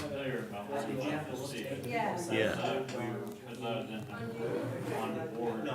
was there about all the stuff. Yeah. Yeah. So we were, cause I was on the board.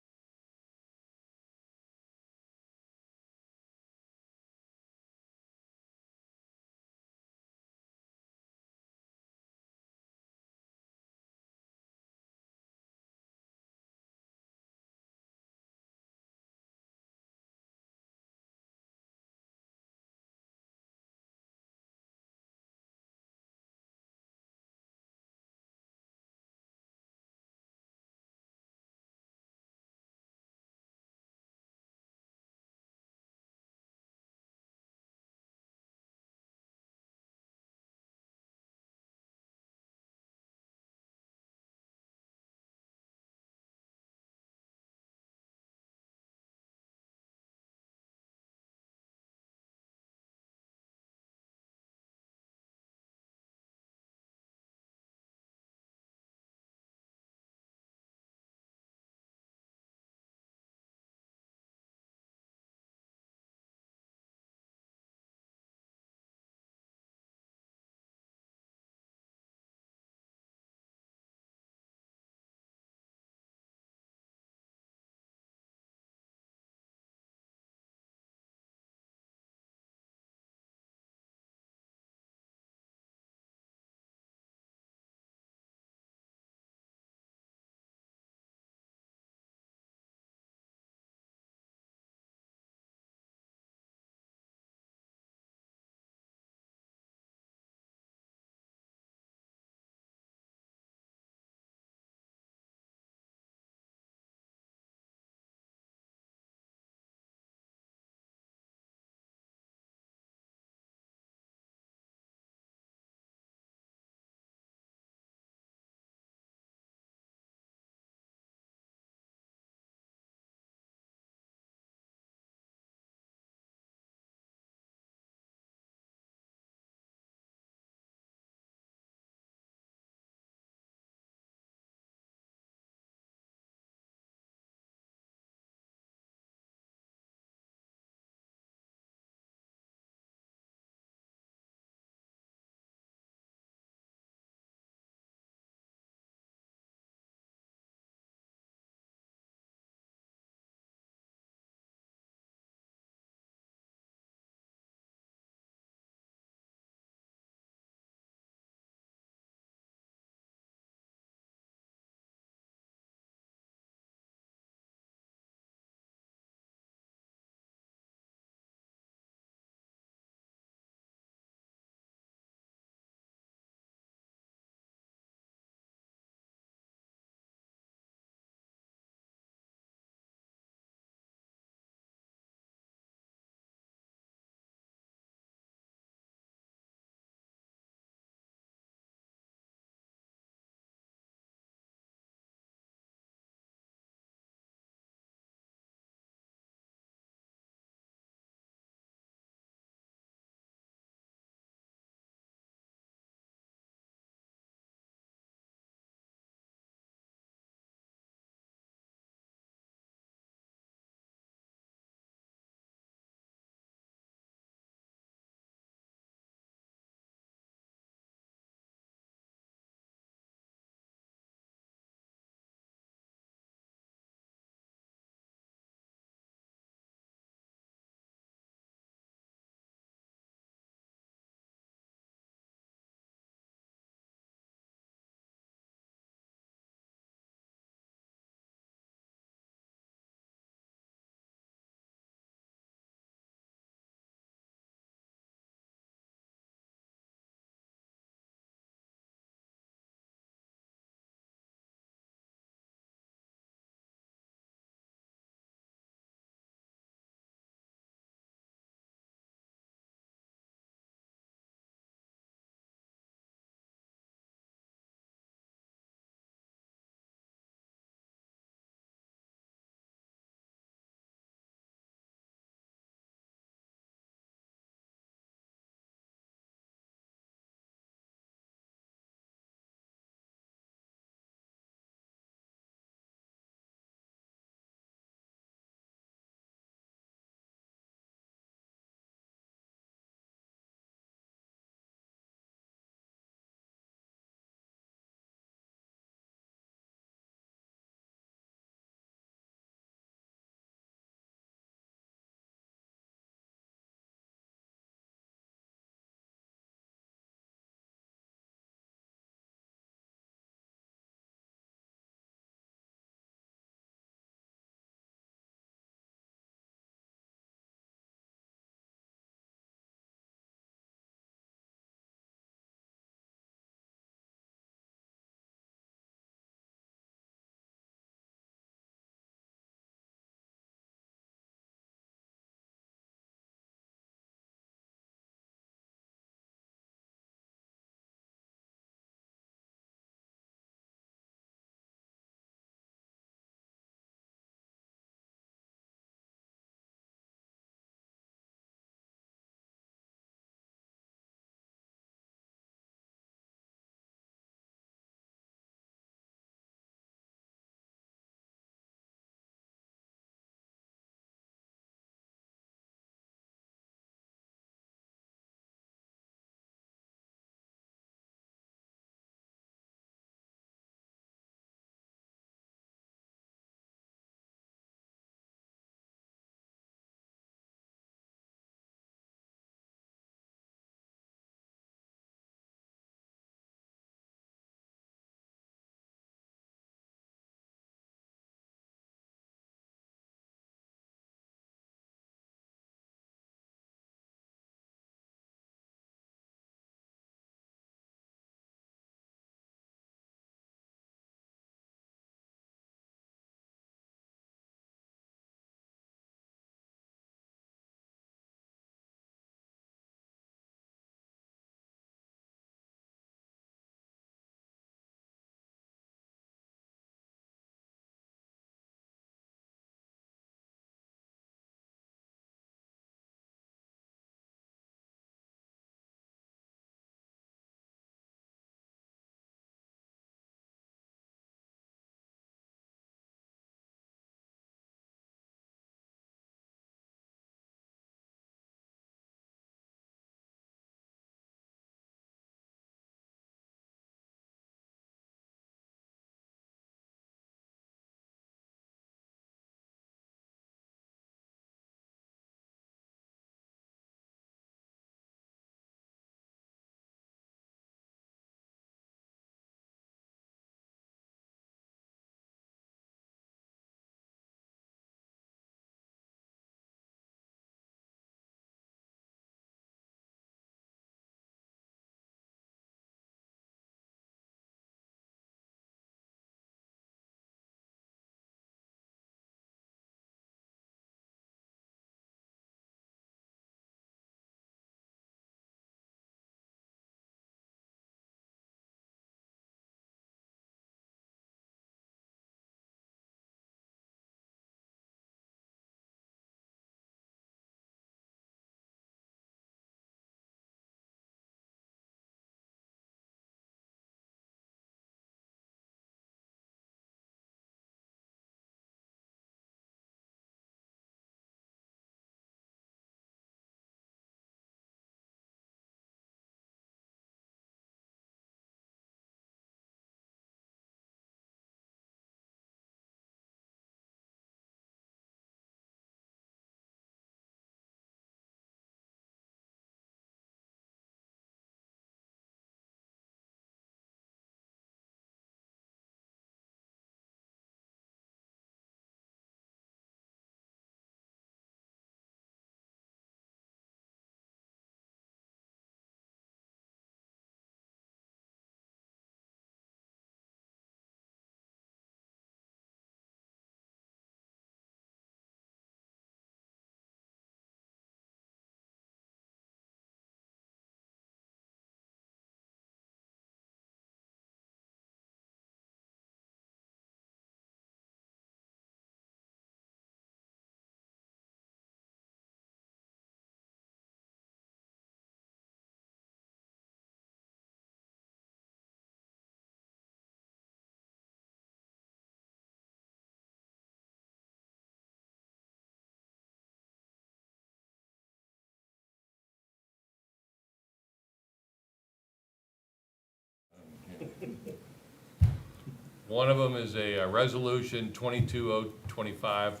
One of them is a resolution 22025.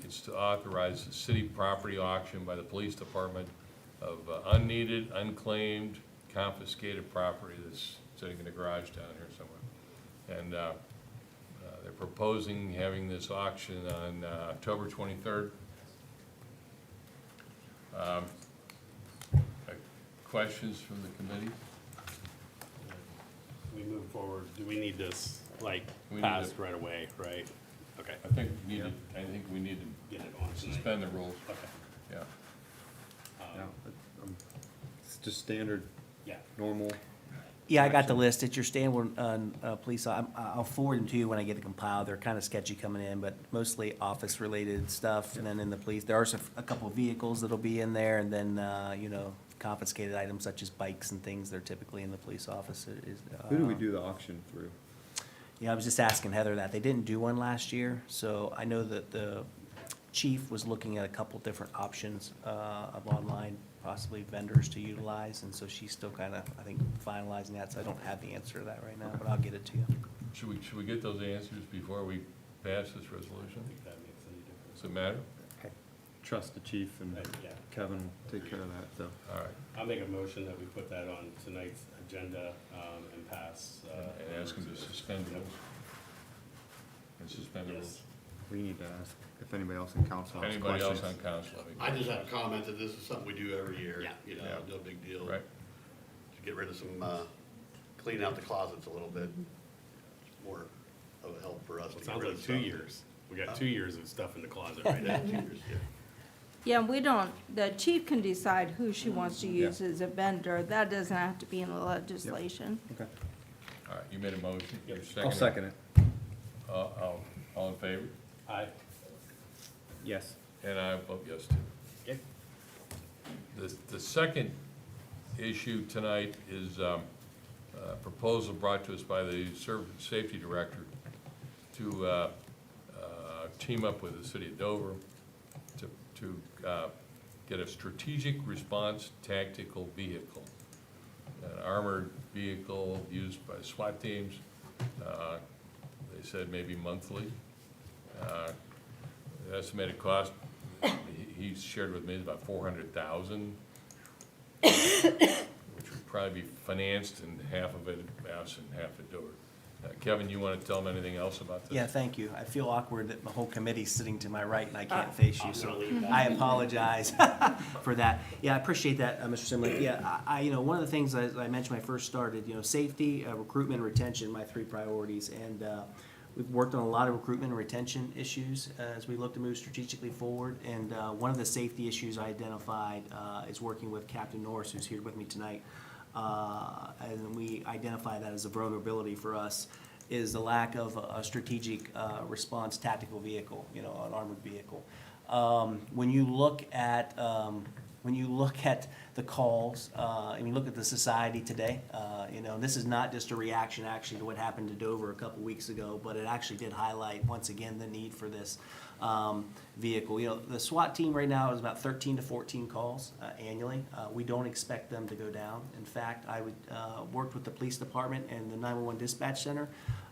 It's to authorize the city property auction by the police department of unneeded, unclaimed, confiscated property that's sitting in the garage down here somewhere. And they're proposing having this auction on October 23rd. Questions from the committee? We move forward, do we need this, like, We need passed it. right away, right? Okay. I think we need to Get it on tonight. suspend the rules, Okay. yeah. Yeah, it's just standard, Yeah, normal. Yeah, I got the list. It's your standard police. I'll forward them to you when I get it compiled. They're kind of sketchy coming in, but mostly office-related stuff. And then in the police, there are a couple of vehicles that'll be in there, and then, confiscated items such as bikes and things. They're typically in the police office. Who do we do the auction through? Yeah, I was just asking Heather that. They didn't do one last year, so I know that the chief was looking at a couple different options of online, possibly vendors to utilize, and so she's still kind of, I think, finalizing that, so I don't have the answer to that right now, but I'll get it to you. Should we get those answers before we pass this resolution? I think that makes any difference. Does it matter? Trust the chief and Yeah, Kevin will take care of that, so. All right, I'll make a motion that we put that on tonight's agenda, and pass. and ask them to suspend the rules. And suspend the rules. Yes. We need to ask if anybody else in council has Anybody else questions. on council? I just have a comment that this is something we do every year. Yeah. You know, Yeah. no big deal. Right, To get rid of some, clean out the closets a little bit. It's more of a help for us. Well, to it get sounds rid like of 2 stuff. years. We got 2 years of stuff in the closet right now. 2 years, yeah. Yeah, we don't, the chief can decide who she wants to use as a vendor. That doesn't have to be in the legislation. Okay, all right, you made a motion, you're seconding. I'll second it. All in favor? Aye. Yes. And I vote yes too. Okay. The second issue tonight is a proposal brought to us by the Safety Director to team up with the city of Dover to get a strategic response tactical vehicle, an armored vehicle used by SWAT teams. They said maybe monthly. The estimated cost, he shared with me, is about $400,000, which would probably be financed, and half of it at Mass and half at Dover. Kevin, you want to tell them anything else about this? Yeah, thank you. I feel awkward that the whole committee's sitting to my right and I can't face you, I'm so gonna leave that. I apologize for that. Yeah, I appreciate that, Mr. Simlick. Yeah, one of the things as I mentioned when I first started, safety, recruitment, and retention, my 3 priorities. And we've worked on a lot of recruitment and retention issues as we look to move strategically forward. And one of the safety issues I identified is working with Captain Norris, who's here with me tonight. And we identify that as a vulnerability for us, is the lack of a strategic response tactical vehicle, an armored vehicle. When you look at the calls, and you look at the society today, this is not just a reaction actually to what happened to Dover a couple weeks ago, but it actually did highlight once again the need for this vehicle. The SWAT team right now is about 13 to 14 calls annually. We don't expect them to go down. In fact, I worked with the police department and the 911 dispatch center,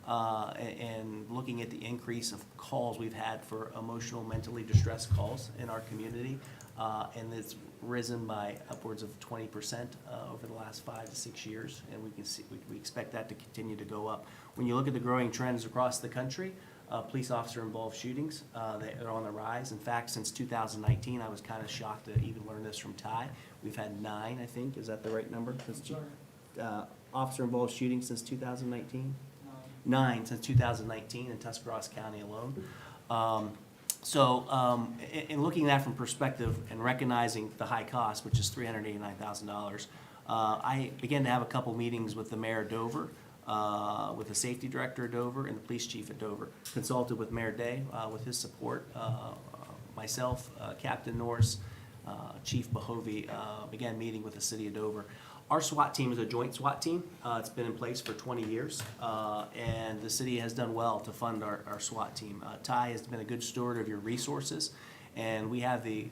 and looking at the increase of calls we've had for emotional, mentally distressed calls in our community, and it's risen by upwards of 20% over the last 5 to 6 years, and we expect that to continue to go up. When you look at the growing trends across the country, police officer-involved shootings, they're on the rise. In fact, since 2019, I was kind of shocked to even learn this from Ty. We've had 9, I think, is that the right number? Officer-involved shootings since 2019? 9 since 2019 in Tuscarawas County alone. In looking at that from perspective and recognizing the high cost, which is $389,000, I began to have a couple meetings with the mayor of Dover, with the safety director at Dover and the police chief at Dover. Consulted with Mayor Day with his support, myself, Captain Norris, Chief Bahovey, began meeting with the city of Dover. Our SWAT team is a joint SWAT team. It's been in place for 20 years, and the city has done well to fund our SWAT team. Ty has been a good steward of your resources, and we have the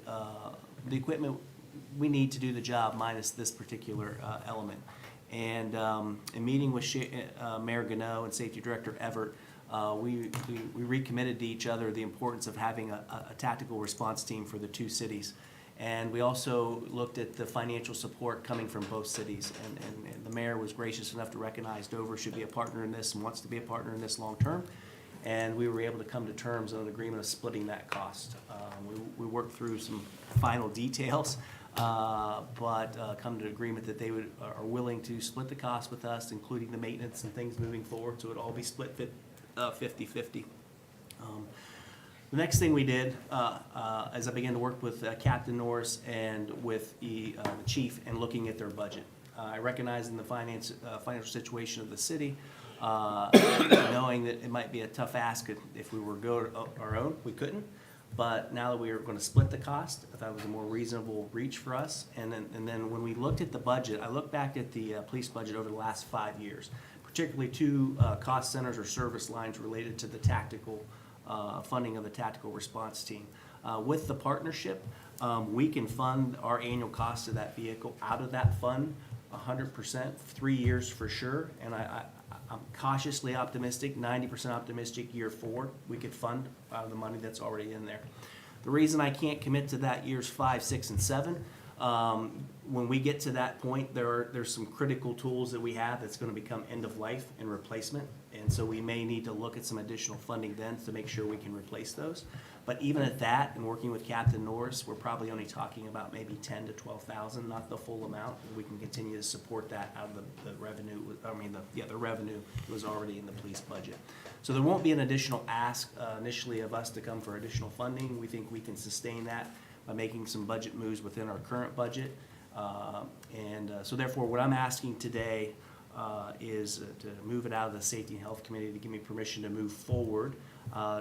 equipment we need to do the job minus this particular element. And in meeting with Mayor Gano and Safety Director Everett, we recommitted to each other the importance of having a tactical response team for the two cities. And we also looked at the financial support coming from both cities. And the mayor was gracious enough to recognize Dover should be a partner in this and wants to be a partner in this long term. And we were able to come to terms on an agreement of splitting that cost. We worked through some final details, but come to an agreement that they are willing to split the cost with us, including the maintenance and things moving forward, so it'll all be split 50-50. The next thing we did, as I began to work with Captain Norris and with the chief and looking at their budget. I recognize in the financial situation of the city, knowing that it might be a tough ask if we were to go our own, we couldn't. But now that we are going to split the cost, I thought it was a more reasonable reach for us. And then when we looked at the budget, I looked back at the police budget over the last 5 years, particularly two cost centers or service lines related to the tactical funding of the tactical response team. With the partnership, we can fund our annual cost of that vehicle out of that fund 100%, 3 years for sure. And I'm cautiously optimistic, 90% optimistic year 4, we could fund out of the money that's already in there. The reason I can't commit to that years 5, 6, and 7, when we get to that point, there's some critical tools that we have that's going to become end of life and replacement. And so we may need to look at some additional funding then to make sure we can replace those. But even at that, and working with Captain Norris, we're probably only talking about maybe 10 to 12,000, not the full amount. We can continue to support that out of the revenue. The revenue was already in the police budget. So there won't be an additional ask initially of us to come for additional funding. We think we can sustain that by making some budget moves within our current budget. So therefore, what I'm asking today is to move it out of the Safety and Health Committee to give me permission to move forward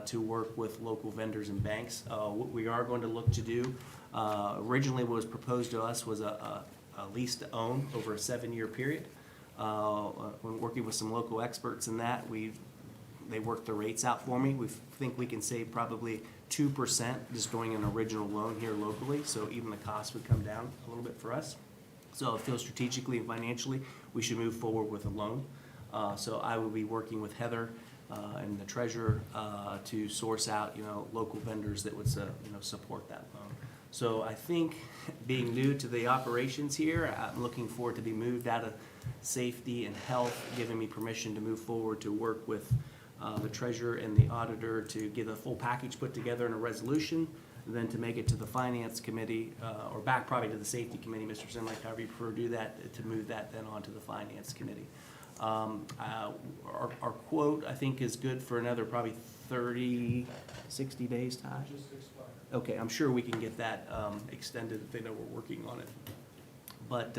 to work with local vendors and banks. What we are going to look to do, originally what was proposed to us was a lease to own over a 7-year period. When working with some local experts in that, they worked the rates out for me. We think we can save probably 2% just doing an original loan here locally, so even the cost would come down a little bit for us. So I feel strategically and financially, we should move forward with a loan. So I will be working with Heather and the treasurer to source out, local vendors that would, support that loan. So I think, being new to the operations here, I'm looking forward to be moved out of safety and health, giving me permission to move forward to work with the treasurer and the auditor to get a full package put together in a resolution, then to make it to the finance committee, or back probably to the safety committee, Mr. Sinlake, however you prefer to do that, to move that then on to the finance committee. Our quote, I think, is good for another probably 30, 60 days, Ty? Just expired. Okay, I'm sure we can get that extended if they know we're working on it. But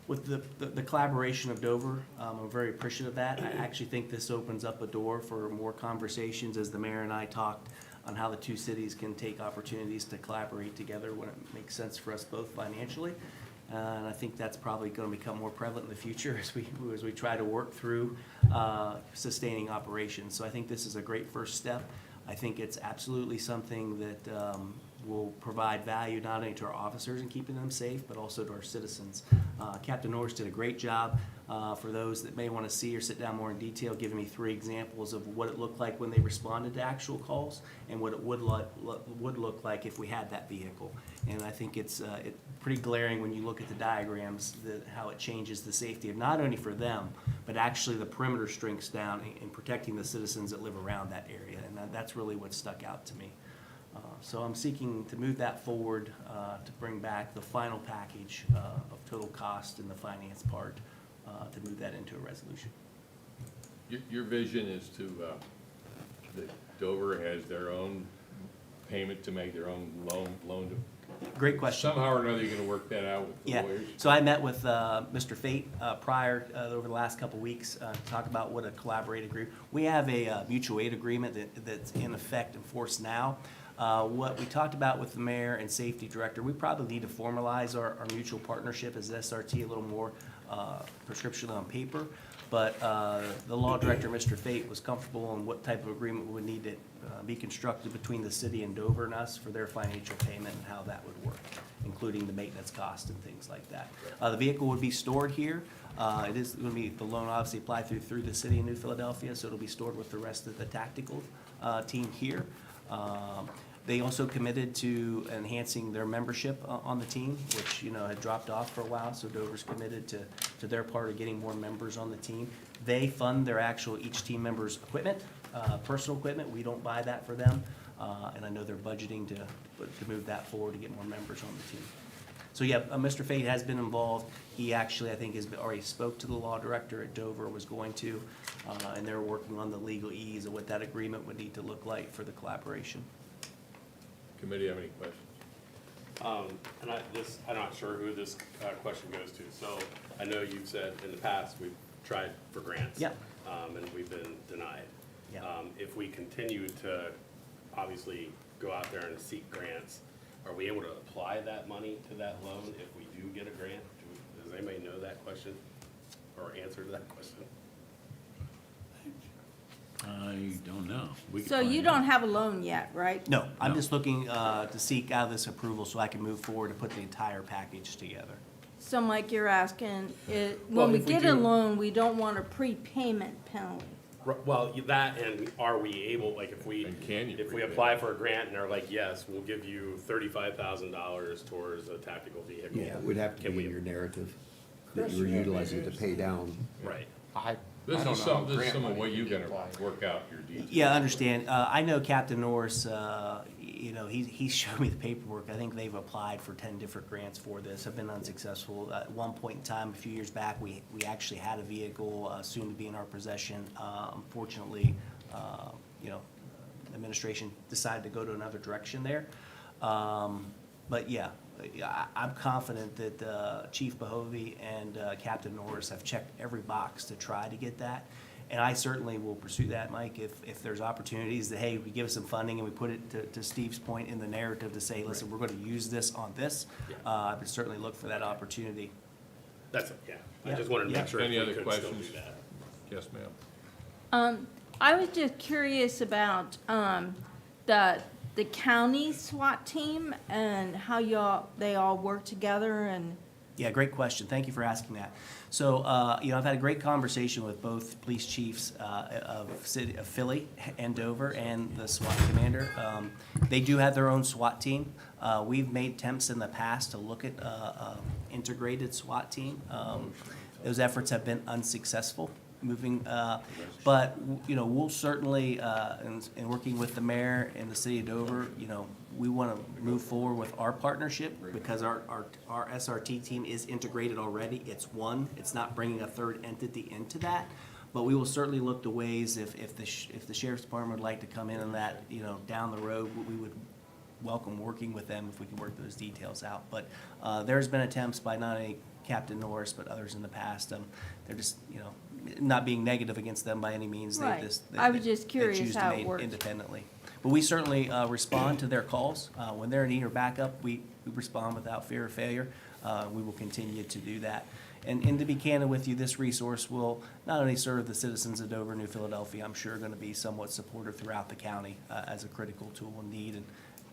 with the collaboration of Dover, I'm very appreciative of that. I actually think this opens up a door for more conversations, as the mayor and I talked on how the two cities can take opportunities to collaborate together when it makes sense for us both financially. And I think that's probably going to become more prevalent in the future as we try to work through sustaining operations. So I think this is a great first step. I think it's absolutely something that will provide value not only to our officers in keeping them safe, but also to our citizens. Captain Norris did a great job. For those that may want to see or sit down more in detail, giving me 3 examples of what it looked like when they responded to actual calls and what it would look like if we had that vehicle. And I think it's pretty glaring when you look at the diagrams, how it changes the safety of not only for them, but actually the perimeter shrinks down in protecting the citizens that live around that area. And that's really what stuck out to me. So I'm seeking to move that forward to bring back the final package of total cost and the finance part to move that into a resolution. Your vision is to, that Dover has their own payment to make their own loan to. Great question. Somehow or another, you're gonna work that out with the Yeah, lawyers? so I met with Mr. Fate prior, over the last couple weeks, to talk about what a collaborative agreement. We have a mutual aid agreement that's in effect and force now. What we talked about with the mayor and safety director, we probably need to formalize our mutual partnership as SRT a little more prescription on paper. But the law director, Mr. Fate, was comfortable on what type of agreement would need to be constructed between the city and Dover and us for their financial payment and how that would work, including the maintenance cost and things like that. The vehicle would be stored here. It is going to be, the loan obviously applied through the city of New Philadelphia, so it'll be stored with the rest of the tactical team here. They also committed to enhancing their membership on the team, which, you know, had dropped off for a while, so Dover's committed to their part of getting more members on the team. They fund their actual, each team member's equipment, personal equipment. We don't buy that for them, and I know they're budgeting to move that forward to get more members on the team. So, yeah, Mr. Fate has been involved. He actually, I think, has already spoke to the law director at Dover, was going to, and they're working on the legalese of what that agreement would need to look like for the collaboration. Committee have any questions? And I'm not sure who this question goes to. So I know you've said in the past, we've tried for grants. Yeah. And we've been denied. Yeah. If we continue to obviously go out there and seek grants, are we able to apply that money to that loan if we do get a grant? Does anybody know that question or answer to that question? I don't know. We can So you find out. don't have a loan yet, right? No, I'm No. just looking to seek out this approval so I can move forward and put the entire package together. So Mike, you're asking, Well, when we if we get a do- loan, we don't want a prepayment penalty. Well, that, and are we able, like, if we, And can you if we prepay? apply for a grant and they're like, yes, we'll give you $35,000 towards a tactical vehicle. Yeah, it would have to Can be we- in your narrative, that you were utilizing it to pay down. Right. This is some of what you're gonna work out your details. Yeah, I understand. I know Captain Norris, you know, he showed me the paperwork. I think they've applied for 10 different grants for this, have been unsuccessful. At one point in time, a few years back, we actually had a vehicle soon to be in our possession. Unfortunately, you know, administration decided to go to another direction there. But yeah, I'm confident that Chief Bahovey and Captain Norris have checked every box to try to get that. And I certainly will pursue that, Mike, if there's opportunities that, hey, we give us some funding and we put it to Steve's point in the narrative to say, listen, we're going to use this on this. Yeah. I would certainly look for that opportunity. That's, yeah. I Yeah. just wanted to Yeah. make sure if Any we other could still do questions? that. Yes, ma'am. I was just curious about the county SWAT team and how they all work together and, Yeah, great question. Thank you for asking that. So, you know, I've had a great conversation with both police chiefs of Philly and Dover and the SWAT commander. They do have their own SWAT team. We've made attempts in the past to look at integrated SWAT team. Those efforts have been unsuccessful moving, but, you know, we'll certainly, in working with the mayor and the city of Dover, you know, we want to move forward with our partnership because our SRT team is integrated already. It's one. It's not bringing a third entity into that. But we will certainly look to ways if the sheriff's department would like to come in on that, you know, down the road, we would welcome working with them if we can work those details out. But there's been attempts by not only Captain Norris, but others in the past. They're just, you know, not being negative against them by any means. They Right. just- I was just they curious choose to how it make works. independently. But we certainly respond to their calls. When they're in need or backup, we respond without fear of failure. We will continue to do that. And to be candid with you, this resource will not only serve the citizens of Dover, New Philadelphia, I'm sure going to be somewhat supportive throughout the county as a critical tool and need. And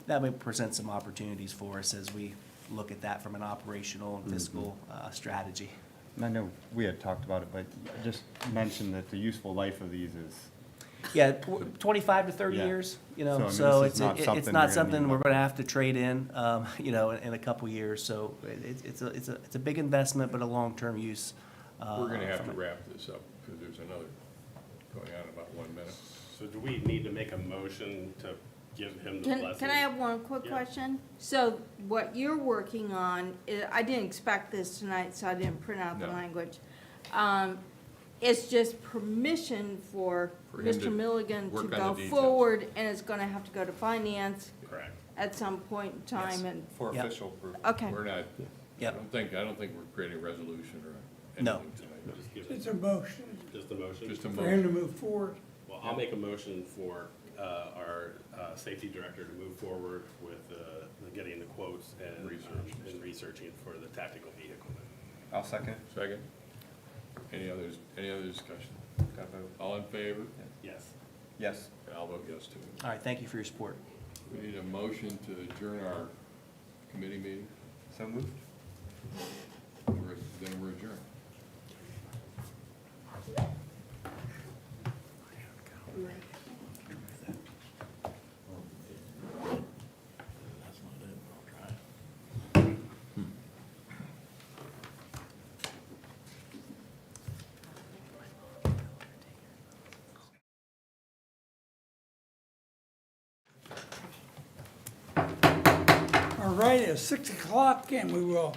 that may present some opportunities for us as we look at that from an operational and fiscal strategy. And I know we had talked about it, but just mention that the useful life of these is, Yeah, 25 to 30 Yeah. years, you So, I know, mean, so this it's is not it's something not you're gonna something need we're to- gonna have to trade in, you know, in a couple years. So it's a big investment, but a long-term use. We're gonna have to from it. wrap this up, because there's another going on in about 1 minute. So do we need to make a motion to give him the blessing? can I have one quick Yeah. question? So what you're working on, I didn't expect this tonight, so I didn't print out the No. language. It's just permission for For him Mr. to Milligan to work on go the details. forward, and it's gonna have to go to finance Correct. at some point in time, and, for Yep. official proof. okay. We're not, I Yep. don't think we're creating a resolution or No. anything tonight. Just give it, It's a motion just a motion? Just a for him to motion. move forward. Well, I'll make a motion for our safety director to move forward with getting the quotes and Research. and researching for the tactical vehicle. I'll second. Second? Any other discussion? All in favor? Yes. Yes. I'll vote yes too. All right, thank you for your support. We need a motion to adjourn our committee meeting. So moved? Then we're adjourned. All right, at 6 o'clock, and we will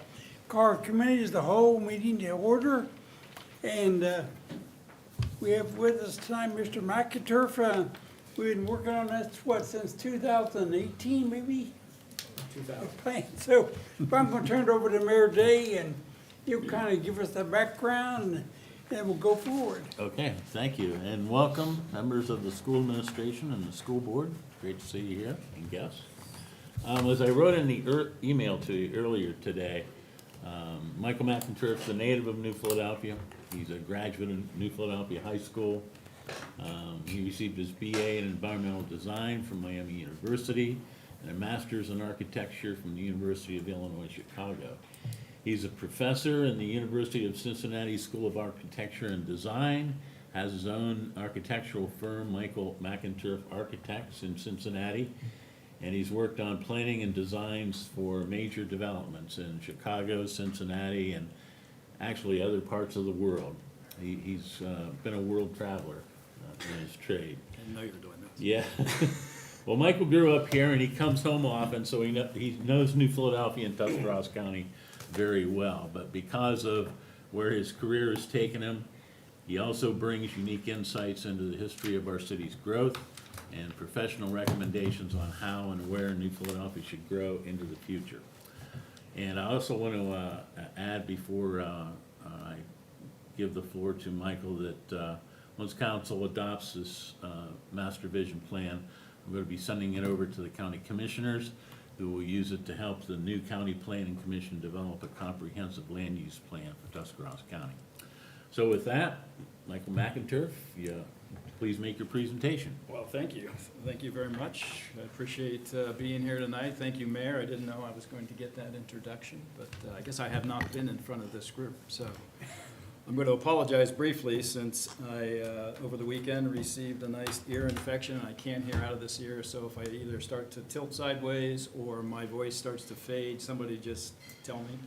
call our committee as the whole meeting to order. And we have with us tonight Mr. McInturf. We've been working on this, since 2018, maybe? 2000. So I'm going to turn it over to Mayor Day, and he'll kind of give us the background, and then we'll go forward. Okay, thank you, and welcome, members of the school administration and the school board. Great to see you here, and guests. As I wrote in the email to you earlier today, Michael McInturf's a native of New Philadelphia. He's a graduate of New Philadelphia High School. He received his BA in Environmental Design from Miami University and a Master's in Architecture from the University of Illinois, Chicago. He's a professor in the University of Cincinnati School of Architecture and Design, has his own architectural firm, Michael McInturf Architects in Cincinnati, and he's worked on planning and designs for major developments in Chicago, Cincinnati, and actually other parts of the world. He's been a world traveler in his trade. I didn't know you were doing this. Yeah. Well, Michael grew up here, and he comes home often, so he knows New Philadelphia and Tuscarawas County very well. But because of where his career has taken him, he also brings unique insights into the history of our city's growth and professional recommendations on how and where New Philadelphia should grow into the future. And I also want to add before I give the floor to Michael that once council adopts this master vision plan, I'm going to be sending it over to the county commissioners, who will use it to help the new county planning commission develop a comprehensive land use plan for Tuscarawas County. So with that, Michael McInturf, please make your presentation. Well, thank you. Thank you very much. I appreciate being here tonight. Thank you, Mayor. I didn't know I was going to get that introduction, but I guess I have not been in front of this group. So I'm going to apologize briefly since I, over the weekend, received a nice ear infection and I can't hear out of this ear. So if I either start to tilt sideways or my voice starts to fade, somebody just tell me.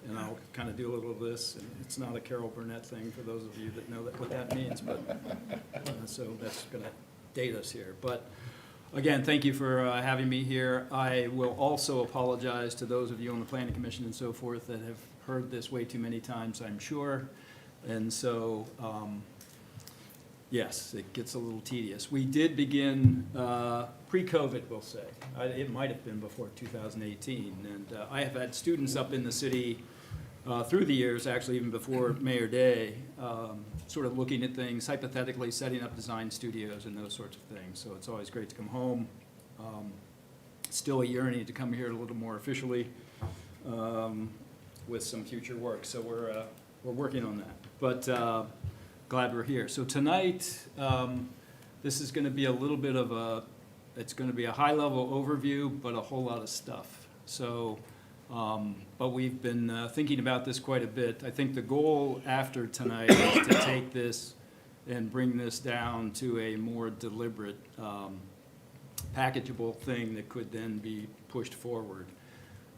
And I'll kind of do a little of this, and it's not a Carol Burnett thing for those of you that know what that means, but, so that's gonna date us here. But again, thank you for having me here. I will also apologize to those of you on the Planning Commission and so forth that have heard this way too many times, I'm sure. And so, yes, it gets a little tedious. We did begin pre-COVID, we'll say. It might have been before 2018. And I have had students up in the city through the years, actually even before Mayor Day, sort of looking at things, hypothetically setting up design studios and those sorts of things. So it's always great to come home. Still a yearning to come here a little more officially with some future work. So we're working on that. But glad we're here. So tonight, this is going to be a little bit of it's going to be a high-level overview, but a whole lot of stuff. So, but we've been thinking about this quite a bit. I think the goal after tonight is to take this and bring this down to a more deliberate, packageable thing that could then be pushed forward.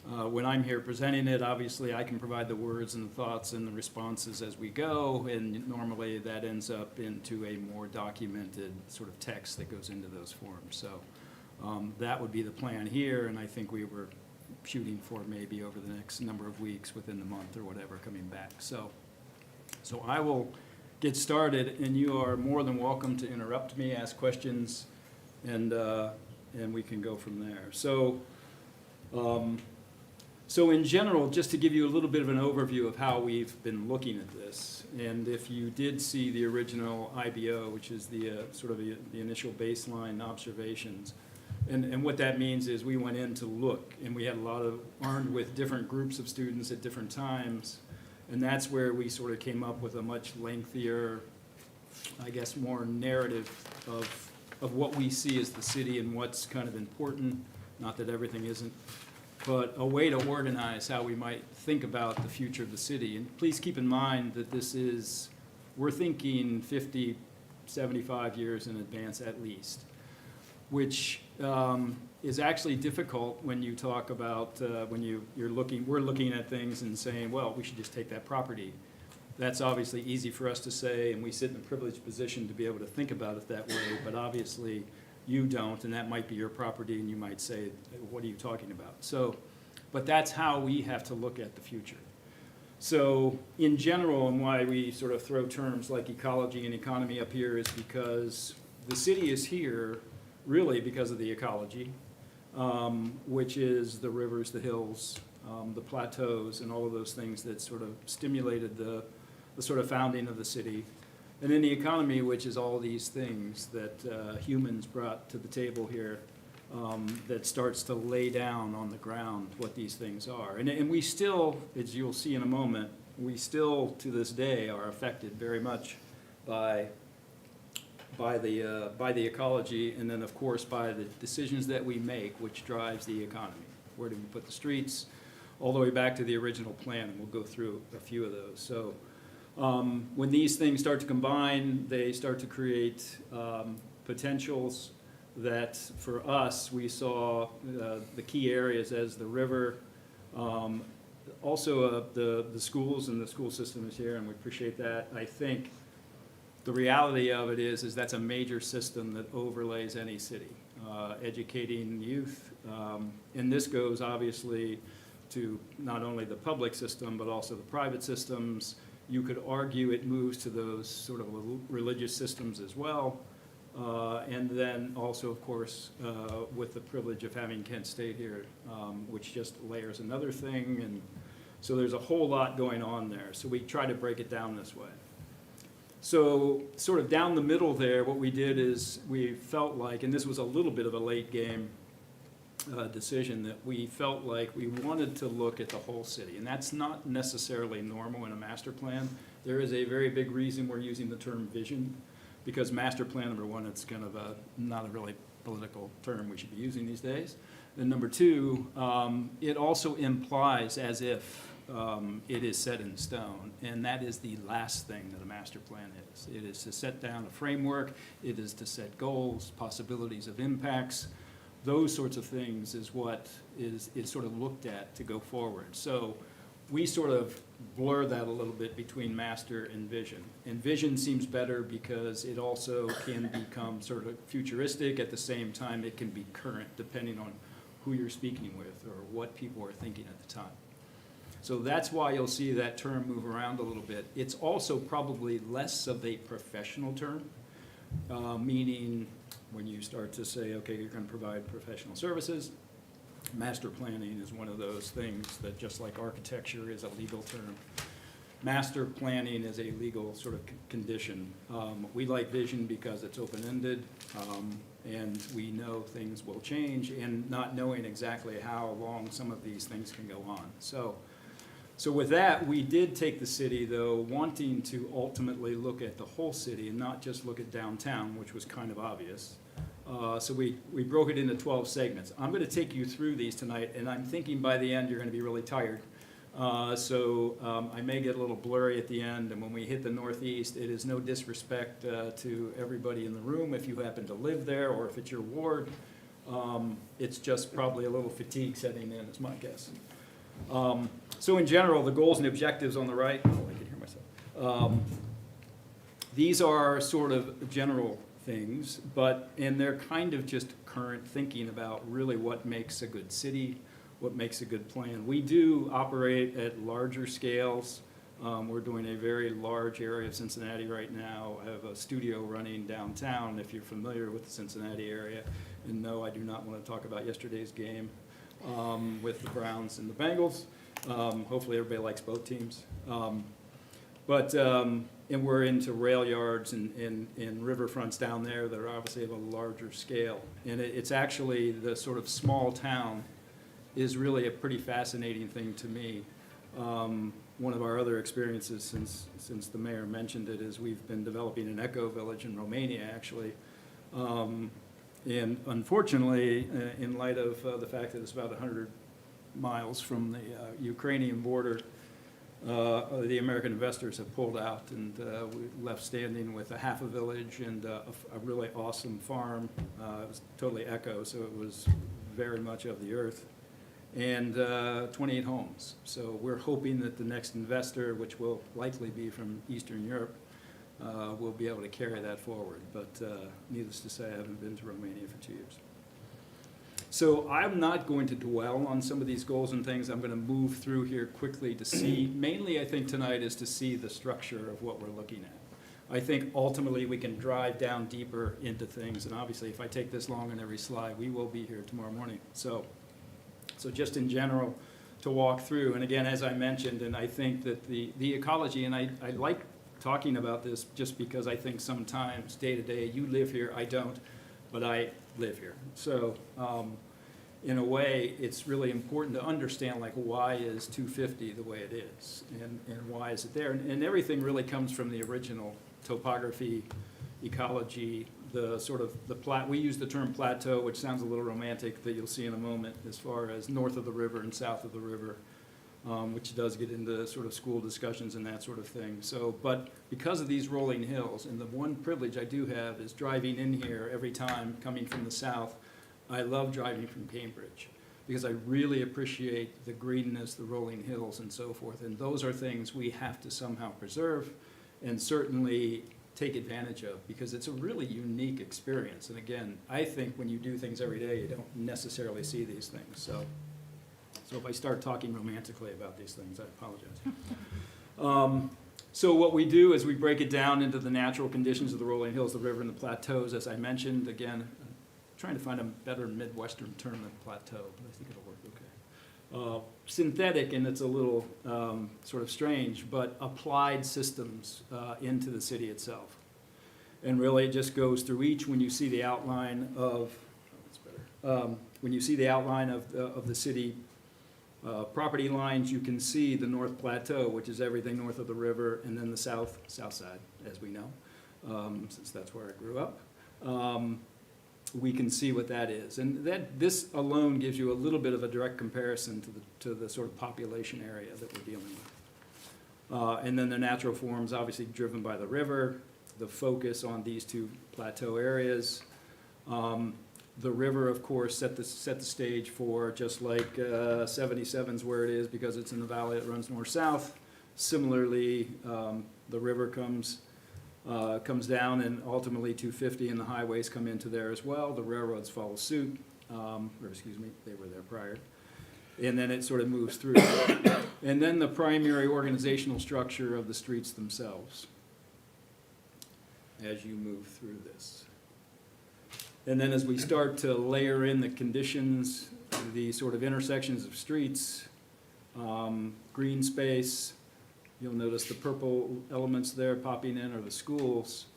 When I'm here presenting it, obviously I can provide the words and the thoughts and the responses as we go, and normally that ends up into a more documented sort of text that goes into those forms. So that would be the plan here, and I think we were shooting for maybe over the next number of weeks, within the month or whatever, coming back. So I will get started, and you are more than welcome to interrupt me, ask questions, and we can go from there. So in general, just to give you a little bit of an overview of how we've been looking at this, and if you did see the original IBO, which is the sort of the initial baseline observations, and what that means is we went in to look, and we had a lot of armed with different groups of students at different times, And that's where we sort of came up with a much lengthier, I guess, more narrative of what we see as the city and what's kind of important, not that everything isn't, but a way to organize how we might think about the future of the city. And please keep in mind that we're thinking 50, 75 years in advance at least, which is actually difficult when you talk about, we're looking at things and saying, well, we should just take that property. That's obviously easy for us to say, and we sit in a privileged position to be able to think about it that way, but obviously you don't, and that might be your property, and you might say, what are you talking about? So, but that's how we have to look at the future. So in general, and why we sort of throw terms like ecology and economy up here is because the city is here really because of the ecology, which is the rivers, the hills, the plateaus, and all of those things that sort of stimulated the sort of founding of the city. And then the economy, which is all these things that humans brought to the table here, that starts to lay down on the ground what these things are. And we still, as you'll see in a moment, we still to this day are affected very much by the ecology, and then of course by the decisions that we make, which drives the economy. Where do we put the streets? All the way back to the original plan, and we'll go through a few of those. So when these things start to combine, they start to create potentials that for us, we saw the key areas as the river, also the schools, and the school system is here, and we appreciate that. I think the reality of it is that's a major system that overlays any city, educating youth. And this goes obviously to not only the public system, but also the private systems. You could argue it moves to those sort of religious systems as well. And then also, of course, with the privilege of having Kent State here, which just layers another thing. And so there's a whole lot going on there. So we try to break it down this way. So sort of down the middle there, what we did is we felt like, and this was a little bit of a late game decision, that we felt like we wanted to look at the whole city. And that's not necessarily normal in a master plan. There is a very big reason we're using the term vision, because master plan, number one, it's kind of not a really political term we should be using these days. And number two, it also implies as if it is set in stone, and that is the last thing that a master plan is. It is to set down a framework, it is to set goals, possibilities of impacts. Those sorts of things is what is sort of looked at to go forward. So we sort of blur that a little bit between master and vision. And vision seems better because it also can become sort of futuristic. At the same time, it can be current depending on who you're speaking with or what people are thinking at the time. So that's why you'll see that term move around a little bit. It's also probably less of a professional term, meaning when you start to say, okay, you're going to provide professional services, master planning is one of those things that, just like architecture is a legal term, master planning is a legal sort of condition. We like vision because it's open-ended, and we know things will change, and not knowing exactly how long some of these things can go on. So with that, we did take the city, though, wanting to ultimately look at the whole city and not just look at downtown, which was kind of obvious. So we broke it into 12 segments. I'm going to take you through these tonight, and I'm thinking by the end you're going to be really tired. So I may get a little blurry at the end, and when we hit the Northeast, it is no disrespect to everybody in the room if you happen to live there or if it's your ward. It's just probably a little fatigue setting in, is my guess. So in general, the goals and objectives on the right, oh, I can hear myself. These are sort of general things, and they're kind of just current thinking about really what makes a good city, what makes a good plan. We do operate at larger scales. We're doing a very large area of Cincinnati right now. I have a studio running downtown, if you're familiar with the Cincinnati area. And no, I do not want to talk about yesterday's game with the Browns and the Bengals. Hopefully everybody likes both teams. And we're into rail yards and riverfronts down there that are obviously of a larger scale. And it's actually the sort of small town is really a pretty fascinating thing to me. one of our other experiences since the mayor mentioned it is we've been developing an eco village in Romania, actually. And unfortunately, in light of the fact that it's about 100 miles from the Ukrainian border, the American investors have pulled out, and we left standing with a half a village and a really awesome farm. It was totally eco, so it was very much of the earth, and 28 homes. So we're hoping that the next investor, which will likely be from Eastern Europe, will be able to carry that forward. But needless to say, I haven't been to Romania for 2 years. So I'm not going to dwell on some of these goals and things. I'm going to move through here quickly to see, mainly I think tonight is to see the structure of what we're looking at. I think ultimately we can drive down deeper into things, and obviously if I take this long on every slide, we will be here tomorrow morning. So just in general, to walk through, and again, as I mentioned, and I think that the ecology, and I like talking about this just because I think sometimes day to day, you live here, I don't, but I live here. So in a way, it's really important to understand, like, why is 250 the way it is, and why is it there? And everything really comes from the original topography, ecology, the sort of we use the term plateau, which sounds a little romantic, that you'll see in a moment, as far as north of the river and south of the river, which does get into sort of school discussions and that sort of thing. So, but because of these rolling hills, and the one privilege I do have is driving in here every time coming from the south. I love driving from Cambridge because I really appreciate the greenness, the rolling hills and so forth. And those are things we have to somehow preserve and certainly take advantage of, because it's a really unique experience. And again, I think when you do things every day, you don't necessarily see these things. So if I start talking romantically about these things, I apologize. So what we do is we break it down into the natural conditions of the rolling hills, the river, and the plateaus, as I mentioned. Again, I'm trying to find a better Midwestern term than plateau, but I think it'll work okay. Synthetic, and it's a little sort of strange, but applied systems into the city itself. And really it just goes through each. When you see the outline of, when you see the outline of the city property lines, you can see the North Plateau, which is everything north of the river, and then the south side, as we know, since that's where I grew up. We can see what that is. And this alone gives you a little bit of a direct comparison to the sort of population area that we're dealing with. And then the natural forms, obviously driven by the river, the focus on these two plateau areas. The river, of course, set the stage for, just like 77's where it is, because it's in the valley that runs north-south. Similarly, the river comes down, and ultimately 250 and the highways come into there as well. The railroads follow suit, or excuse me, they were there prior. And then it sort of moves through. And then the primary organizational structure of the streets themselves as you move through this. And then as we start to layer in the conditions, the sort of intersections of streets, green space, you'll notice the purple elements there popping in are the schools.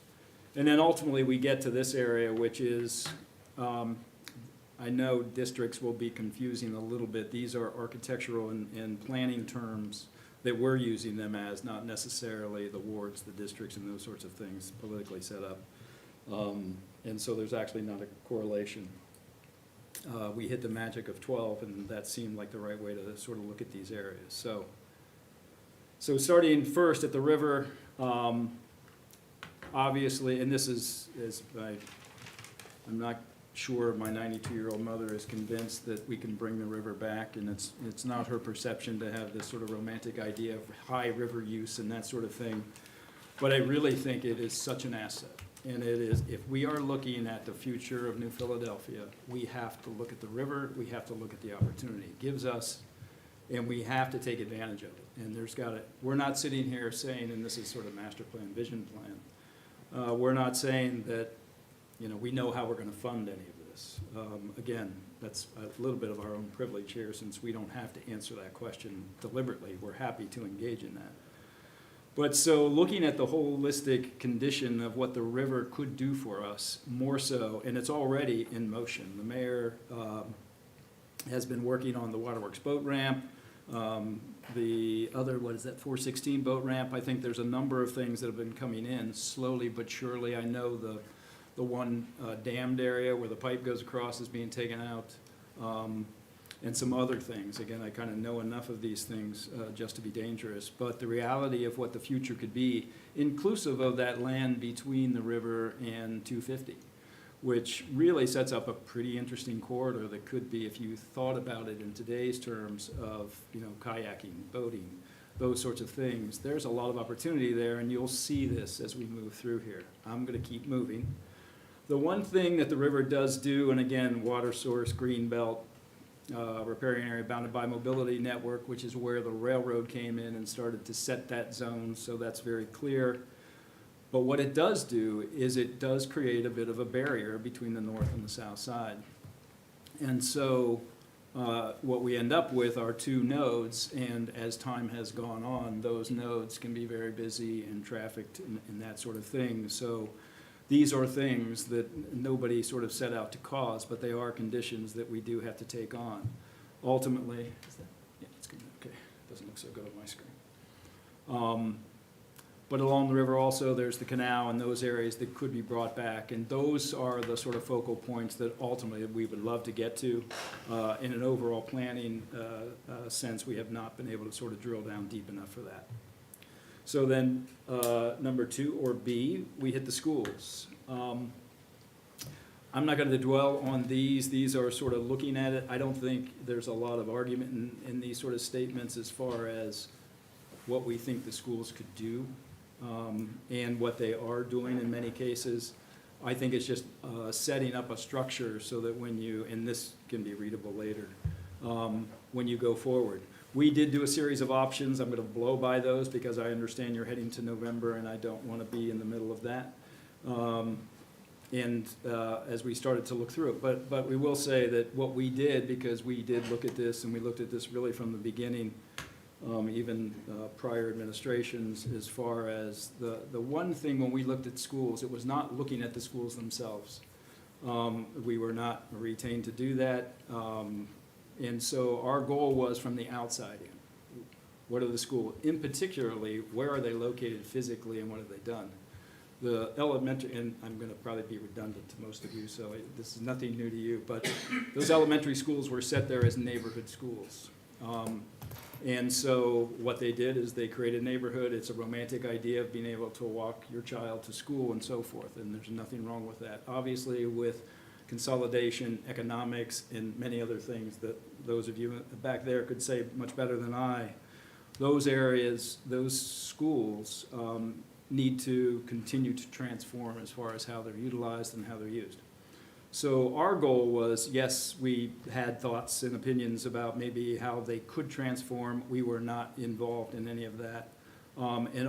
And then ultimately we get to this area, which is, I know districts will be confusing a little bit. These are architectural and planning terms that we're using them as, not necessarily the wards, the districts, and those sorts of things politically set up. And so there's actually not a correlation. We hit the magic of 12, and that seemed like the right way to sort of look at these areas. So starting first at the river, obviously, and this is I'm not sure my 92-year-old mother is convinced that we can bring the river back, and it's not her perception to have this sort of romantic idea of high river use and that sort of thing. But I really think it is such an asset. And it is, if we are looking at the future of New Philadelphia, we have to look at the river, we have to look at the opportunity it gives us, and we have to take advantage of it. And we're not sitting here saying, and this is sort of master plan, vision plan, we're not saying that, we know how we're gonna fund any of this. Again, that's a little bit of our own privilege here, since we don't have to answer that question deliberately. We're happy to engage in that. But so looking at the holistic condition of what the river could do for us, more so, and it's already in motion. The mayor has been working on the Waterworks boat ramp. the other, what is that, 416 boat ramp. I think there's a number of things that have been coming in slowly but surely. I know the one dammed area where the pipe goes across is being taken out, and some other things. Again, I kind of know enough of these things just to be dangerous. But the reality of what the future could be, inclusive of that land between the river and 250, which really sets up a pretty interesting corridor that could be, if you thought about it in today's terms of, you know, kayaking, boating, those sorts of things. There's a lot of opportunity there, and you'll see this as we move through here. I'm going to keep moving. The one thing that the river does do, and again, water source, green belt, riparian area bounded by mobility network, which is where the railroad came in and started to set that zone, so that's very clear. But what it does do is it does create a bit of a barrier between the north and the south side. And so what we end up with are two nodes, and as time has gone on, those nodes can be very busy and trafficked and that sort of thing. So these are things that nobody sort of set out to cause, but they are conditions that we do have to take on. Ultimately, yeah, it's good, okay, doesn't look so good on my screen. But along the river also, there's the canal and those areas that could be brought back, and those are the sort of focal points that ultimately we would love to get to. In an overall planning sense, we have not been able to sort of drill down deep enough for that. So then, number 2, or B, we hit the schools. I'm not going to dwell on these. These are sort of looking at it. I don't think there's a lot of argument in these sort of statements as far as what we think the schools could do and what they are doing in many cases. I think it's just setting up a structure so that when you, and this can be readable later, when you go forward. We did do a series of options. I'm going to blow by those because I understand you're heading to November and I don't want to be in the middle of that. As we started to look through it, but we will say that what we did, because we did look at this and we looked at this really from the beginning, even prior administrations, as far as the one thing when we looked at schools, it was not looking at the schools themselves. We were not retained to do that. And so our goal was from the outside in. What are the schools? In particularly, where are they located physically and what have they done? The elementary, and I'm going to probably be redundant to most of you, so this is nothing new to you, but those elementary schools were set there as neighborhood schools. And so what they did is they created a neighborhood. It's a romantic idea of being able to walk your child to school and so forth, and there's nothing wrong with that. Obviously, with consolidation, economics, and many other things that those of you back there could say much better than I, those areas, those schools need to continue to transform as far as how they're utilized and how they're used. So our goal was, yes, we had thoughts and opinions about maybe how they could transform. We were not involved in any of that. And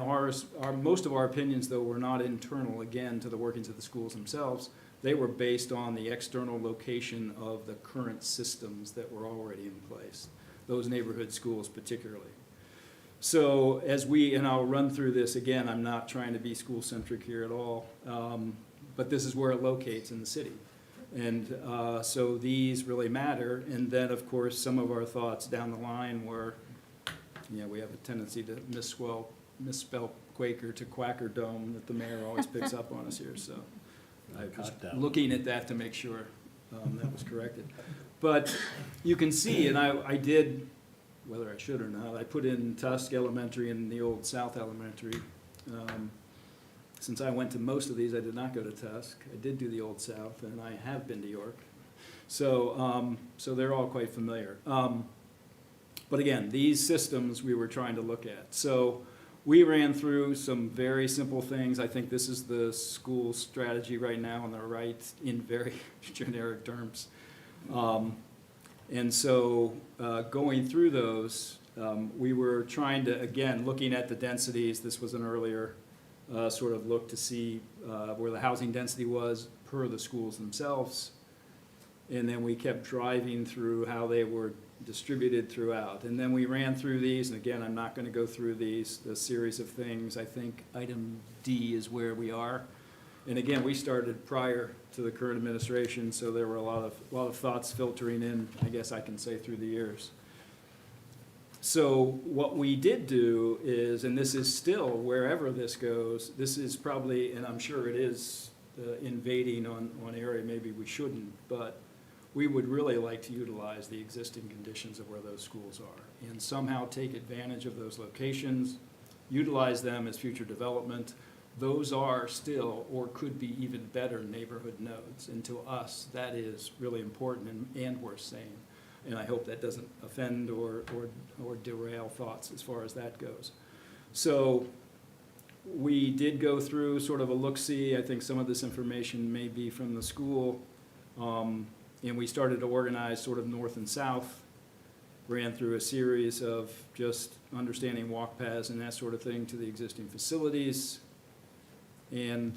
most of our opinions, though, were not internal, again, to the workings of the schools themselves. They were based on the external location of the current systems that were already in place, those neighborhood schools particularly. So as and I'll run through this again, I'm not trying to be school-centric here at all, but this is where it locates in the city. And so these really matter. And then, of course, some of our thoughts down the line were, we have a tendency to misspell Quaker to Quackerdome that the mayor always picks up on us here, so I was looking at that to make sure that was corrected. But you can see, and I did, whether I should or not, I put in Tusk Elementary and the old South Elementary. Since I went to most of these, I did not go to Tusk. I did do the Old South, and I have been to York. So, so they're all quite familiar. But again, these systems we were trying to look at. So we ran through some very simple things. I think this is the school strategy right now on the right in very generic terms. And so going through those, we were trying to, again, looking at the densities. This was an earlier sort of look to see where the housing density was per the schools themselves. And then we kept driving through how they were distributed throughout. And then we ran through these, and again, I'm not going to go through these, the series of things. I think item D is where we are. And again, we started prior to the current administration, so there were a lot of thoughts filtering in, I guess I can say, through the years. So what we did do is, and this is still, wherever this goes, this is probably, and I'm sure it is invading on area maybe we shouldn't, but we would really like to utilize the existing conditions of where those schools are and somehow take advantage of those locations, utilize them as future development. Those are still, or could be even better, neighborhood nodes. And to us, that is really important and worth saying. And I hope that doesn't offend or derail thoughts as far as that goes. So we did go through sort of a look-see. I think some of this information may be from the school. And we started to organize sort of north and south. Ran through a series of just understanding walk paths and that sort of thing to the existing facilities. And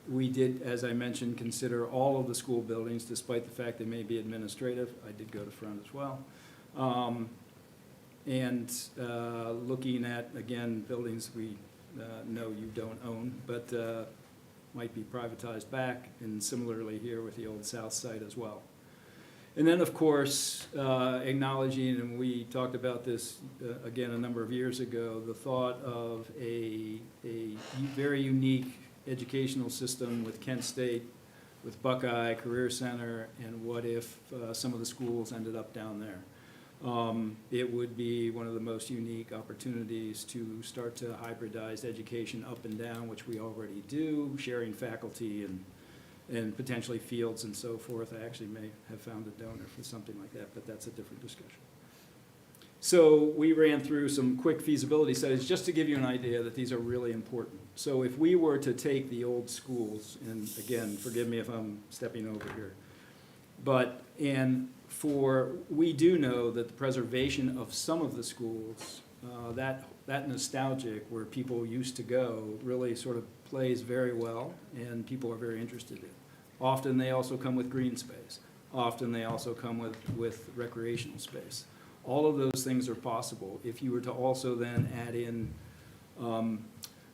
we did, as I mentioned, consider all of the school buildings, despite the fact they may be administrative. I did go to front as well. And looking at, again, buildings we know you don't own, but might be privatized back, and similarly here with the old south side as well. And then, of course, acknowledging, and we talked about this again a number of years ago, the thought of a very unique educational system with Kent State, with Buckeye, Career Center, and what if some of the schools ended up down there. It would be one of the most unique opportunities to start to hybridize education up and down, which we already do, sharing faculty and potentially fields and so forth. I actually may have found a donor for something like that, but that's a different discussion. So we ran through some quick feasibility studies just to give you an idea that these are really important. So if we were to take the old schools, and again, forgive me if I'm stepping over here, but we do know that the preservation of some of the schools, that nostalgic where people used to go really sort of plays very well and people are very interested in. Often they also come with green space. Often they also come with recreational space. All of those things are possible. If you were to also then add in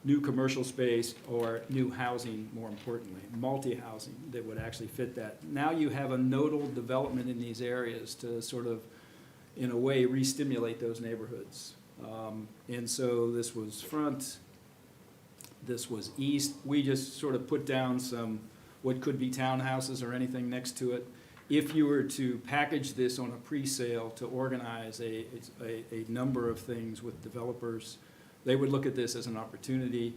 new commercial space or new housing, more importantly, multi-housing that would actually fit that. Now you have a nodal development in these areas to sort of, in a way, re-stimulate those neighborhoods. And so this was front, this was east. We just sort of put down some, what could be townhouses or anything next to it. If you were to package this on a pre-sale to organize a number of things with developers, they would look at this as an opportunity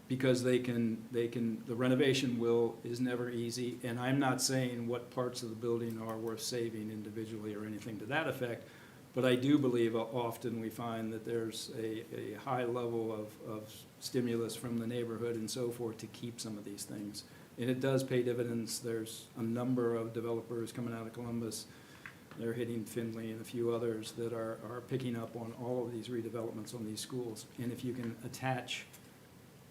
because the renovation is never easy. And I'm not saying what parts of the building are worth saving individually or anything to that effect, but I do believe often we find that there's a high level of stimulus from the neighborhood and so forth to keep some of these things. And it does pay dividends. There's a number of developers coming out of Columbus. They're hitting Findlay and a few others that are picking up on all of these redevelopments on these schools. And if you can attach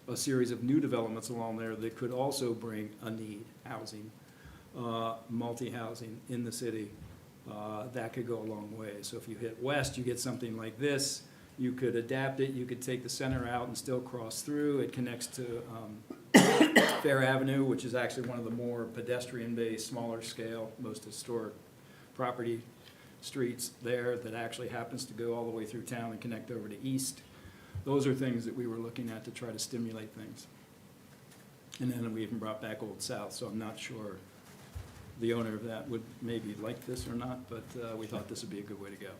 a series of new developments along there that could also bring a need, housing, multi-housing in the city, that could go a long way. So if you hit west, you get something like this. You could adapt it. You could take the center out and still cross through. It connects to Fair Avenue, which is actually one of the more pedestrian-based, smaller scale, most historic property streets there that actually happens to go all the way through town and connect over to east. Those are things that we were looking at to try to stimulate things. And then we even brought back Old South, so I'm not sure the owner of that would maybe like this or not, but we thought this would be a good way to go.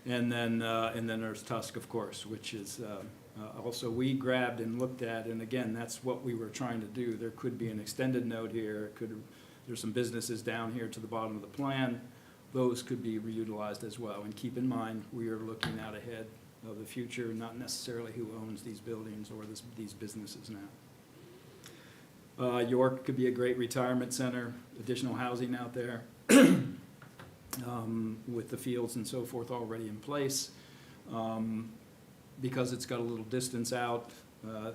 And then there's Tusk, of course, which is also we grabbed and looked at, and again, that's what we were trying to do. There could be an extended node here. There's some businesses down here to the bottom of the plan. Those could be reutilized as well. And keep in mind, we are looking out ahead of the future, not necessarily who owns these buildings or these businesses now. York could be a great retirement center, additional housing out there with the fields and so forth already in place. Because it's got a little distance out,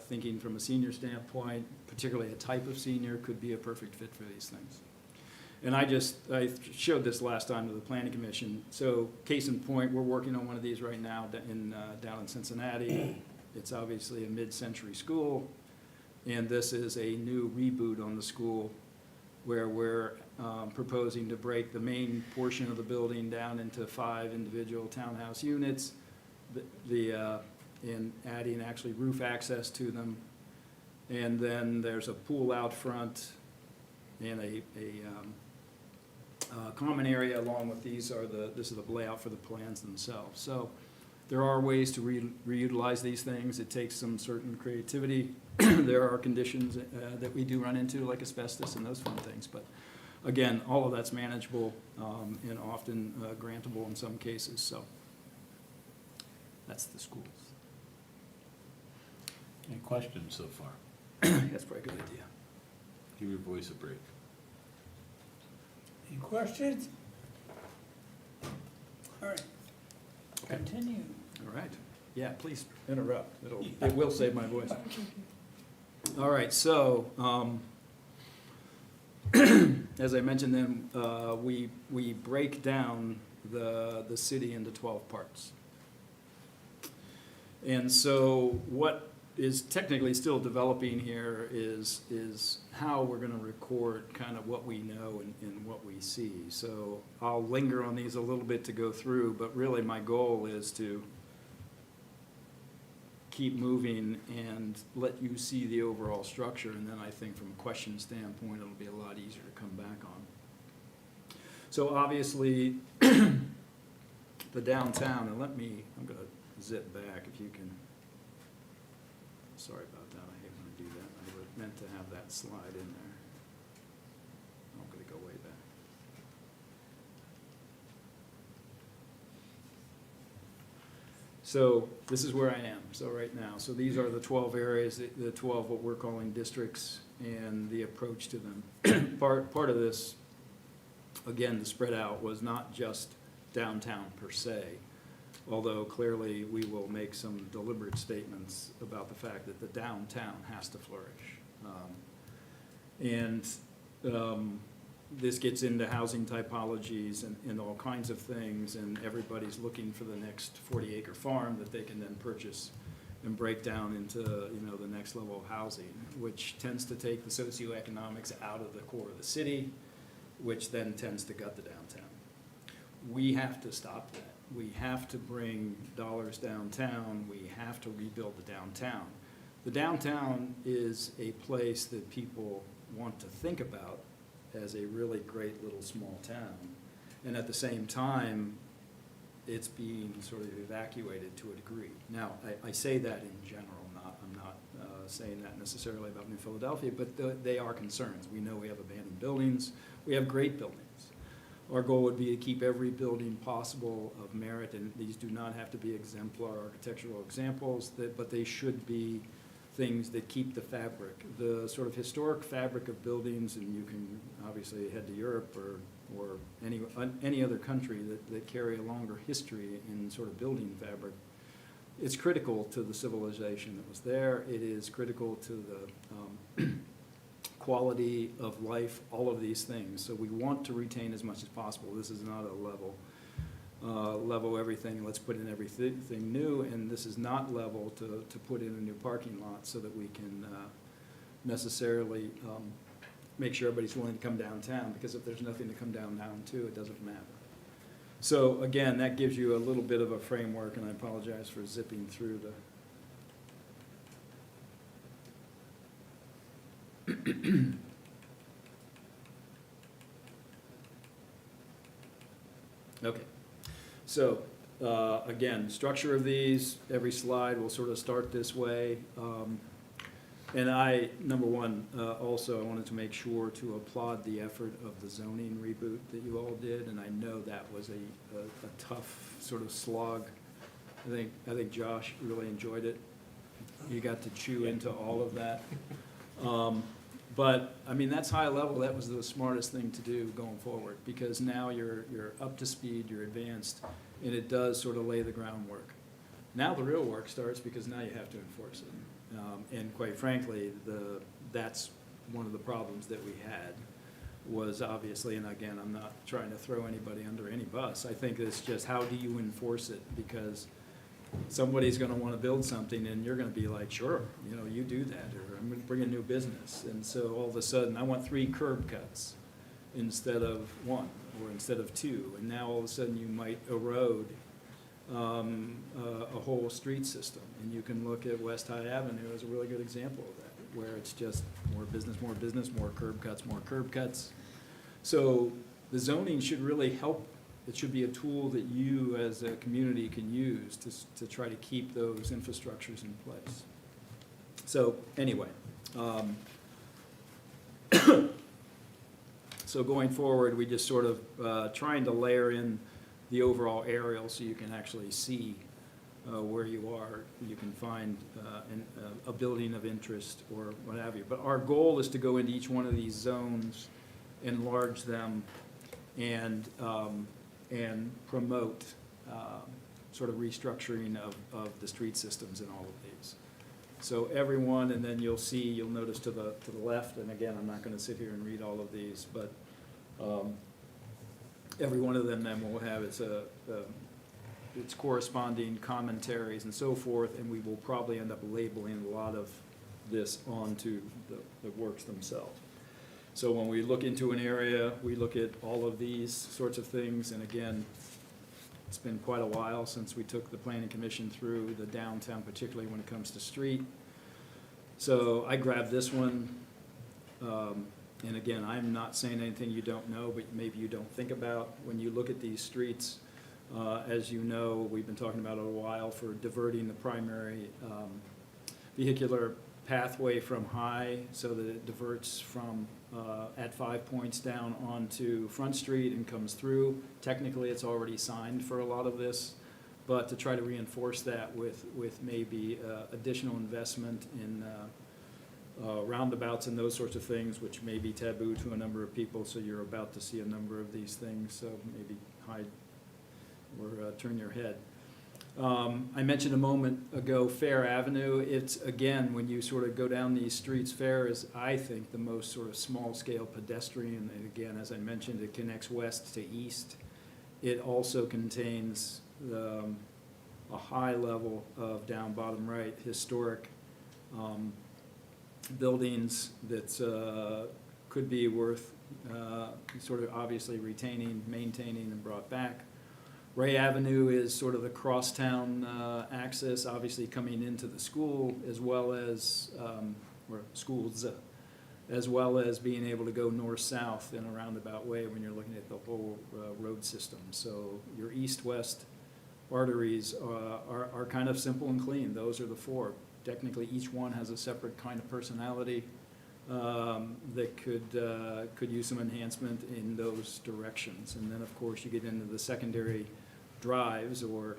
thinking from a senior standpoint, particularly a type of senior, could be a perfect fit for these things. And I showed this last time to the Planning Commission. So case in point, we're working on one of these right now down in Cincinnati. It's obviously a mid-century school, and this is a new reboot on the school where we're proposing to break the main portion of the building down into 5 individual townhouse units, and adding actually roof access to them. And then there's a pool out front and a common area along with this is the layout for the plans themselves. So there are ways to reutilize these things. It takes some certain creativity. There are conditions that we do run into, like asbestos and those fun things. But again, all of that's manageable and often grantable in some cases. So that's the schools. Any questions so far? That's probably a good idea. Give your voice a break. Any questions? All right, continue. All right. Yeah, please interrupt. It will save my voice. All right, so, as I mentioned then, we break down the city into 12 parts. And so what is technically still developing here is how we're gonna record kind of what we know and what we see. So I'll linger on these a little bit to go through, but really my goal is to keep moving and let you see the overall structure, and then I think from a question standpoint, it'll be a lot easier to come back on. So obviously, the downtown, and I'm gonna zip back if you can. Sorry about that, I hate when I do that. I meant to have that slide in there. I'm gonna go way back. So this is where I am, so right now. So these are the 12 areas, the 12 what we're calling districts, and the approach to them. Part of this, again, the spread out was not just downtown per se, although clearly we will make some deliberate statements about the fact that the downtown has to flourish. This gets into housing typologies and all kinds of things, and everybody's looking for the next 40-acre farm that they can then purchase and break down into, the next level of housing, which tends to take the socioeconomics out of the core of the city, which then tends to gut the downtown. We have to stop that. We have to bring dollars downtown. We have to rebuild the downtown. The downtown is a place that people want to think about as a really great little small town. And at the same time, it's being sort of evacuated to a degree. Now, I say that in general, I'm not saying that necessarily about New Philadelphia, but they are concerns. We know we have abandoned buildings. We have great buildings. Our goal would be to keep every building possible of merit, and these do not have to be exemplar architectural examples, but they should be things that keep the fabric, the sort of historic fabric of buildings, and you can obviously head to Europe or any other country that carry a longer history in sort of building fabric. It's critical to the civilization that was there. It is critical to the quality of life, all of these things. So we want to retain as much as possible. This is not a level everything, let's put in everything new, and this is not level to put in a new parking lot so that we can necessarily make sure everybody's willing to come downtown, because if there's nothing to come down to, it doesn't matter. So again, that gives you a little bit of a framework, and I apologize for zipping through the okay. So, again, structure of these, every slide will sort of start this way. And number one, also I wanted to make sure to applaud the effort of the zoning reboot that you all did, and I know that was a tough sort of slog. I think Josh really enjoyed it. You got to chew into all of that. But, I mean, that's high level. That was the smartest thing to do going forward, because now you're up to speed, you're advanced, and it does sort of lay the groundwork. Now the real work starts, because now you have to enforce it. And quite frankly, that's one of the problems that we had was obviously, and again, I'm not trying to throw anybody under any bus. I think it's just how do you enforce it? Because somebody's gonna wanna build something, and you're gonna be like, sure, you know, you do that, or I'm gonna bring a new business. And so all of a sudden, I want 3 curb cuts instead of 1, or instead of 2. And now all of a sudden, you might erode a whole street system. And you can look at West High Avenue as a really good example of that, where it's just more business, more curb cuts, more curb cuts. So the zoning should really help. It should be a tool that you as a community can use to try to keep those infrastructures in place. So anyway, so going forward, we just sort of trying to layer in the overall aerial so you can actually see where you are. You can find a building of interest or what have you. But our goal is to go into each one of these zones, enlarge them, and promote sort of restructuring of the street systems in all of these. So everyone, and then you'll notice to the left, and again, I'm not gonna sit here and read all of these, but every one of them then will have its corresponding commentaries and so forth, and we will probably end up labeling a lot of this onto the works themselves. So when we look into an area, we look at all of these sorts of things, and again, it's been quite a while since we took the planning commission through the downtown, particularly when it comes to street. So I grabbed this one, and again, I'm not saying anything you don't know, but maybe you don't think about. When you look at these streets, as you know, we've been talking about it a while for diverting the primary vehicular pathway from High so that it diverts from at 5 points down onto Front Street and comes through. Technically, it's already signed for a lot of this, but to try to reinforce that with maybe additional investment in roundabouts and those sorts of things, which may be taboo to a number of people, so you're about to see a number of these things, so maybe hide or turn your head. I mentioned a moment ago Fair Avenue. It's, again, when you sort of go down these streets, Fair is, I think, the most sort of small-scale pedestrian. And again, as I mentioned, it connects west to east. It also contains a high level of, down bottom right, historic buildings that could be worth sort of obviously retaining, maintaining, and brought back. Ray Avenue is sort of the crosstown access, obviously coming into the school, as well as, or schools, as well as being able to go north-south in a roundabout way when you're looking at the whole road system. So your east-west arteries are kind of simple and clean. Those are the 4. Technically, each one has a separate kind of personality that could use some enhancement in those directions. And then, of course, you get into the secondary drives, or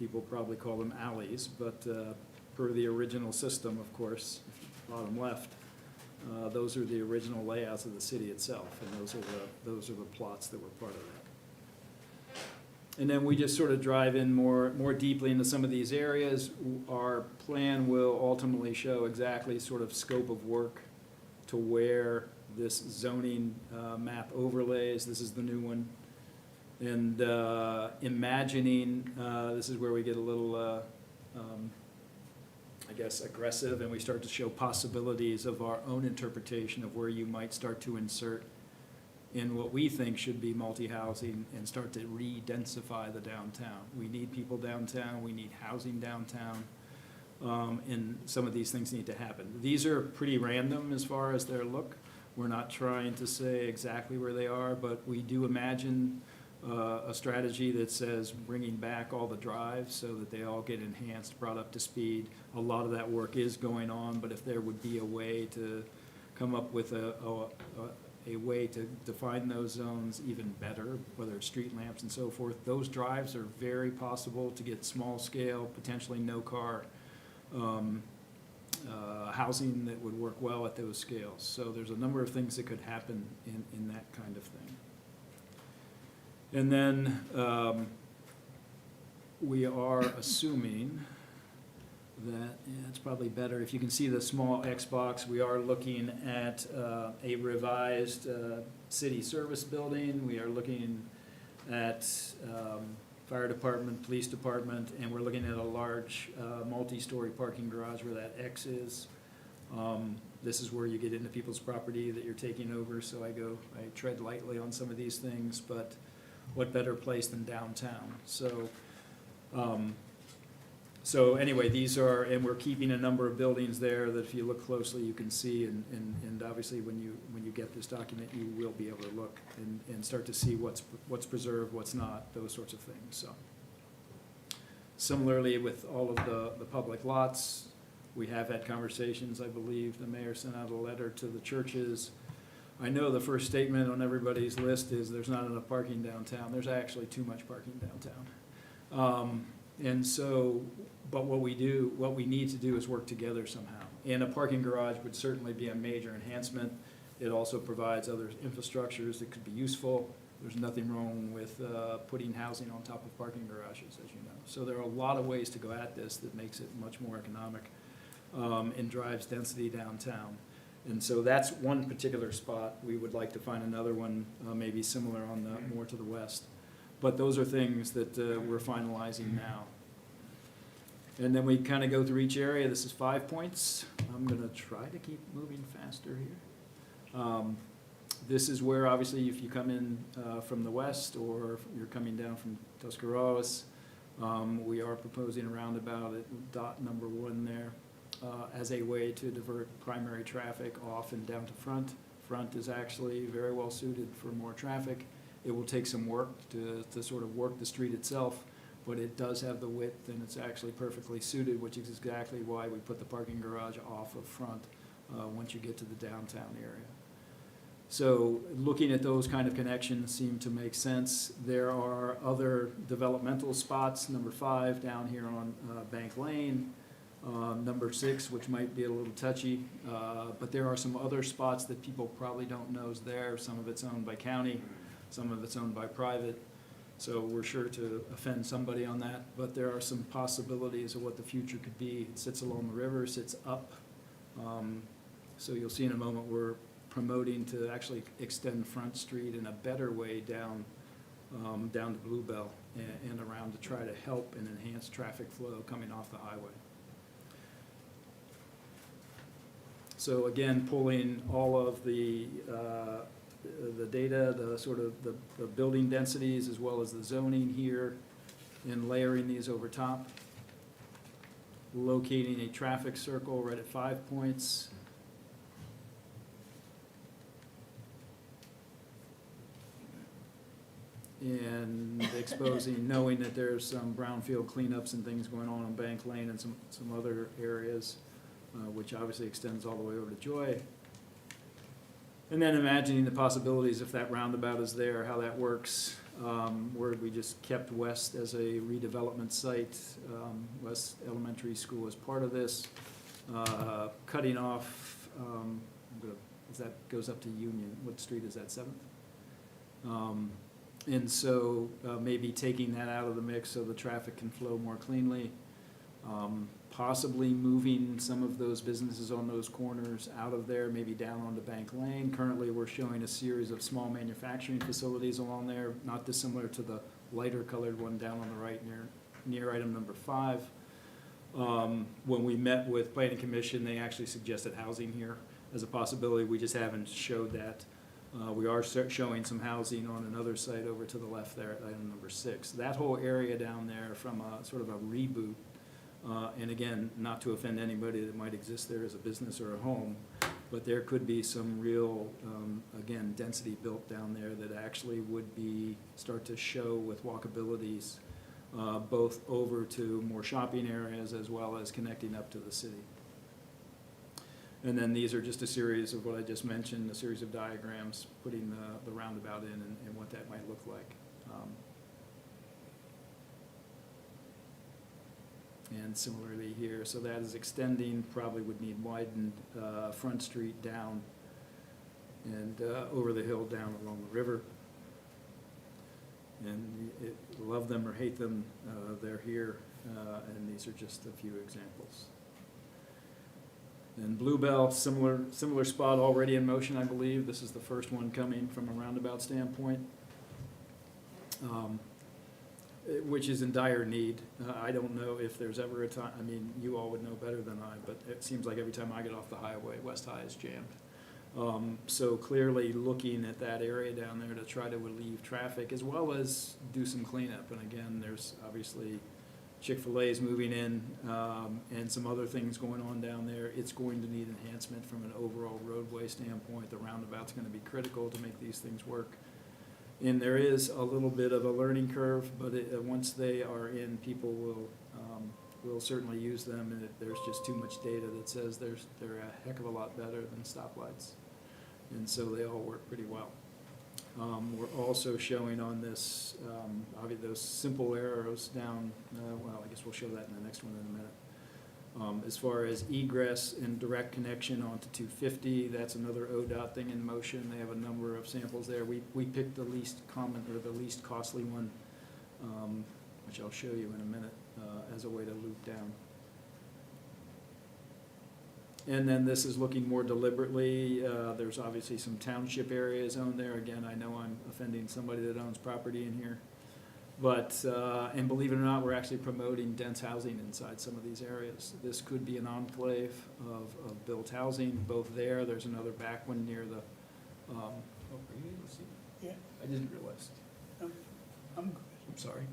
people probably call them alleys, but per the original system, of course, bottom left, those are the original layouts of the city itself, and those are the plots that were part of that. And then we just sort of drive in more deeply into some of these areas. Our plan will ultimately show exactly sort of scope of work to where this zoning map overlays. This is the new one. And imagining, this is where we get a little, I guess, aggressive, and we start to show possibilities of our own interpretation of where you might start to insert in what we think should be multi-housing and start to re-densify the downtown. We need people downtown, we need housing downtown, and some of these things need to happen. These are pretty random as far as their look. We're not trying to say exactly where they are, but we do imagine a strategy that says bringing back all the drives so that they all get enhanced, brought up to speed. A lot of that work is going on, but if there would be a way to come up with a way to define those zones even better, whether it's street lamps and so forth, those drives are very possible to get small scale, potentially no car housing that would work well at those scales. So there's a number of things that could happen in that kind of thing. And then we are assuming that, it's probably better, if you can see the small X box, we are looking at a revised city service building. We are looking at fire department, police department, and we're looking at a large, multi-story parking garage where that X is. This is where you get into people's property that you're taking over, so I tread lightly on some of these things, but what better place than downtown? So anyway, these are, and we're keeping a number of buildings there that if you look closely, you can see, and obviously when you get this document, you will be able to look and start to see what's preserved, what's not, those sorts of things, so. Similarly, with all of the public lots, we have had conversations. I believe the mayor sent out a letter to the churches. I know the first statement on everybody's list is there's not enough parking downtown. There's actually too much parking downtown. And so, but what we need to do is work together somehow. And a parking garage would certainly be a major enhancement. It also provides other infrastructures that could be useful. There's nothing wrong with putting housing on top of parking garages, as you know. So there are a lot of ways to go at this that makes it much more economic and drives density downtown. And so that's one particular spot. We would like to find another one, maybe similar on the more to the west. But those are things that we're finalizing now. And then we kind of go through each area. This is 5 points. I'm going to try to keep moving faster here. This is where, obviously, if you come in from the west or if you're coming down from Tuscarawas, we are proposing a roundabout at dot number 1 there as a way to divert primary traffic off and down to Front. Front is actually very well suited for more traffic. It will take some work to sort of work the street itself, but it does have the width and it's actually perfectly suited, which is exactly why we put the parking garage off of Front once you get to the downtown area. So looking at those kind of connections seem to make sense. There are other developmental spots, number 5 down here on Bank Lane, number 6, which might be a little touchy, but there are some other spots that people probably don't know is there. Some of it's owned by county, some of it's owned by private, so we're sure to offend somebody on that, but there are some possibilities of what the future could be. It sits along the river, sits up, so you'll see in a moment we're promoting to actually extend Front Street in a better way down to Bluebell and around to try to help and enhance traffic flow coming off the highway. So again, pulling all of the data, the sort of the building densities as well as the zoning here, and layering these over top. Locating a traffic circle right at 5 points. And exposing, knowing that there's some brownfield cleanups and things going on Bank Lane and some other areas, which obviously extends all the way over to Joy. And then imagining the possibilities if that roundabout is there, how that works, where we just kept West as a redevelopment site. West Elementary School is part of this. Cutting off, that goes up to Union. What street is that, 7th? And so maybe taking that out of the mix so the traffic can flow more cleanly. Possibly moving some of those businesses on those corners out of there, maybe down onto Bank Lane. Currently, we're showing a series of small manufacturing facilities along there, not dissimilar to the lighter colored one down on the right near item number 5. When we met with Planning Commission, they actually suggested housing here as a possibility. We just haven't showed that. We are showing some housing on another site over to the left there at item number 6. That whole area down there from a sort of a reboot, and again, not to offend anybody that might exist there as a business or a home, but there could be some real, again, density built down there that actually would start to show with walkabilities, both over to more shopping areas as well as connecting up to the city. And then these are just a series of what I just mentioned, a series of diagrams, putting the roundabout in and what that might look like. And similarly here, so that is extending, probably would need widened Front Street down and over the hill down along the river. And love them or hate them, they're here, and these are just a few examples. And Bluebell, similar spot already in motion, I believe. This is the first one coming from a roundabout standpoint. which is in dire need. I don't know if there's ever a time, I mean, you all would know better than I, but it seems like every time I get off the highway, West High is jammed. So clearly looking at that area down there to try to relieve traffic as well as do some cleanup. And again, there's obviously Chick-fil-A's moving in, and some other things going on down there. It's going to need enhancement from an overall roadway standpoint. The roundabout's gonna be critical to make these things work. And there is a little bit of a learning curve, but once they are in, people will certainly use them. And there's just too much data that says they're a heck of a lot better than stoplights. And so they all work pretty well. We're also showing on this, obviously those simple arrows down, well, I guess we'll show that in the next one in a minute. As far as egress and direct connection onto 250, that's another ODOT thing in motion. They have a number of samples there. We picked the least common, or the least costly one, which I'll show you in a minute, as a way to loop down. And then this is looking more deliberately. There's obviously some township areas owned there. Again, I know I'm offending somebody that owns property in here. But, and believe it or not, we're actually promoting dense housing inside some of these areas. This could be an enclave of built housing, both there. There's another back one near the, oh, are you able to see? Yeah. I didn't realize. I'm good. I'm sorry.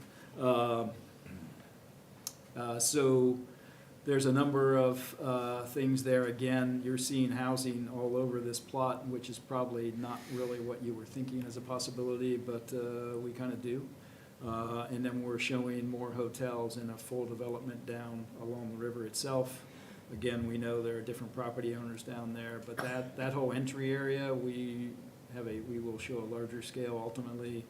So there's a number of things there. Again, you're seeing housing all over this plot, which is probably not really what you were thinking as a possibility, but we kind of do. And then we're showing more hotels in a full development down along the river itself. Again, we know there are different property owners down there, but that whole entry area, we will show a larger scale ultimately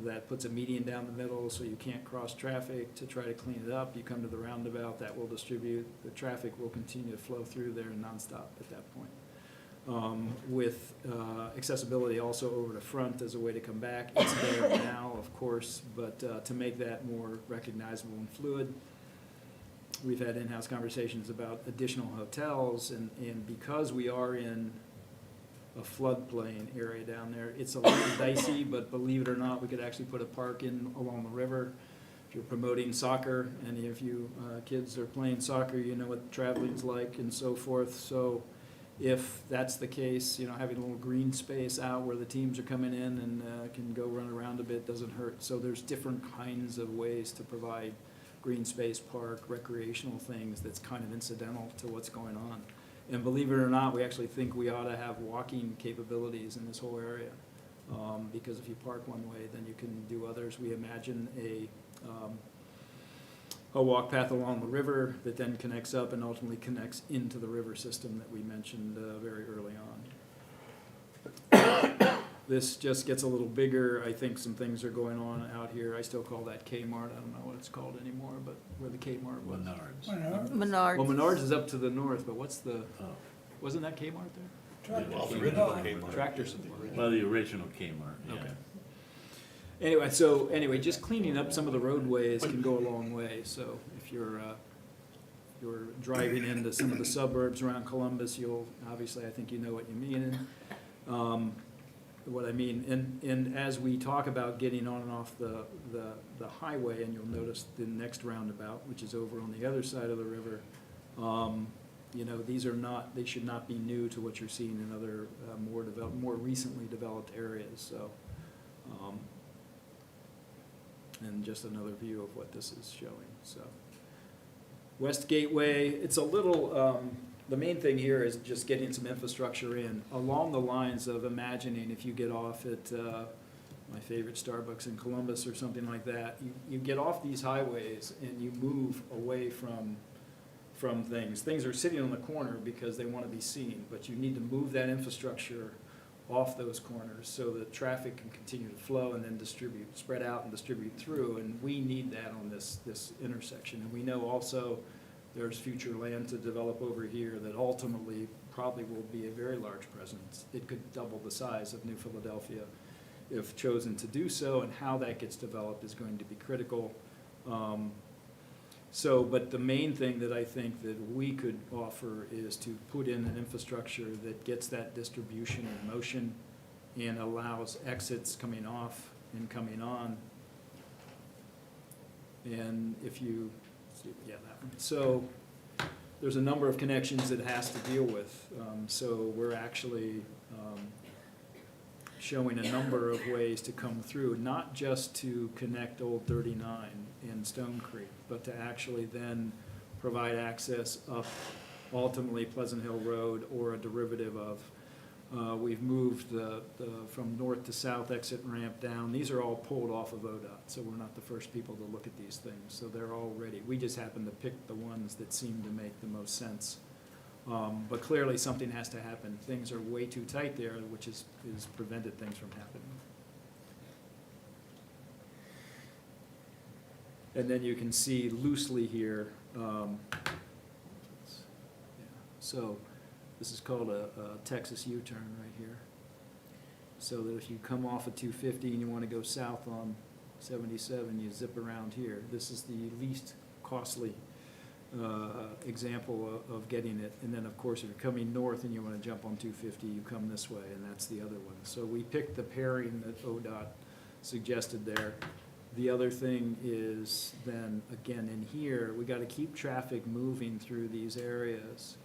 that puts a median down the middle so you can't cross traffic to try to clean it up. You come to the roundabout, that will distribute. The traffic will continue to flow through there nonstop at that point. With accessibility also over the front as a way to come back. It's there now, of course, but to make that more recognizable and fluid, we've had in-house conversations about additional hotels, and because we are in a floodplain area down there, it's a little dicey, but believe it or not, we could actually put a park in along the river. If you're promoting soccer, and if you kids are playing soccer, you know what traveling's like and so forth. So if that's the case, having a little green space out where the teams are coming in and can go run around a bit doesn't hurt. So there's different kinds of ways to provide green space, park, recreational things that's kind of incidental to what's going on. And believe it or not, we actually think we ought to have walking capabilities in this whole area. Because if you park one way, then you can do others. We imagine a walk path along the river that then connects up and ultimately connects into the river system that we mentioned very early on. This just gets a little bigger. I think some things are going on out here. I still call that Kmart. I don't know what it's called anymore, but where the Kmart was. Menards. Menards. Well, Menards is up to the north, but what's the, wasn't that Kmart there? Well, the original Kmart. Tractor Supply. Well, the original Kmart, yeah. Okay. Anyway, just cleaning up some of the roadways can go a long way. So if you're driving into some of the suburbs around Columbus, obviously, I think you know what you mean. What I mean, and as we talk about getting on and off the highway, and you'll notice the next roundabout, which is over on the other side of the river, they should not be new to what you're seeing in other more recently developed areas. So, and just another view of what this is showing. So, West Gateway, it's a little. The main thing here is just getting some infrastructure in along the lines of imagining if you get off at my favorite Starbucks in Columbus or something like that. You get off these highways and you move away from things. Things are sitting on the corner because they want to be seen, but you need to move that infrastructure off those corners so that traffic can continue to flow and then spread out and distribute through. And we need that on this intersection. And we know also there's future land to develop over here that ultimately probably will be a very large presence. It could double the size of New Philadelphia if chosen to do so, and how that gets developed is going to be critical. But the main thing that I think that we could offer is to put in an infrastructure that gets that distribution in motion and allows exits coming off and coming on And if you, yeah, that one. So there's a number of connections it has to deal with. So we're actually showing a number of ways to come through, not just to connect Old 39 and Stone Creek, but to actually then provide access up ultimately Pleasant Hill Road or a derivative of. We've moved the from north to south exit ramp down. These are all pulled off of ODOT, so we're not the first people to look at these things. So they're all ready. We just happen to pick the ones that seem to make the most sense. But clearly something has to happen. Things are way too tight there, which has prevented things from happening. And then you can see loosely here, so this is called a Texas U-turn right here. So that if you come off of 250 and you want to go south on 77, you zip around here. This is the least costly example of getting it. And then, of course, if you're coming north and you want to jump on 250, you come this way, and that's the other one. So we picked the pairing that ODOT suggested there. The other thing is then, again, in here, we got to keep traffic moving through these areas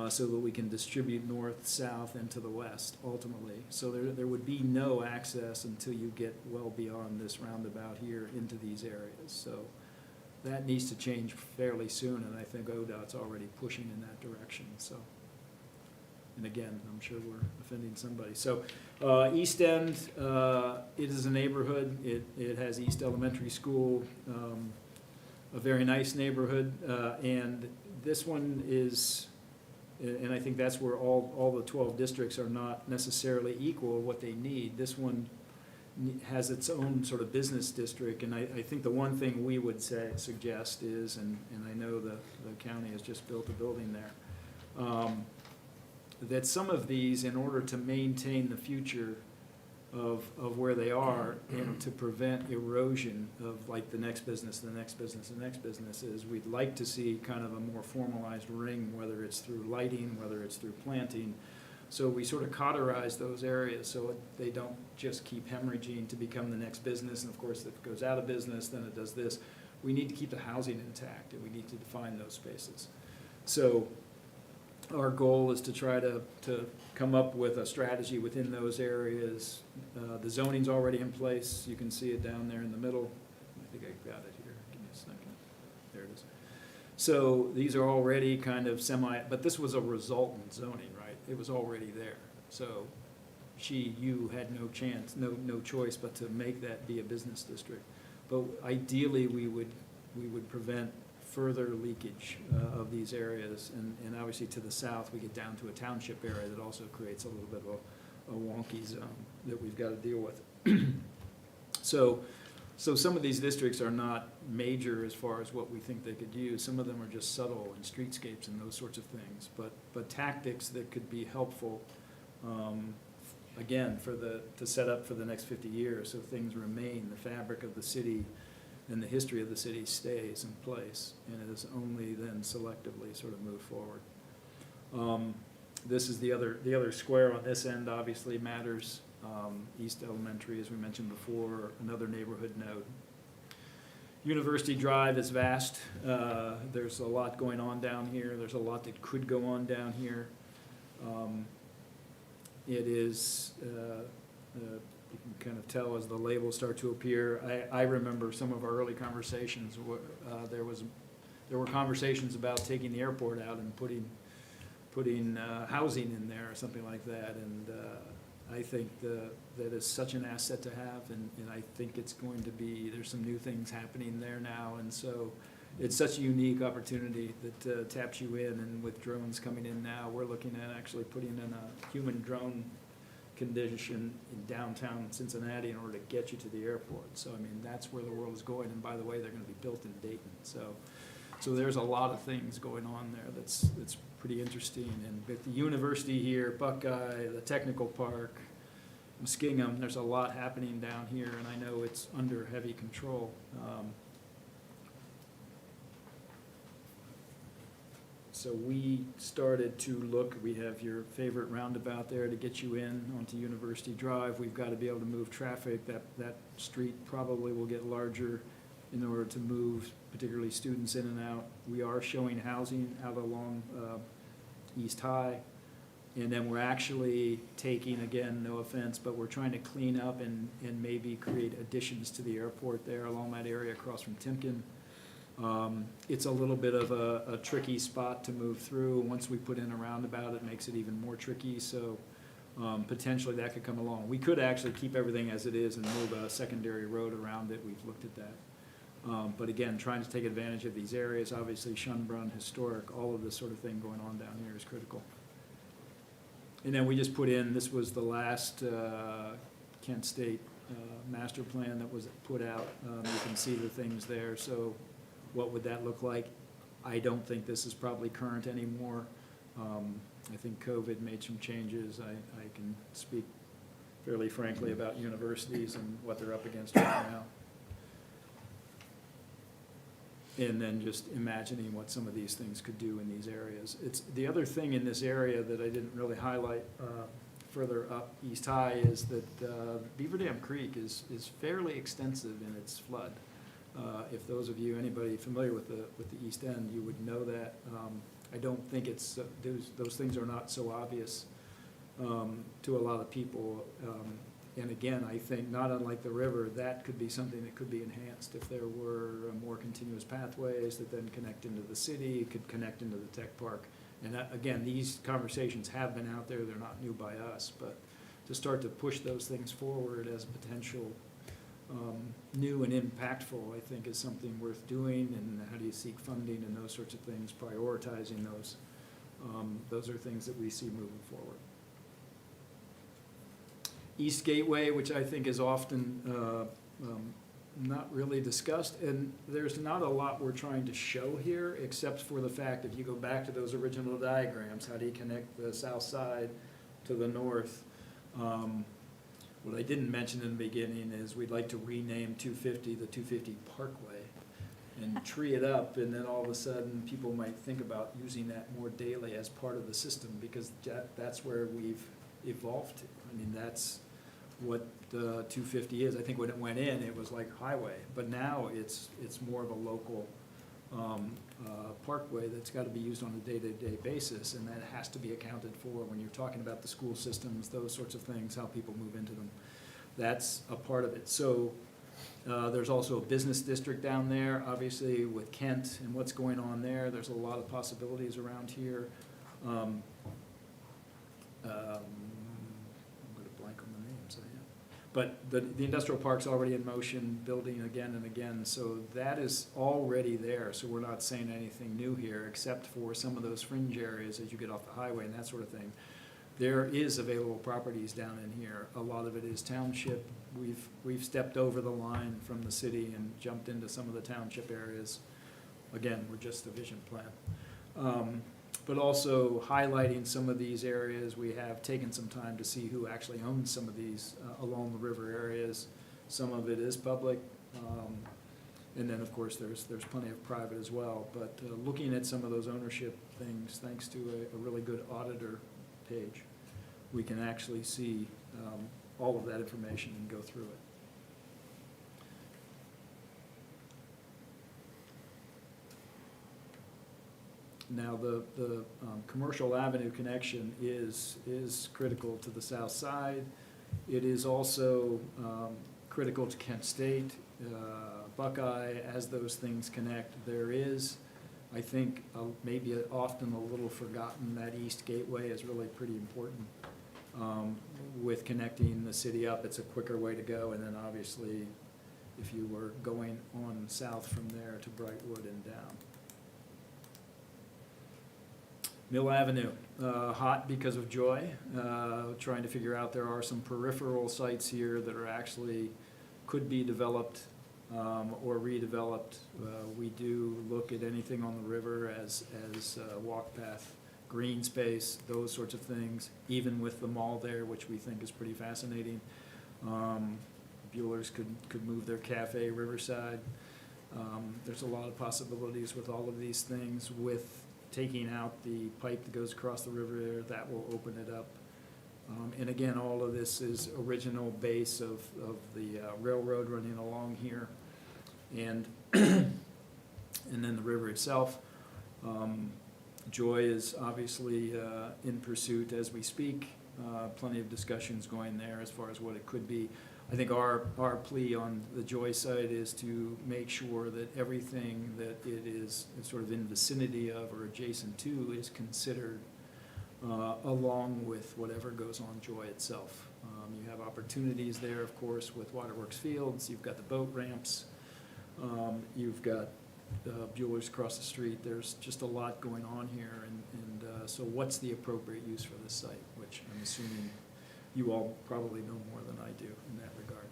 so that we can distribute north, south, and to the west, ultimately. So there would be no access until you get well beyond this roundabout here into these areas. So that needs to change fairly soon, and I think ODOT's already pushing in that direction, so. And again, I'm sure we're offending somebody. So, East End, it is a neighborhood. It has East Elementary School, a very nice neighborhood, and this one is, and I think that's where all the 12 districts are not necessarily equal what they need. This one has its own sort of business district, and I think the one thing we would suggest is, and I know the county has just built a building there, that some of these, in order to maintain the future of where they are and to prevent erosion of like the next business, the next business, the next business, is we'd like to see kind of a more formalized ring, whether it's through lighting, whether it's through planting. So we sort of cauterize those areas so they don't just keep hemorrhaging to become the next business. And of course, if it goes out of business, then it does this. We need to keep the housing intact, and we need to define those spaces. So our goal is to try to come up with a strategy within those areas. The zoning's already in place. You can see it down there in the middle. I think I got it here. Give me a second. There it is. So these are already kind of but this was a resultant zoning, right? It was already there. So you had no chance, no choice but to make that be a business district. But ideally, we would prevent further leakage of these areas. And obviously to the south, we get down to a township area that also creates a little bit of a wonky zone that we've got to deal with. So some of these districts are not major as far as what we think they could use. Some of them are just subtle and streetscapes and those sorts of things. But tactics that could be helpful, again, to set up for the next 50 years so things remain, the fabric of the city and the history of the city stays in place, and it is only then selectively sort of move forward. This is the other square on this end obviously matters. East Elementary, as we mentioned before, another neighborhood node. University Drive is vast. There's a lot going on down here. There's a lot that could go on down here. It is, you can kind of tell as the labels start to appear. I remember some of our early conversations. There were conversations about taking the airport out and putting housing in there or something like that. And I think that is such an asset to have, and I think it's going to be, there's some new things happening there now, and so it's such a unique opportunity that taps you in, and with drones coming in now, we're looking at actually putting in a human drone condition in downtown Cincinnati in order to get you to the airport. So, I mean, that's where the world is going, and by the way, they're going to be built in Dayton. So there's a lot of things going on there that's pretty interesting. And with the university here, Buckeye, the technical park, Muskingum, there's a lot happening down here, and I know it's under heavy control. So we started to look, we have your favorite roundabout there to get you in onto University Drive. We've got to be able to move traffic. That street probably will get larger in order to move particularly students in and out. We are showing housing out along East High. And then we're actually taking, again, no offense, but we're trying to clean up and maybe create additions to the airport there along that area across from Timken. It's a little bit of a tricky spot to move through. Once we put in a roundabout, it makes it even more tricky, so potentially that could come along. We could actually keep everything as it is and move a secondary road around it. We've looked at that. But again, trying to take advantage of these areas, obviously Schönbrunn, historic, all of this sort of thing going on down here is critical. And then we just put in, this was the last Kent State master plan that was put out. You can see the things there, so what would that look like? I don't think this is probably current anymore. I think COVID made some changes. I can speak fairly frankly about universities and what they're up against right now. And then just imagining what some of these things could do in these areas. It's, the other thing in this area that I didn't really highlight further up East High is that Beaver Dam Creek is fairly extensive in its flood. If those of you, anybody familiar with the East End, you would know that. I don't think it's, those things are not so obvious to a lot of people. And again, I think not unlike the river, that could be something that could be enhanced if there were more continuous pathways that then connect into the city, could connect into the tech park. And that, again, these conversations have been out there, they're not new by us, but to start to push those things forward as a potential new and impactful, I think is something worth doing. And how do you seek funding and those sorts of things, prioritizing those are things that we see moving forward. East Gateway, which I think is often not really discussed, and there's not a lot we're trying to show here, except for the fact, if you go back to those original diagrams, how do you connect the south side to the north? What I didn't mention in the beginning is we'd like to rename 250 the 250 Parkway and tree it up, and then all of a sudden, people might think about using that more daily as part of the system, because that's where we've evolved to. I mean, that's what 250 is. I think when it went in, it was like highway, but now it's more of a local parkway that's got to be used on a day-to-day basis, and that has to be accounted for when you're talking about the school systems, those sorts of things, how people move into them. That's a part of it. So there's also a business district down there, obviously with Kent and what's going on there. There's a lot of possibilities around here. I'm going to blank on the names. But the industrial park's already in motion, building again and again, so that is already there. So we're not saying anything new here, except for some of those fringe areas as you get off the highway and that sort of thing. There is available properties down in here. A lot of it is township. We've stepped over the line from the city and jumped into some of the township areas. Again, we're just a vision plan. But also highlighting some of these areas. We have taken some time to see who actually owns some of these along the river areas. Some of it is public, and then of course there's plenty of private as well. But looking at some of those ownership things, thanks to a really good auditor page, we can actually see all of that information and go through it. Now, the Commercial Avenue connection is critical to the south side. It is also critical to Kent State, Buckeye, as those things connect. There is, I think, maybe often a little forgotten, that East Gateway is really pretty important with connecting the city up. It's a quicker way to go, and then obviously, if you were going on south from there to Brightwood and down. Mill Avenue, hot because of Joy, trying to figure out there are some peripheral sites here that are actually, could be developed or redeveloped. We do look at anything on the river as walk path, green space, those sorts of things, even with the mall there, which we think is pretty fascinating. Bueller's could move their cafe Riverside. There's a lot of possibilities with all of these things. With taking out the pipe that goes across the river there, that will open it up. And again, all of this is original base of the railroad running along here. And, and then the river itself. Joy is obviously in pursuit as we speak. Plenty of discussions going there as far as what it could be. I think our plea on the Joy side is to make sure that everything that it is sort of in vicinity of or adjacent to is considered along with whatever goes on Joy itself. You have opportunities there, of course, with Waterworks Fields. You've got the boat ramps. You've got Bueller's across the street. There's just a lot going on here, and so what's the appropriate use for this site, which I'm assuming you all probably know more than I do in that regard.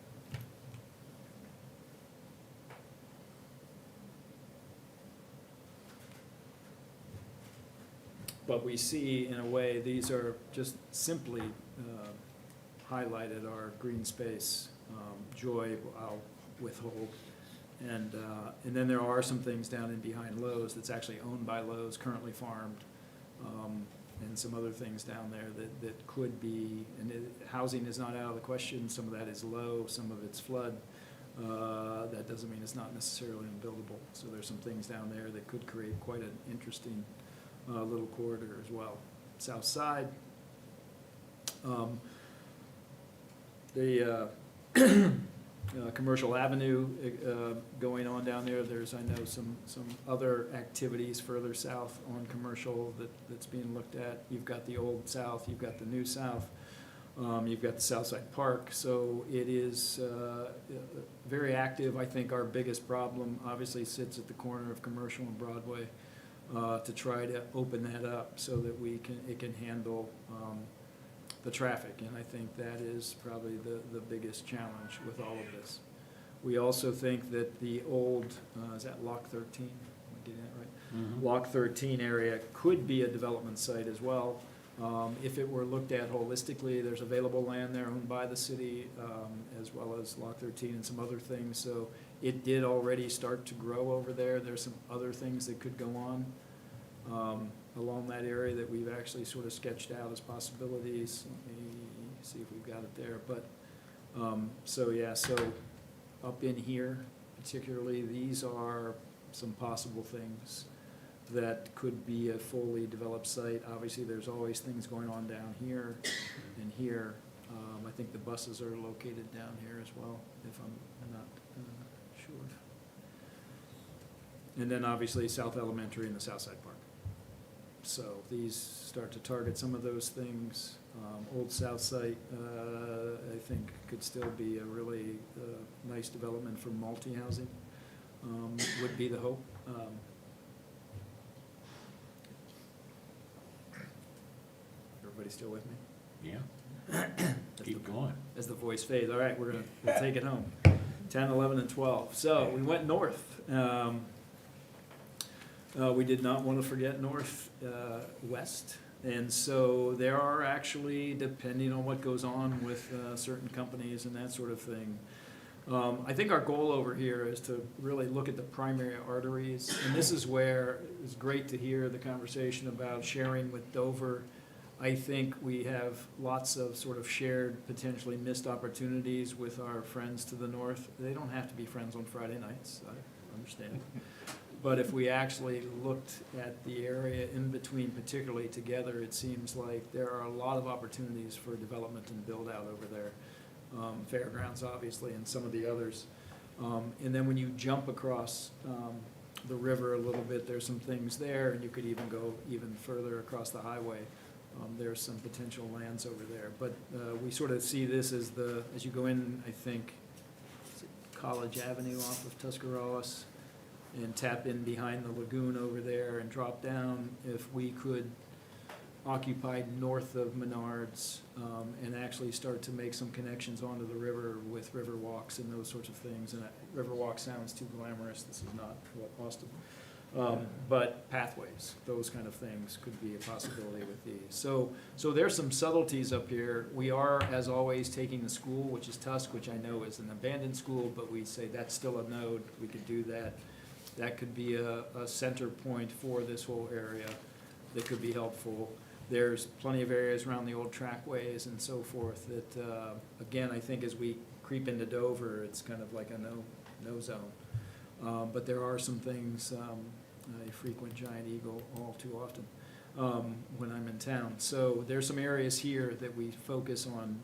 But we see, in a way, these are just simply highlighted our green space. Joy, I'll withhold. And then there are some things down in behind Lowe's that's actually owned by Lowe's, currently farmed, and some other things down there that could be, and housing is not out of the question. Some of that is low, some of it's flood. That doesn't mean it's not necessarily unbuildable. So there's some things down there that could create quite an interesting little corridor as well. South side, Commercial Avenue going on down there. There's, I know, some other activities further south on Commercial that's being looked at. You've got the Old South, you've got the New South, you've got the Southside Park. So it is very active. I think our biggest problem obviously sits at the corner of Commercial and Broadway, to try to open that up so that it can handle the traffic, and I think that is probably the biggest challenge with all of this. We also think that the old, is that Lock 13? Am I getting that right? Mhm. Lock 13 area could be a development site as well. If it were looked at holistically, there's available land there owned by the city, as well as Lock 13 and some other things. So it did already start to grow over there. There's some other things that could go on along that area that we've actually sort of sketched out as possibilities. Let me see if we've got it there. But so yeah, so up in here particularly, these are some possible things that could be a fully developed site. Obviously, there's always things going on down here and here. I think the buses are located down here as well, if I'm not sure. And then obviously South Elementary and the Southside Park. So these start to target some of those things. Old South Site, I think, could still be a really nice development for multi-housing, would be the hope. Everybody still with me? Yeah. Keep going. As the voice fades. All right, we'll take it home. 10, 11, and 12. So we went north. We did not want to forget north, west. And so there are actually, depending on what goes on with certain companies and that sort of thing, I think our goal over here is to really look at the primary arteries. And this is where it's great to hear the conversation about sharing with Dover. I think we have lots of sort of shared, potentially missed opportunities with our friends to the north. They don't have to be friends on Friday nights, I understand. But if we actually looked at the area in between, particularly together, it seems like there are a lot of opportunities for development and build out over there. Fairgrounds, obviously, and some of the others. And then when you jump across the river a little bit, there's some things there, and you could even go even further across the highway. There's some potential lands over there. But we sort of see this as as you go in, I think, is it College Avenue off of Tuscarawas, and tap in behind the lagoon over there and drop down. If we could occupy north of Menards and actually start to make some connections onto the river with river walks and those sorts of things. And river walk sounds too glamorous. This is not what Austin. But pathways, those kind of things could be a possibility with these. So there's some subtleties up here. We are, as always, taking the school, which is Tusk, which I know is an abandoned school, but we say that's still a node. We could do that. That could be a center point for this whole area that could be helpful. There's plenty of areas around the old trackways and so forth that, again, I think as we creep into Dover, it's kind of like a no zone. But there are some things, I frequent Giant Eagle all too often when I'm in town. So there's some areas here that we focus on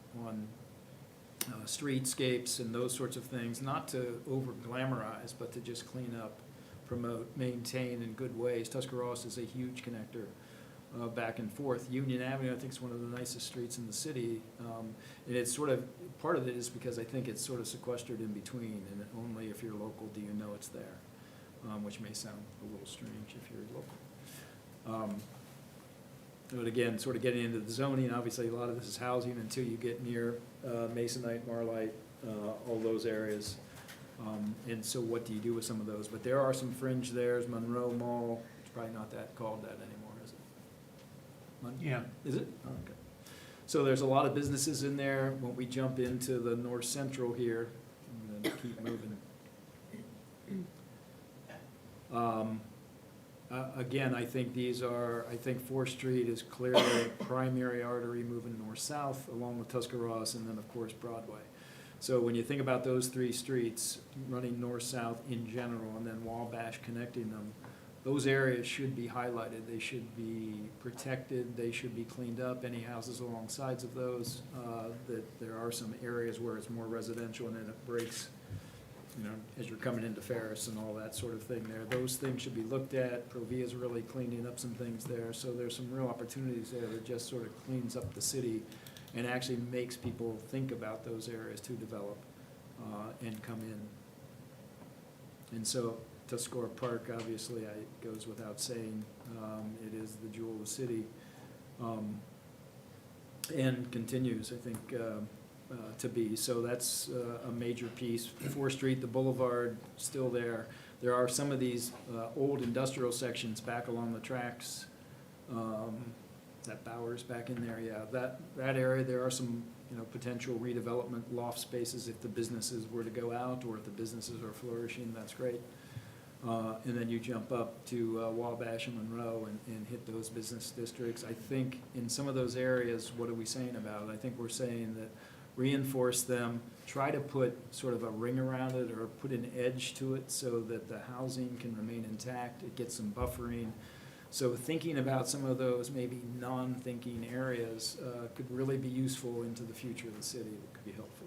streetscapes and those sorts of things, not to over glamorize, but to just clean up, promote, maintain in good ways. Tuscarawas is a huge connector back and forth. Union Avenue, I think, is one of the nicest streets in the city. And it's sort of, part of it is because I think it's sort of sequestered in between, and only if you're local do you know it's there, which may sound a little strange if you're local. But again, sort of getting into the zoning, obviously a lot of this is housing until you get near Masonite, Marlite, all those areas. And so what do you do with some of those? But there are some fringe there. There's Monroe Mall. It's probably not that called that anymore, is it? Yeah. Is it? Oh, okay. So there's a lot of businesses in there. When we jump into the north central here, I'm gonna keep moving. Again, I think these are, I think 4th Street is clearly a primary artery moving north-south along with Tuscarawas, and then of course Broadway. So when you think about those 3 streets running north-south in general, and then Wabash connecting them, those areas should be highlighted. They should be protected. They should be cleaned up. Any houses along sides of those, that there are some areas where it's more residential and then it breaks, you know, as you're coming into Ferris and all that sort of thing there. Those things should be looked at. Provia's really cleaning up some things there. So there's some real opportunities there that just sort of cleans up the city and actually makes people think about those areas to develop and come in. And so Tuscarora Park, obviously, goes without saying. It is the jewel of the city, and continues, I think, to be. So that's a major piece. 4th Street, the boulevard, still there. There are some of these old industrial sections back along the tracks. That Bowers back in there, yeah. That area, there are some, you know, potential redevelopment loft spaces if the businesses were to go out or if the businesses are flourishing. That's great. And then you jump up to Wabash and Monroe and hit those business districts. I think in some of those areas, what are we saying about it? I think we're saying that reinforce them, try to put sort of a ring around it or put an edge to it so that the housing can remain intact. It gets some buffering. So thinking about some of those maybe non-thinking areas could really be useful into the future of the city. It could be helpful.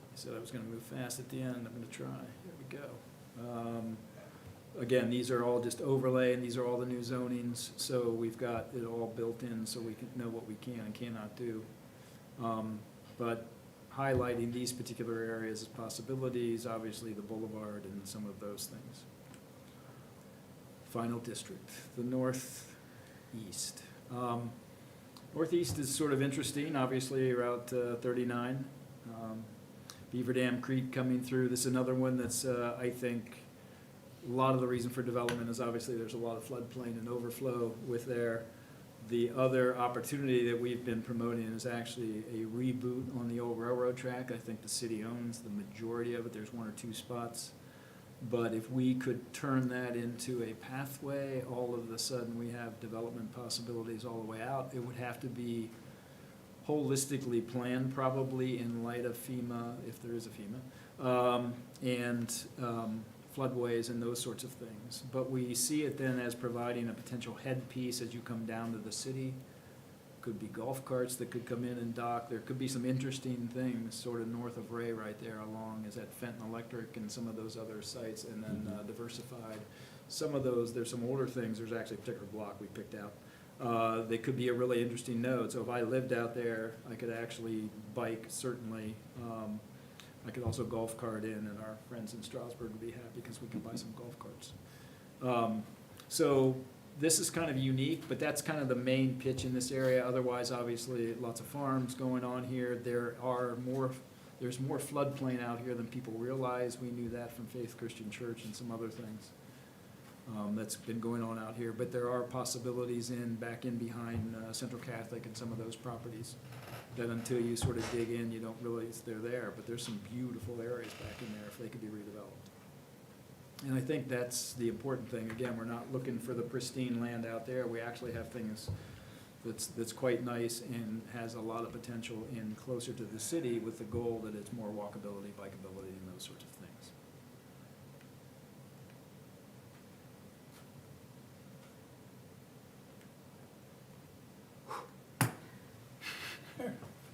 I said I was going to move fast at the end. I'm going to try. Here we go. Again, these are all just overlay, and these are all the new zonings. So we've got it all built in so we can know what we can and cannot do. But highlighting these particular areas as possibilities, obviously the boulevard and some of those things. Final district, the northeast. Northeast is sort of interesting, obviously Route 39. Beaver Dam Creek coming through. This is another one that's, I think, a lot of the reason for development is obviously there's a lot of floodplain and overflow with there. The other opportunity that we've been promoting is actually a reboot on the old railroad track. I think the city owns the majority of it. There's 1 or 2 spots. But if we could turn that into a pathway, all of a sudden we have development possibilities all the way out. It would have to be holistically planned, probably in light of FEMA, if there is a FEMA, and floodways and those sorts of things. But we see it then as providing a potential headpiece as you come down to the city. Could be golf carts that could come in and dock. There could be some interesting things sort of north of Ray right there along is at Fenton Electric and some of those other sites, and then Diversified. Some of those, there's some older things. There's actually a particular block we picked out. They could be a really interesting node. So if I lived out there, I could actually bike, certainly. I could also golf cart in, and our friends in Strasburg would be happy because we can buy some golf carts. So this is kind of unique, but that's kind of the main pitch in this area. Otherwise, obviously, lots of farms going on here. There's more floodplain out here than people realize. We knew that from Faith Christian Church and some other things. That's been going on out here, but there are possibilities back in behind Central Catholic and some of those properties that until you sort of dig in, you don't realize they're there, but there's some beautiful areas back in there if they could be redeveloped. And I think that's the important thing. Again, we're not looking for the pristine land out there. We actually have things that's quite nice and has a lot of potential in closer to the city with the goal that it's more walkability, bikeability, and those sorts of things.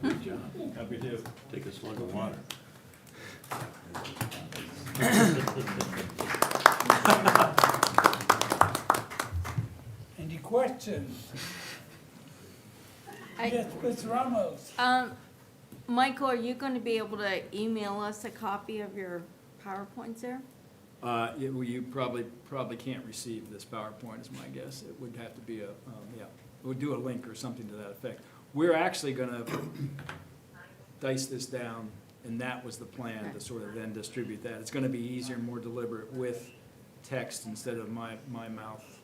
Good job. Happy to. Take a slug of water. Any questions? I- Yes, Ms. Ramos. Michael, are you gonna be able to email us a copy of your PowerPoints there? Yeah, well, you probably can't receive this PowerPoint is my guess. It would have to be we'll do a link or something to that effect. We're actually gonna dice this down, and that was the plan, to sort of then distribute that. It's gonna be easier and more deliberate with text instead of my mouth.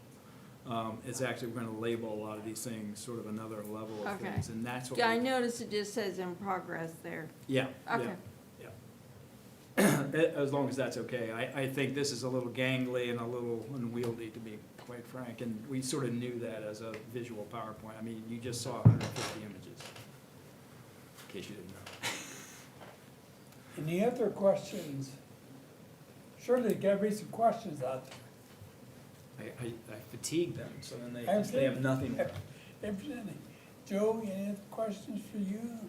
It's actually, we're gonna label a lot of these things, sort of another level of Okay. things, and that's what. Yeah, I noticed it just says in progress there. Yeah, Okay. yeah. As long as that's okay. I think this is a little gangly and a little unwieldy, to be quite frank, and we sort of knew that as a visual PowerPoint. I mean, you just saw 150 images, in case you didn't know. Any other questions? Surely there gotta be some questions out there. I fatigue them, so then they Absolutely. they have nothing. Evidently. Joe, any other questions for you?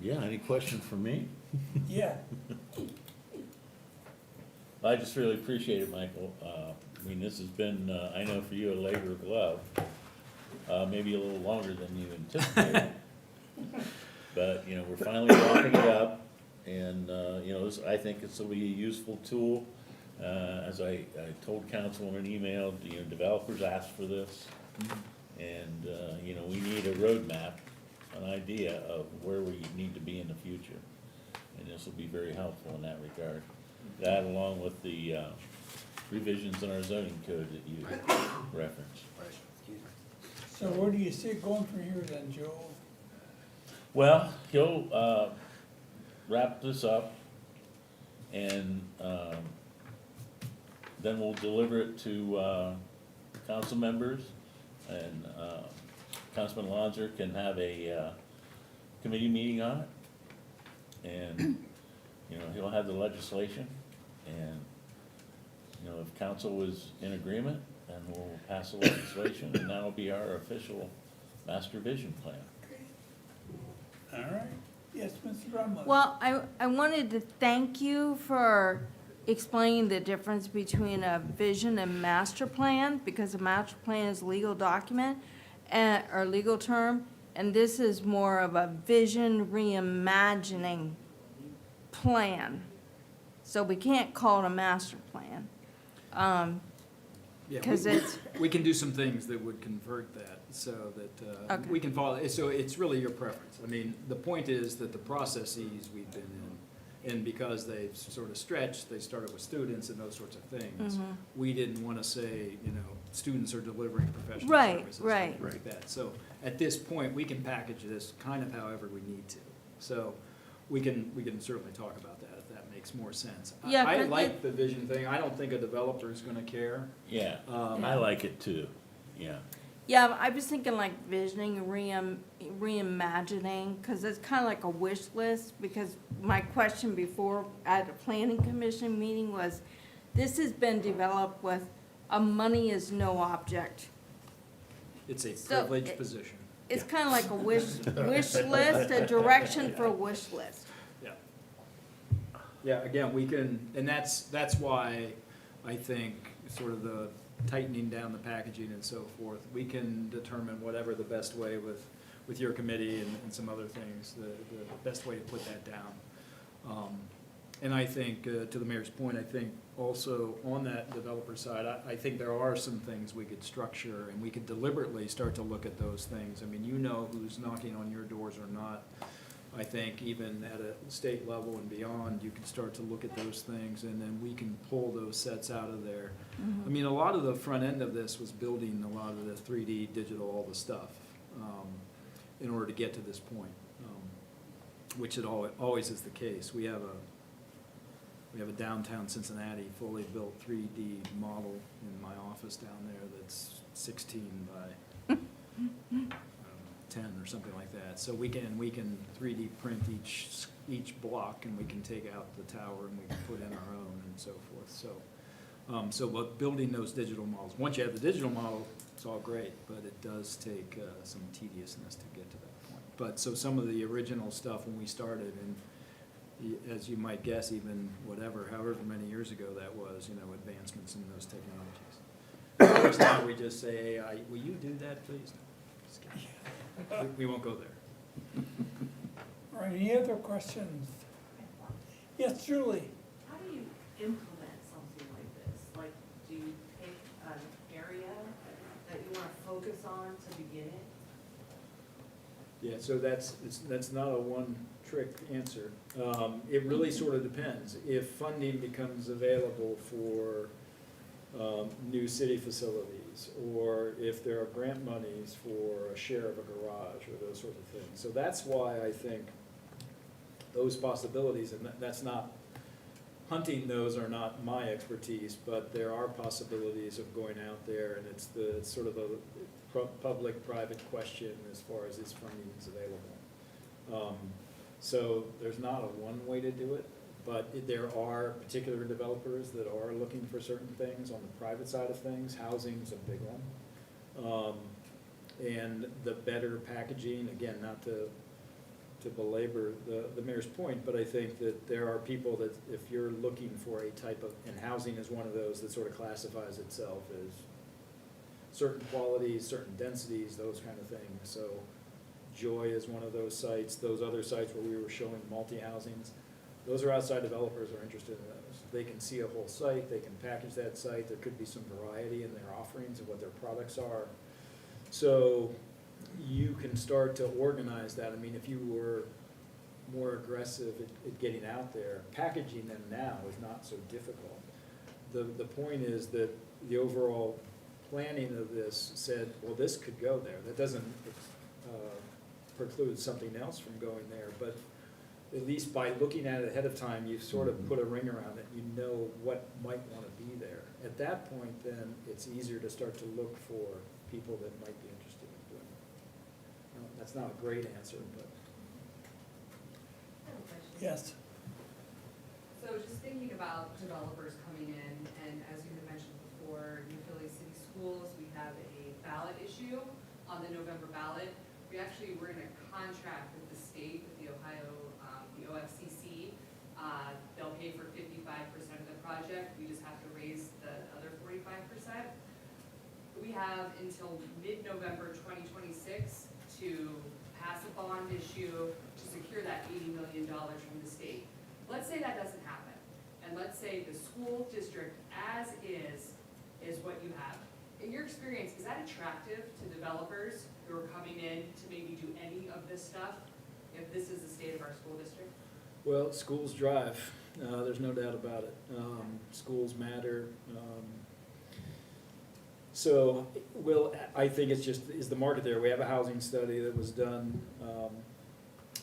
Yeah, any question for me? Yeah. I just really appreciate it, Michael. I mean, this has been, I know for you, a labor of love, maybe a little longer than you anticipated. But, you know, we're finally wrapping it up, and, you know, I think this will be a useful tool. As I told council in an email, you know, developers asked for this, and, you know, we need a roadmap, an idea of where we need to be in the future. And this will be very helpful in that regard. That along with the revisions in our zoning code that you referenced. So where do you see it going from here then, Joe? Well, he'll wrap this up, and then we'll deliver it to council members, and Councilman Lonzer can have a committee meeting on it. And, you know, he'll have the legislation, and, you know, if council was in agreement, then we'll pass the legislation, and that'll be our official master vision plan. All right. Yes, Mr. Ramos. Well, I wanted to thank you for explaining the difference between a vision and master plan, because a master plan is a legal document, or legal term, and this is more of a vision reimagining plan. So we can't call it a master plan. Yeah, 'Cause it's- we can do some things that would convert that, so that Okay. we can follow, so it's really your preference. I mean, the point is that the processes we've been in, and because they've sort of stretched, they started with students and those sorts of things. Mhm. We didn't want to say, you know, students are delivering professional Right, services. right. Something like that. So at this point, we can package this kind of however we need to. So we can certainly talk about that if that makes more sense. Yeah, I 'cause like the vision thing. I don't think a developer is going to care. Yeah, Um, I like it too, yeah. Yeah, I was thinking like visioning, reimagining, because it's kind of like a wish list, because my question before at a planning commission meeting was, this has been developed with a money is no object. It's a So privileged it- position. It's kind of like a wish list, a direction for a wish list. Yeah. Yeah, again, we can, and that's why I think sort of the tightening down the packaging and so forth, we can determine whatever the best way with your committee and some other things, the best way to put that down. And I think, to the mayor's point, I think also on that developer side, I think there are some things we could structure, and we could deliberately start to look at those things. I mean, you know who's knocking on your doors or not. I think even at a state level and beyond, you can start to look at those things, and then we can pull those sets out of there. I mean, a lot of the front end of this was building a lot of the 3D, digital, all the stuff, in order to get to this point, which it always is the case. We have a downtown Cincinnati fully built 3D model in my office down there that's 16 by 10 or something like that. So we can 3D print each block, and we can take out the tower and we can put in our own and so forth. So, but building those digital models, once you have the digital model, it's all great, but it does take some tediousness to get to that point. But so some of the original stuff when we started, and as you might guess, even however many years ago that was, advancements in those technologies. Of course, now we just say, AI, will you do that, please? Just kidding. We won't go there. All right, any other questions? Yes, Julie? How do you implement something like this? Like, do you pick an area that you want to focus on to begin it? Yeah, so that's not a one-trick answer. It really sort of depends. If funding becomes available for new city facilities, or if there are grant monies for a share of a garage, or those sorts of things. So that's why I think those possibilities, and that's not, hunting those are not my expertise, but there are possibilities of going out there, and it's sort of a public-private question as far as this funding is available. So there's not a one way to do it, but there are particular developers that are looking for certain things on the private side of things. Housing's a big one. And the better packaging, again, not to belabor the mayor's point, but I think that there are people that if you're looking for a type of, and housing is one of those that sort of classifies itself as certain qualities, certain densities, those kind of things. So Joy is one of those sites. Those other sites where we were showing multi-housings, those are outside developers are interested in those. They can see a whole site, they can package that site, there could be some variety in their offerings of what their products are. So you can start to organize that. I mean, if you were more aggressive at getting out there, packaging them now is not so difficult. The point is that the overall planning of this said, well, this could go there. That doesn't preclude something else from going there, but at least by looking at it ahead of time, you've sort of put a ring around it. You know what might want to be there. At that point, then, it's easier to start to look for people that might be interested in doing it. That's not a great answer, but. I have a question. Yes. So just thinking about developers coming in, and as you had mentioned before, New Philly City Schools, we have a ballot issue on the November ballot. We're in a contract with the state, with the Ohio, the OFCC. They'll pay for 55% of the project. We just have to raise the other 45%. We have until mid-November 2026 to pass a bond issue to secure that $80 million from the state. Let's say that doesn't happen, and let's say the school district as is what you have. In your experience, is that attractive to developers who are coming in to maybe do any of this stuff, if this is the state of our school district? Well, schools drive, there's no doubt about it. Schools matter. So, I think it's just, is the market there? We have a housing study that was done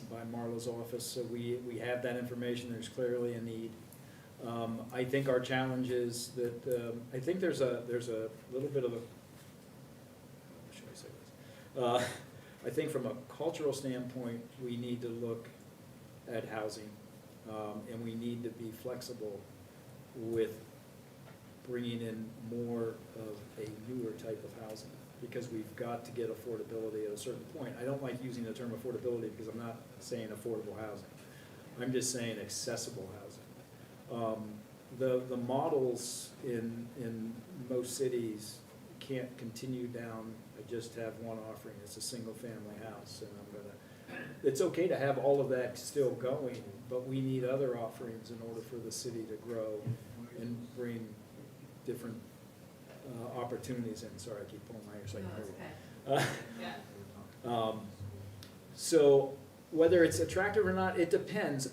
by Marla's office, so we have that information. There's clearly a need. I think our challenge is that, I think there's a little bit of a, how should I say this? I think from a cultural standpoint, we need to look at housing, and we need to be flexible with bringing in more of a newer type of housing, because we've got to get affordability at a certain point. I don't like using the term affordability because I'm not saying affordable housing. I'm just saying accessible housing. The models in most cities can't continue down, I just have one offering, it's a single family house, and it's okay to have all of that still going, but we need other offerings in order for the city to grow and bring different opportunities in. Sorry, I keep pulling my hair so I can hear you. So whether it's attractive or not, it depends.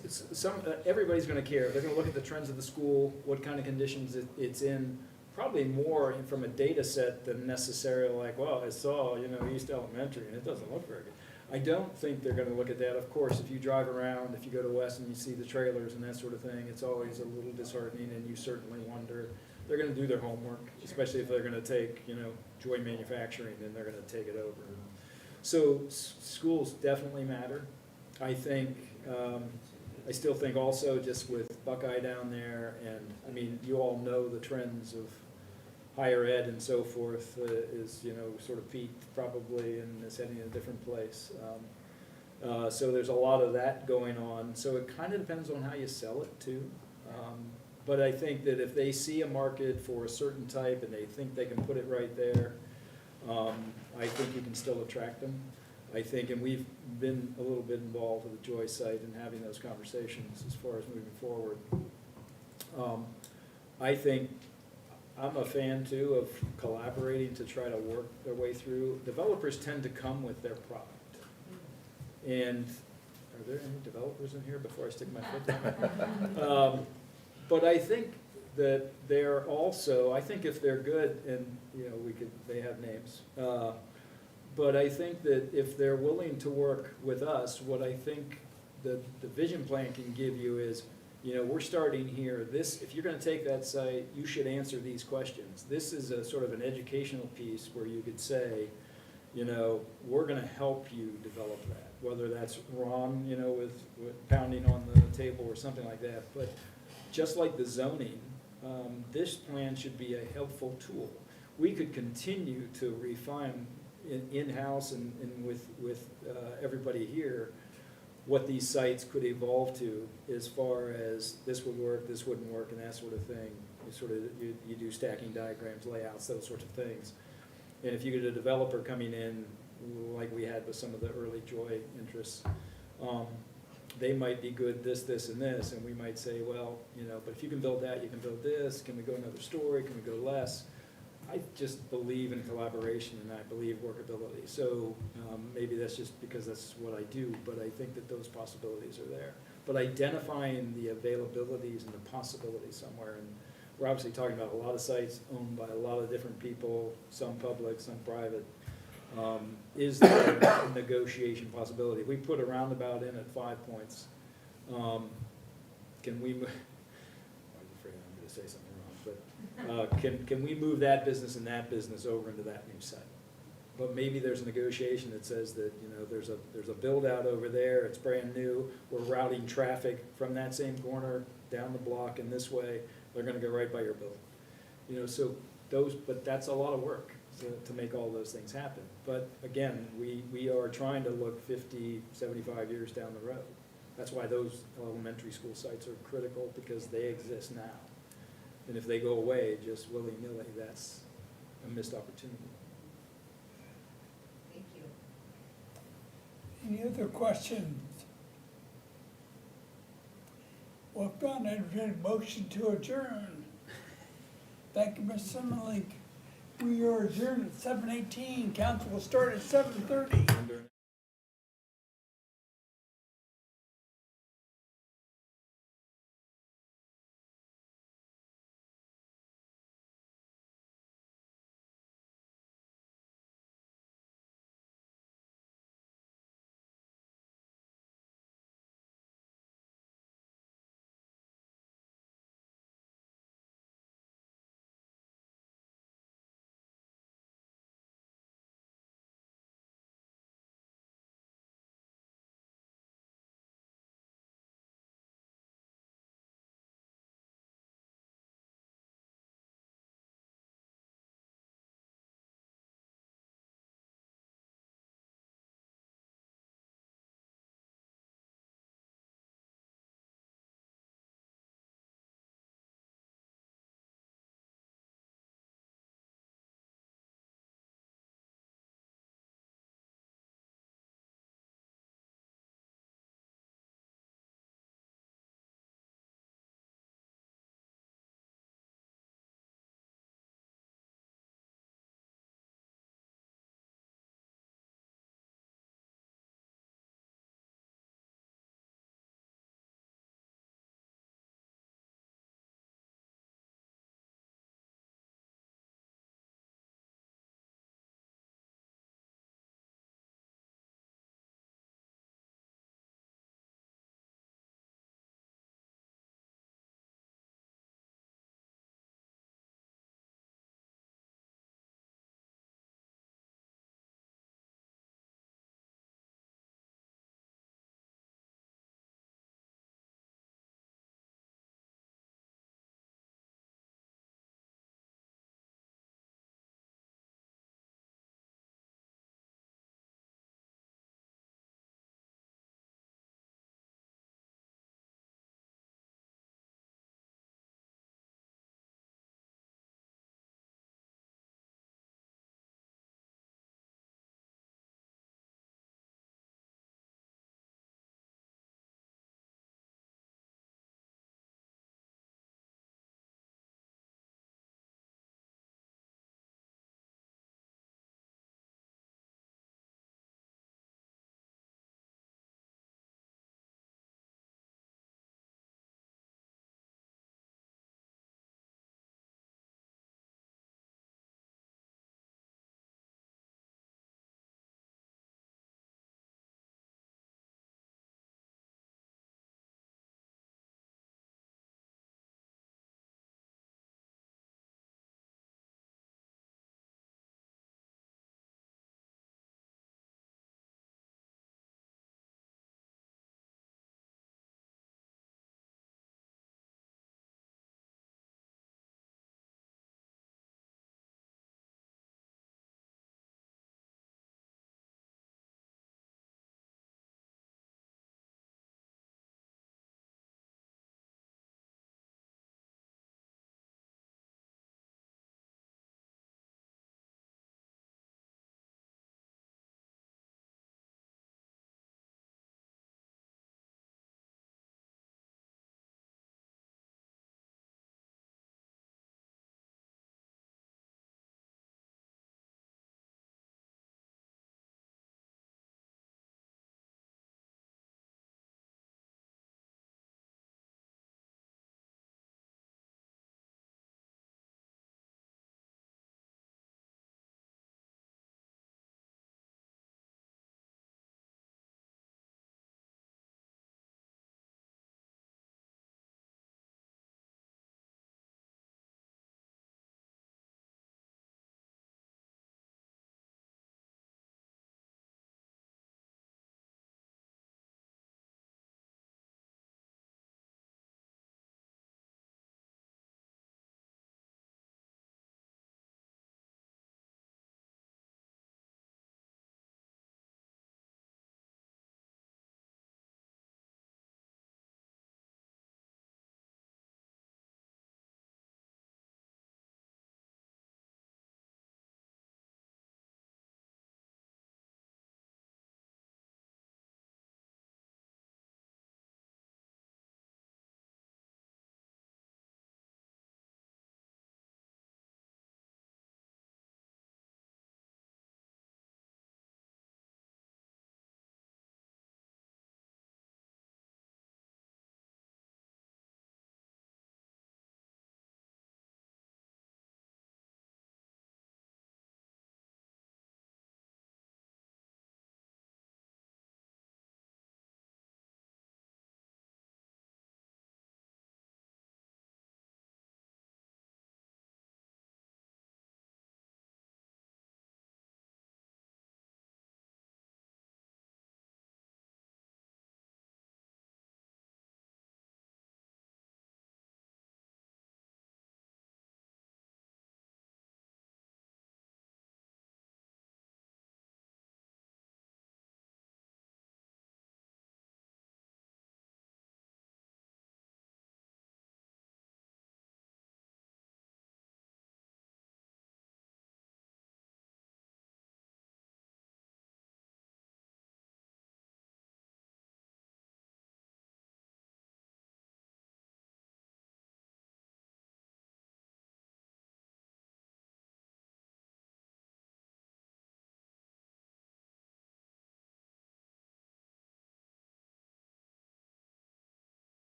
Everybody's going to care. They're going to look at the trends of the school, what kind of conditions it's in, probably more from a data set than necessarily like, well, I saw, East Elementary, and it doesn't look very good. I don't think they're going to look at that. Of course, if you drive around, if you go to West and you see the trailers and that sort of thing, it's always a little disheartening, and you certainly wonder they're gonna do their homework, especially if they're gonna take, you know, Joy Manufacturing, then they're gonna take it over. So schools definitely matter. I think, I still think also just with Buckeye down there, and, I mean, you all know the trends of higher ed and so forth, is, you know, sort of peaked probably and is heading in a different place. So there's a lot of that going on, so it kind of depends on how you sell it too. But I think that if they see a market for a certain type and they think they can put it right there, I think you can still attract them. I think, and we've been a little bit involved with the Joy site and having those conversations as far as moving forward. I think, I'm a fan too of collaborating to try to work their way through. Developers tend to come with their product. And, are there any developers in here before I stick my foot down? But I think that they're also, I think if they're good, and, you know, they have names. But I think that if they're willing to work with us, what I think the vision plan can give you is, you know, we're starting here. If you're gonna take that site, you should answer these questions. This is a sort of an educational piece where you could say, you know, we're gonna help you develop that, whether that's Ron, you know, with pounding on the table or something like that. But just like the zoning, this plan should be a helpful tool. We could continue to refine in-house and with everybody here, what these sites could evolve to as far as this would work, this wouldn't work, and that sort of thing. You do stacking diagrams, layouts, those sorts of things. And if you get a developer coming in, like we had with some of the early Joy interests, they might be good this, and this, and we might say, well, you know, but if you can build that, you can build this. Can we go another story? Can we go less? I just believe in collaboration and I believe workability. So maybe that's just because that's what I do, but I think that those possibilities are there. But identifying the availabilities and the possibilities somewhere, and we're obviously talking about a lot of sites owned by a lot of different people, some public, some private. Is there a negotiation possibility? We put a roundabout in at 5 points. Can we, I'm afraid I'm gonna say something wrong, but can we move that business and that business over into that new site? But maybe there's a negotiation that says that, you know, there's a build out over there, it's brand new, we're routing traffic from that same corner down the block and this way, they're gonna go right by your building. You know, so but that's a lot of work to make all those things happen. But again, we are trying to look 50, 75 years down the road. That's why those elementary school sites are critical, because they exist now. And if they go away just willy-nilly, that's a missed opportunity. Thank you. Any other questions? Well, if not, I'd entertain a motion to adjourn. Thank you, Ms. Simmelink. We are adjourned at 7:18. Council will start at 7:30.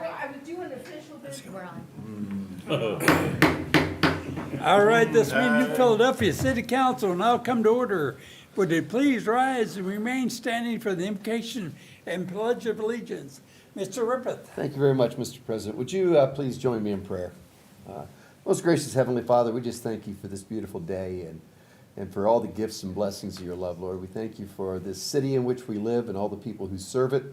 I was doing official business. We're on. All right, this meeting of Philadelphia City Council will now come to order. Would you please rise and remain standing for the invocation and pledge of allegiance? Mr. Rippeth. Thank you very much, Mr. President. Would you please join me in prayer? Most gracious Heavenly Father, we just thank you for this beautiful day and for all the gifts and blessings of your love, Lord. We thank you for this city in which we live and all the people who serve it,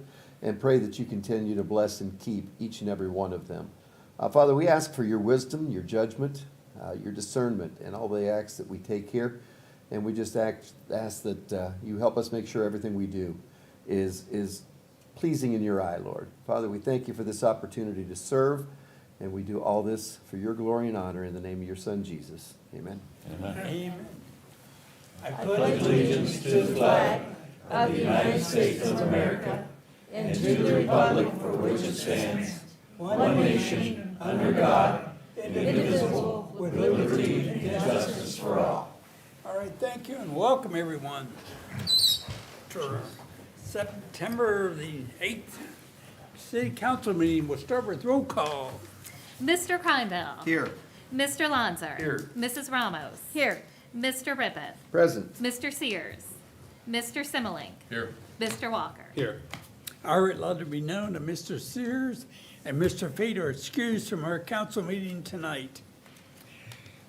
and pray that you continue to bless and keep each and every one of them. Father, we ask for your wisdom, your judgment, your discernment, and all the acts that we take here. And we just ask that you help us make sure everything we do is pleasing in your eye, Lord. Father, we thank you for this opportunity to serve, and we do all this for your glory and honor in the name of your Son, Jesus. Amen. Amen. I Pledge allegiance to the flag of the United States of America and to the republic for which it stands, one nation, under God, indivisible, with liberty and justice for all. All right, thank you and welcome everyone to September the 8th City Council meeting. We'll start with roll call. Mr. Kreinbell. Here. Mr. Lanzer. Here. Mrs. Ramos. Here. Mr. Rippeth. Present. Mr. Sears. Mr. Simmelink. Here. Mr. Walker. Here. All right, let it be known that Mr. Sears and Mr. Fate are excused from our council meeting tonight.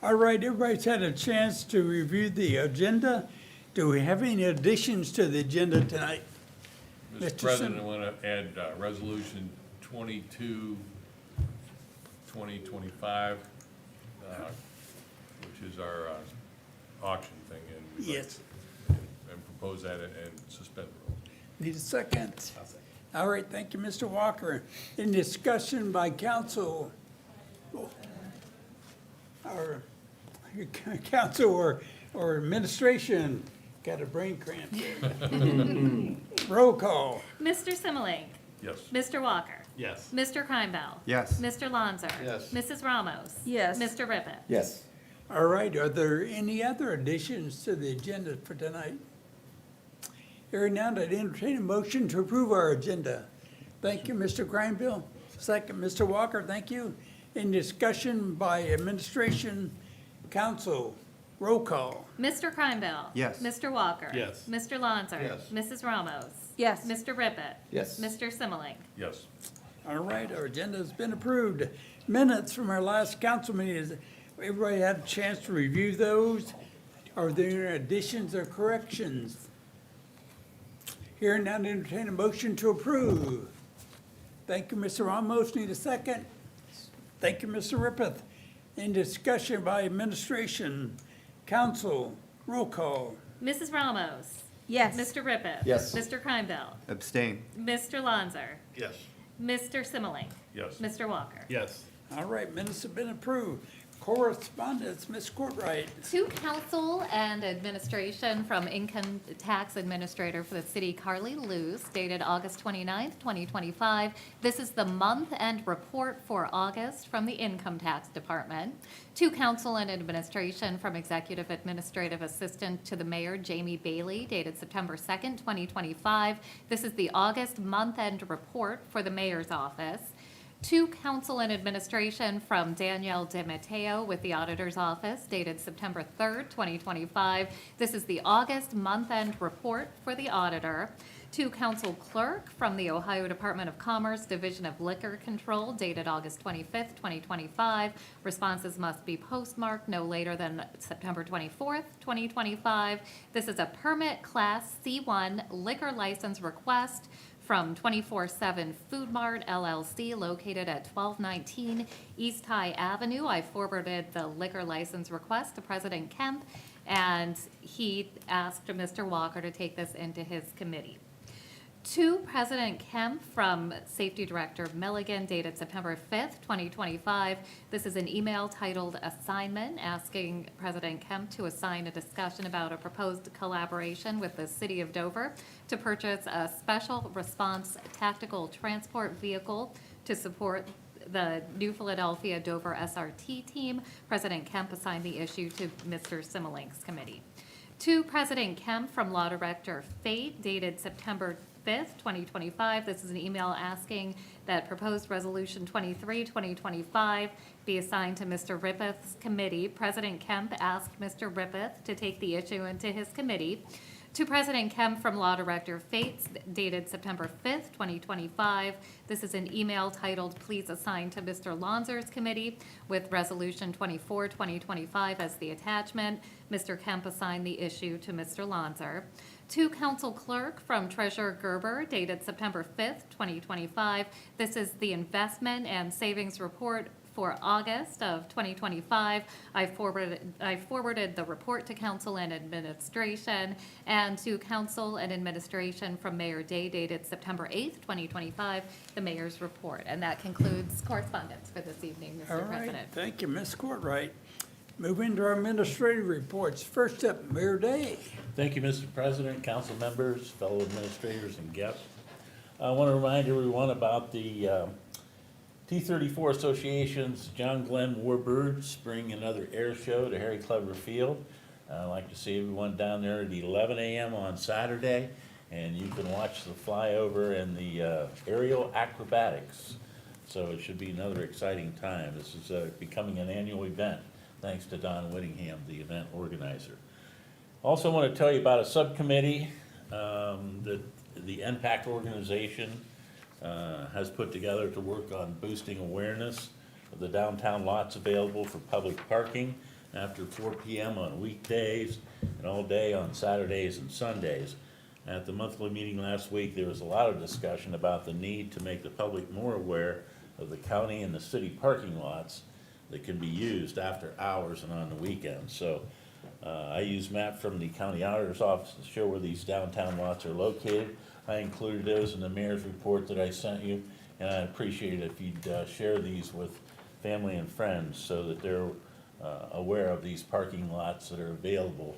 All right, everybody's had a chance to review the agenda. Do we have any additions to the agenda tonight? Mr. Mr. President, I Sim- want to add Resolution 22, 2025, which is our auction thing, and we'd like Yes. to- and propose that and suspend the rules. Need a second? All right, thank you, Mr. Walker. In discussion by council, or council or administration, got a brain cramp here. Roll call. Mr. Simmelink. Yes. Mr. Walker. Yes. Mr. Kreinbell. Yes. Mr. Lanzer. Yes. Mrs. Ramos. Yes. Mr. Rippeth. Yes. All right, are there any other additions to the agenda for tonight? Hearing none, I'd entertain a motion to approve our agenda. Thank you, Mr. Granville. Second, Mr. Walker, thank you. In discussion by administration, council, roll call. Mr. Kreinbell. Yes. Mr. Walker. Yes. Mr. Lanzer. Yes. Mrs. Ramos. Yes. Mr. Rippeth. Yes. Mr. Simmelink. Yes. All right, our agenda has been approved. Minutes from our last council meeting, has everybody had a chance to review those? Are there additions or corrections? Hearing none, entertain a motion to approve. Thank you, Mr. Ramos. Need a second? Thank you, Mr. Rippeth. In discussion by administration, council, roll call. Mrs. Ramos. Yes. Mr. Rippeth. Yes. Mr. Kreinbell. Abstain. Mr. Lanzer. Yes. Mr. Simmelink. Yes. Mr. Walker. Yes. All right, minutes have been approved. Correspondence, Ms. Courtwright. To council and administration from Income Tax Administrator for the city, Carly Luz, dated August 29th, 2025. This is the month-end report for August from the Income Tax Department. To council and administration from Executive Administrative Assistant to the Mayor, Jamie Bailey, dated September 2nd, 2025. This is the August month-end report for the mayor's office. To council and administration from Danielle DeMatteo with the Auditor's Office, dated September 3rd, 2025. This is the August month-end report for the auditor. To council clerk from the Ohio Department of Commerce, Division of Liquor Control, dated August 25th, 2025. Responses must be postmarked no later than September 24th, 2025. This is a permit class C1 liquor license request from 24/7 Food Mart LLC, located at 1219 East High Avenue. I forwarded the liquor license request to President Kemp, and he asked Mr. Walker to take this into his committee. To President Kemp from Safety Director Milligan, dated September 5th, 2025. This is an email titled Assignment, asking President Kemp to assign a discussion about a proposed collaboration with the City of Dover to purchase a special response tactical transport vehicle to support the New Philadelphia Dover SRT team. President Kemp assigned the issue to Mr. Simmelink's committee. To President Kemp from Law Director Fate, dated September 5th, 2025. This is an email asking that proposed Resolution 23, 2025 be assigned to Mr. Rippeth's committee. President Kemp asked Mr. Rippeth to take the issue into his committee. To President Kemp from Law Director Fates, dated September 5th, 2025. This is an email titled, "Please assign to Mr. Lonzer's committee," with Resolution 24, 2025 as the attachment. Mr. Kemp assigned the issue to Mr. Lonzer. To Council Clerk from Treasurer Gerber, dated September 5th, 2025. This is the investment and savings report for August of 2025. I forwarded the report to Council and Administration, and to Council and Administration from Mayor Day, dated September 8th, 2025, the Mayor's report. And that concludes correspondence for this evening, All Mr. right, President. thank you, Ms. Courtwright. Move into our administrative reports. First up, Mayor Day. Thank you, Mr. President, council members, fellow administrators, and guests. I want to remind everyone about the T-34 Association's John Glenn Warbird Spring Another Air Show to Harry Clever Field. I'd like to see everyone down there at 11 a.m. on Saturday, and you can watch the flyover and the aerial acrobatics. So it should be another exciting time. This is becoming an annual event, thanks to Don Whittingham, the event organizer. Also want to tell you about a subcommittee that the NPAC organization has put together to work on boosting awareness of the downtown lots available for public parking after 4 p.m. on weekdays and all day on Saturdays and Sundays. At the monthly meeting last week, there was a lot of discussion about the need to make the public more aware of the county and the city parking lots that can be used after hours and on the weekends. So I used map from the county auditor's office to show where these downtown lots are located. I included those in the mayor's report that I sent you, and I'd appreciate it if you'd share these with family and friends so that they're aware of these parking lots that are available,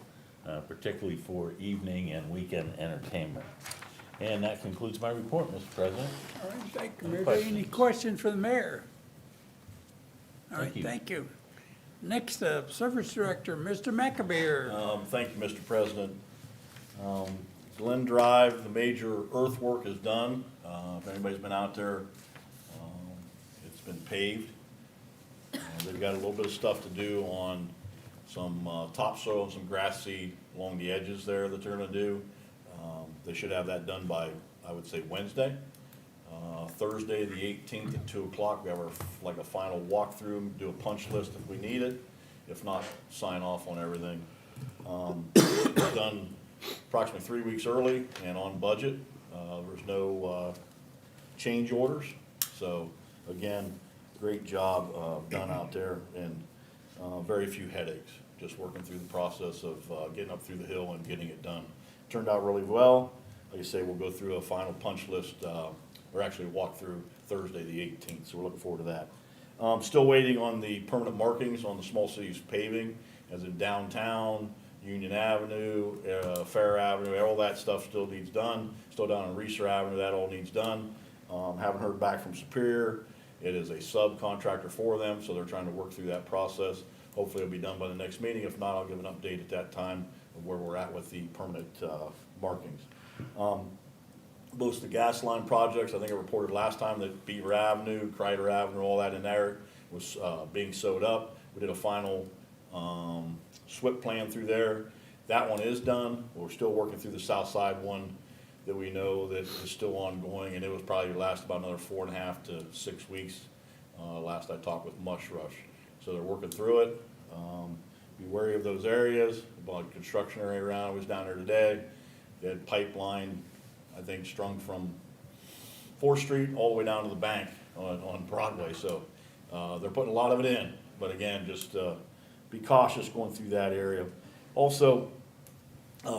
particularly for evening and weekend entertainment. And that concludes my report, Mr. President. All right, thank you, Any Mayor Day. questions? Any questions for the mayor? All right, Thank you. thank you. Next up, Service Director, Mr. McAbeer. Thank you, Mr. President. Glen Drive, the major earthwork is done. If anybody's been out there, it's been paved. They've got a little bit of stuff to do on some topsoil and some grass seed along the edges there that they're gonna do. They should have that done by, I would say, Wednesday. Thursday, the 18th at 2 o'clock, we have our, like a final walkthrough, do a punch list if we need it. If not, sign off on everything. It's done approximately 3 weeks early and on budget. There's no change orders. So again, great job done out there, and very few headaches. Just working through the process of getting up through the hill and getting it done. Turned out really well. Like I say, we'll go through a final punch list, or actually walk through Thursday the 18th, so we're looking forward to that. Still waiting on the permanent markings on the small cities paving, as in downtown, Union Avenue, Fair Avenue, all that stuff still needs done. Still down on Reeser Avenue, that all needs done. Haven't heard back from Superior. It is a subcontractor for them, so they're trying to work through that process. Hopefully it'll be done by the next meeting. If not, I'll give an update at that time of where we're at with the permanent markings. Most of the gas line projects, I think I reported last time that Beaver Avenue, Kreider Avenue, all that in there was being sewed up. We did a final SWIP plan through there. That one is done. We're still working through the south side one that we know that is still ongoing, and it was probably last about another 4.5 to 6 weeks. Last I talked with Mush Rush. So they're working through it. Be wary of those areas. About construction area around, I was down there today. They had pipeline, I think, strung from 4th Street all the way down to the bank on Broadway. So they're putting a lot of it in. But again, just be cautious going through that area. Also,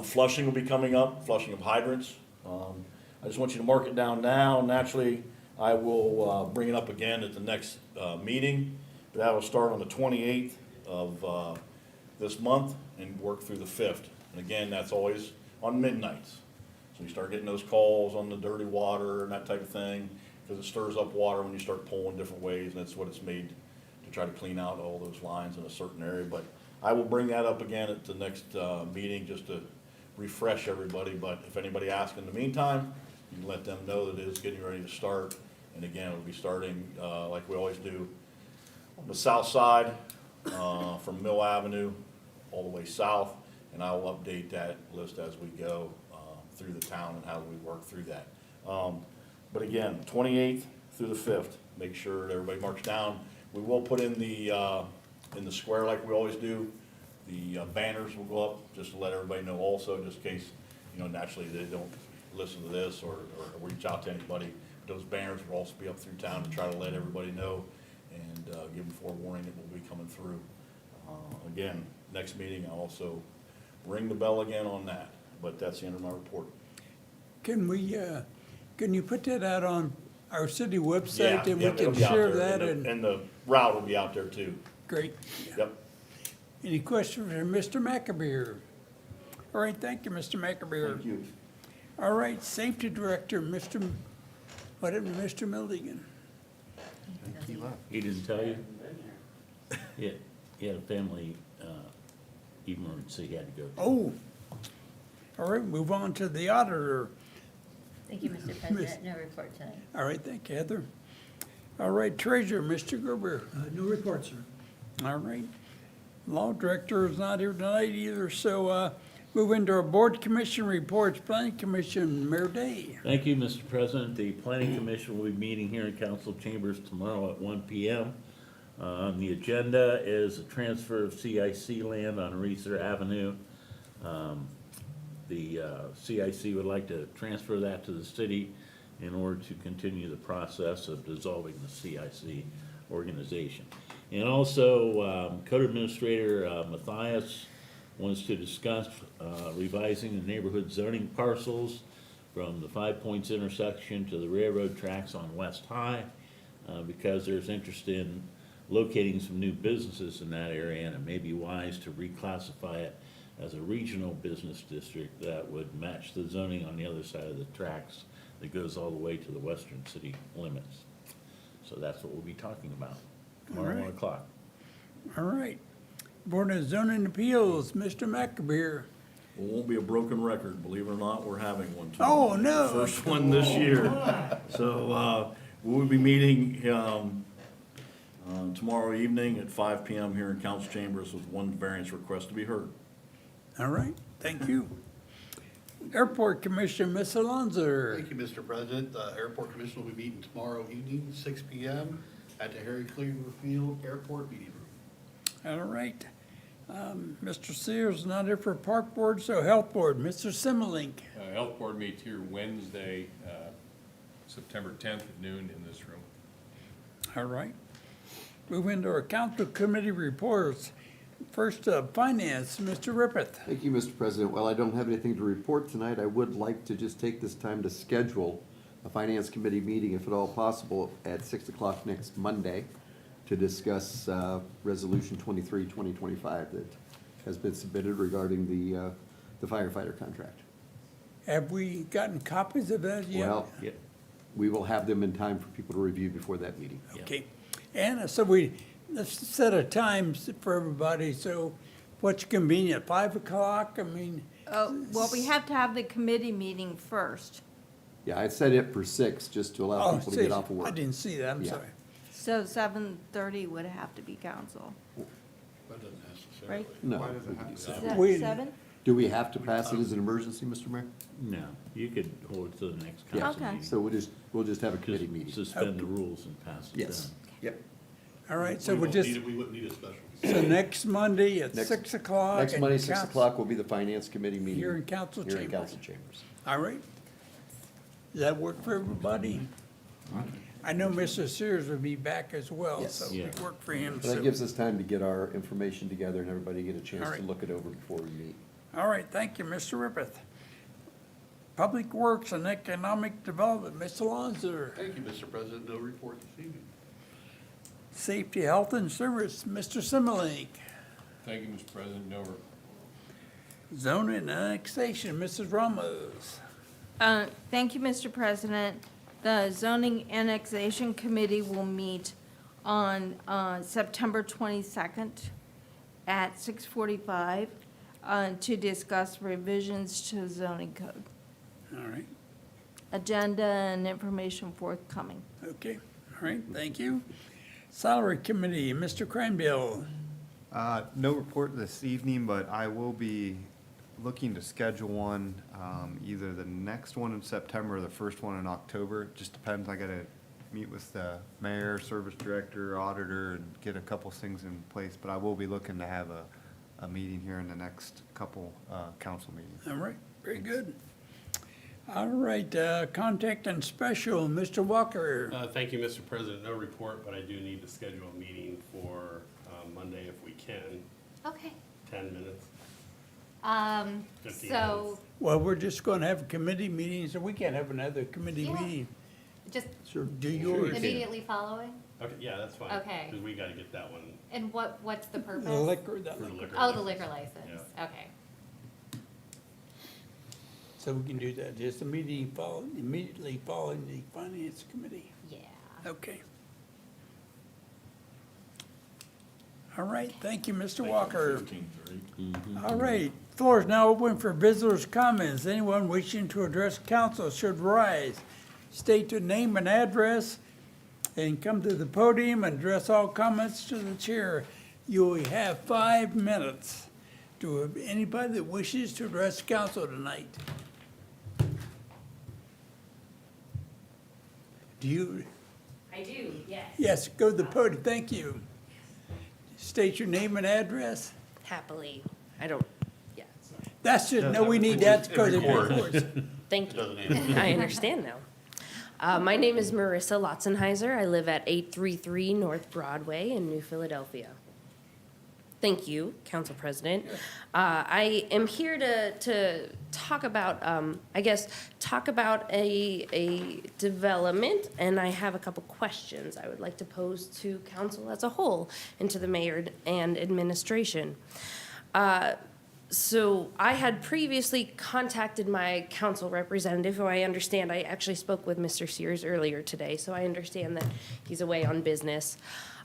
flushing will be coming up, flushing of hydrants. I just want you to mark it down now. Naturally, I will bring it up again at the next meeting. But that will start on the 28th of this month and work through the 5th. And again, that's always on midnights. So you start getting those calls on the dirty water and that type of thing, because it stirs up water when you start pulling different ways, and that's what it's made to try to clean out all those lines in a certain area. But I will bring that up again at the next meeting just to refresh everybody. But if anybody asks in the meantime, You can let them know that it is getting ready to start. And again, we'll be starting, like we always do, on the south side, from Mill Avenue all the way south. And I will update that list as we go, through the town and how we work through that. But again, 28th through the 5th, make sure that everybody marks down. We will put in the square like we always do. The banners will go up, just to let everybody know also, just in case, you know, naturally they don't listen to this or reach out to anybody. Those banners will also be up through town to try to let everybody know and give them forewarning that we'll be coming through. Again, next meeting, I'll also ring the bell again on that, but that's the end of my report. Can we, can you put that out on our city Yeah, website and we yeah, it'll can be out share there, that and the route will be out there too. great. Yep. Any questions for Mr. McAbeer? All right, thank you, Mr. McAbeer. Thank you. All right, Safety Director, Mr. Milligan. He didn't tell you? Yeah, he had a family emergency he had to go to. Oh, all right, move on to the auditor. Thank you, Mr. President. No report tonight. All right, thank you, Heather. All right, Treasurer, Mr. Gerber. No report, sir. All right. Law Director is not here tonight either, so move into our Board Commission reports. Planning Commission, Mayor Day. Thank you, Mr. President. The Planning Commission will be meeting here in council chambers tomorrow at 1 p.m. On the agenda is a transfer of CIC land on Reeser Avenue. The CIC would like to transfer that to the city in order to continue the process of dissolving the CIC organization. And also, Code Administrator Matthias wants to discuss revising the neighborhood zoning parcels from the 5 Points intersection to the railroad tracks on West High, because there's interest in locating some new businesses in that area, and it may be wise to reclassify it as a regional business district that would match the zoning on the other side of the tracks that goes all the way to the western city limits. So that's what we'll be talking about tomorrow, All right. 1 o'clock. All right. Board of Zoning Appeals, Mr. McAbeer. It won't be a broken record, believe it or not, we're having one tomorrow. Oh, no. The first one this year. So, we'll be meeting, tomorrow evening at 5 p.m. here in council chambers with one variance request to be heard. All right, thank you. Airport Commission, Ms. Alonso. Thank you, Mr. President. The Airport Commission will be meeting tomorrow evening, 6 p.m. at the Harry Cleaver Field Airport Meeting Room. All right. Mr. Sears not here for Park Board, so Health Board, Mr. Simmelink. Health Board meets here Wednesday, September 10th at noon in this room. All right. Move into our council committee reports. First, Finance, Mr. Rippeth. Thank you, Mr. President. Well, I don't have anything to report tonight. I would like to just take this time to schedule a Finance Committee meeting, if at all possible, at 6 o'clock next Monday to discuss Resolution 23, 2025 that has been submitted regarding the firefighter contract. Have we gotten copies of that yet? Well, Yep. we will have them in time for people to review before that meeting. Okay. And so let's set a time for everybody, so what's convenient, 5 o'clock? I mean, Well, we have to have the committee meeting first. Yeah, I set it for 6 just to allow people to get off of work. I didn't see that, I'm Yeah. sorry. So 7:30 would have to be council, That doesn't necessarily. right? No. Why does it we have can do to that. be? Se- Wait. 7? Do we have to pass it as an emergency, Mr. Mayor? No, you could hold it to the next Yeah. council Okay. meeting. So we'll just have a committee Just meeting. suspend the rules and pass it Yes. down. Yep. All right, so We we'll won't just, need it- We wouldn't need a special. so next Monday at Next- 6 o'clock. Next in Monday, 6 council- o'clock will be the Finance Committee meeting. Here in council Here in chambers. council chambers. All right. Does that work for everybody? I know Mr. Sears will be back as well, Yes. so Yeah. it worked for him. So that So. gives us time to get our information together and everybody get a chance All to right. look it over before we meet. All right, thank you, Mr. Rippeth. Public Works and Economic Development, Ms. Alonso. Thank you, Mr. President. No report this evening. Safety, Health, and Service, Mr. Simmelink. Thank you, Mr. President. No report. Zoning and Annexation, Mrs. Ramos. Thank you, Mr. President. The Zoning Annexation Committee will meet on September 22nd at 6:45 to discuss revisions to zoning code. All right. agenda and information forthcoming. Okay, all right, thank you. Salary Committee, Mr. Cranbill. No report this evening, but I will be looking to schedule one, either the next one in September or the first one in October. It just depends. I gotta meet with the mayor, service director, auditor, and get a couple things in place. But I will be looking to have a meeting here in the next couple, council meetings. All right, very good. All right, contact and special, Mr. Walker. Thank you, Mr. President. No report, but I do need to schedule a meeting for Monday if we can. Okay. 10 minutes. 15 So, minutes. Well, we're just gonna have a committee meeting, so we can't have another committee Yeah. meeting. just So do yours. immediately following? Okay, yeah, that's fine. Okay. Because we got to get that one And what's the purpose? The liquor, for the liquor. Oh, the license. liquor license, okay. so we can do that, just immediately following the finance committee. Yeah. Okay. All right, thank you, Mr. Walker. 15th, right? All right, floor is now open for visitors' comments. Anyone wishing to address council should rise, state your name and address, and come to the podium and address all comments to the chair. You will have 5 minutes to anybody that wishes to address council tonight. Do you? I do, yes. Yes, go to the podium, thank you. State your name and address. Happily. I don't, yeah. That's just, no, we need that because it records. Thank you. I understand now. My name is Marissa Lotzenheiser. I live at 833 North Broadway in New Philadelphia. Thank you, Council President. I am here to talk about, talk about a development, and I have a couple questions I would like to pose to council as a whole and to the mayor and administration. So I had previously contacted my council representative, who I understand, I actually spoke with Mr. Sears earlier today, so I understand that he's away on business.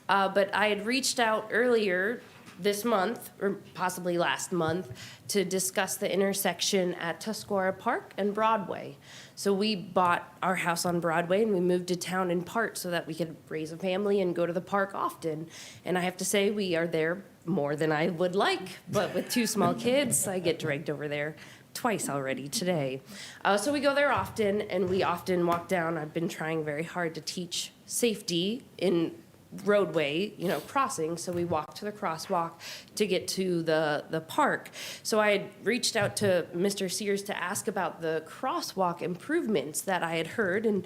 But I had reached out earlier this month, or possibly last month, to discuss the intersection at Tuscarora Park and Broadway. So we bought our house on Broadway and we moved to town in part so that we could raise a family and go to the park often. And I have to say, we are there more than I would like, but with 2 small kids, I get dragged over there twice already today. So we go there often, and we often walk down. I've been trying very hard to teach safety in roadway, crossing, so we walk to the crosswalk to get to the park. So I had reached out to Mr. Sears to ask about the crosswalk improvements that I had heard in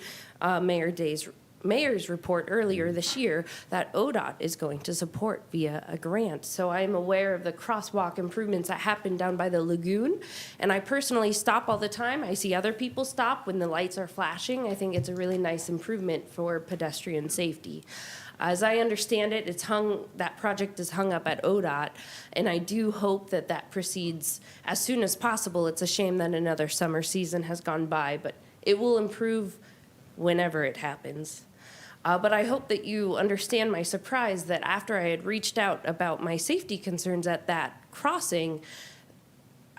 Mayor's report earlier this year that ODOT is going to support via a grant. So I'm aware of the crosswalk improvements that happen down by the lagoon, and I personally stop all the time. I see other people stop when the lights are flashing. I think it's a really nice improvement for pedestrian safety. As I understand it, that project is hung up at ODOT, and I do hope that that proceeds as soon as possible. It's a shame that another summer season has gone by, but it will improve whenever it happens. But I hope that you understand my surprise that after I had reached out about my safety concerns at that crossing,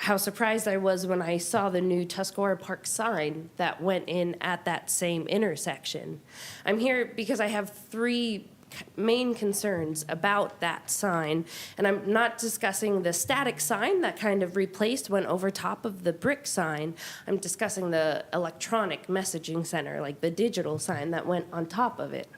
how surprised I was when I saw the new Tuscarora Park sign that went in at that same intersection. I'm here because I have 3 main concerns about that sign, and I'm not discussing the static sign that kind of went over top of the brick sign. I'm discussing the electronic messaging center, like the digital sign that went on top of it.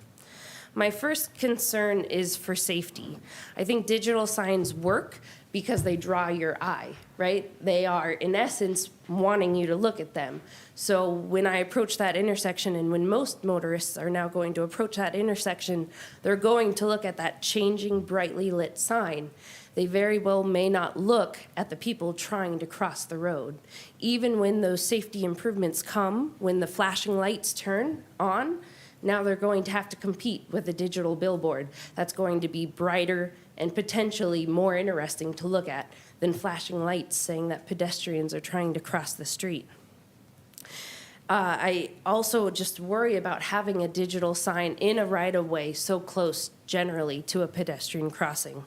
My first concern is for safety. I think digital signs work because they draw your eye, right? They are, in essence, wanting you to look at them. So when I approach that intersection, and when most motorists are now going to approach that intersection, they're going to look at that changing brightly lit sign. They very well may not look at the people trying to cross the road. Even when those safety improvements come, when the flashing lights turn on, now they're going to have to compete with a digital billboard that's going to be brighter and potentially more interesting to look at than flashing lights saying that pedestrians are trying to cross the street. I also just worry about having a digital sign in a right-of-way so close generally to a pedestrian crossing.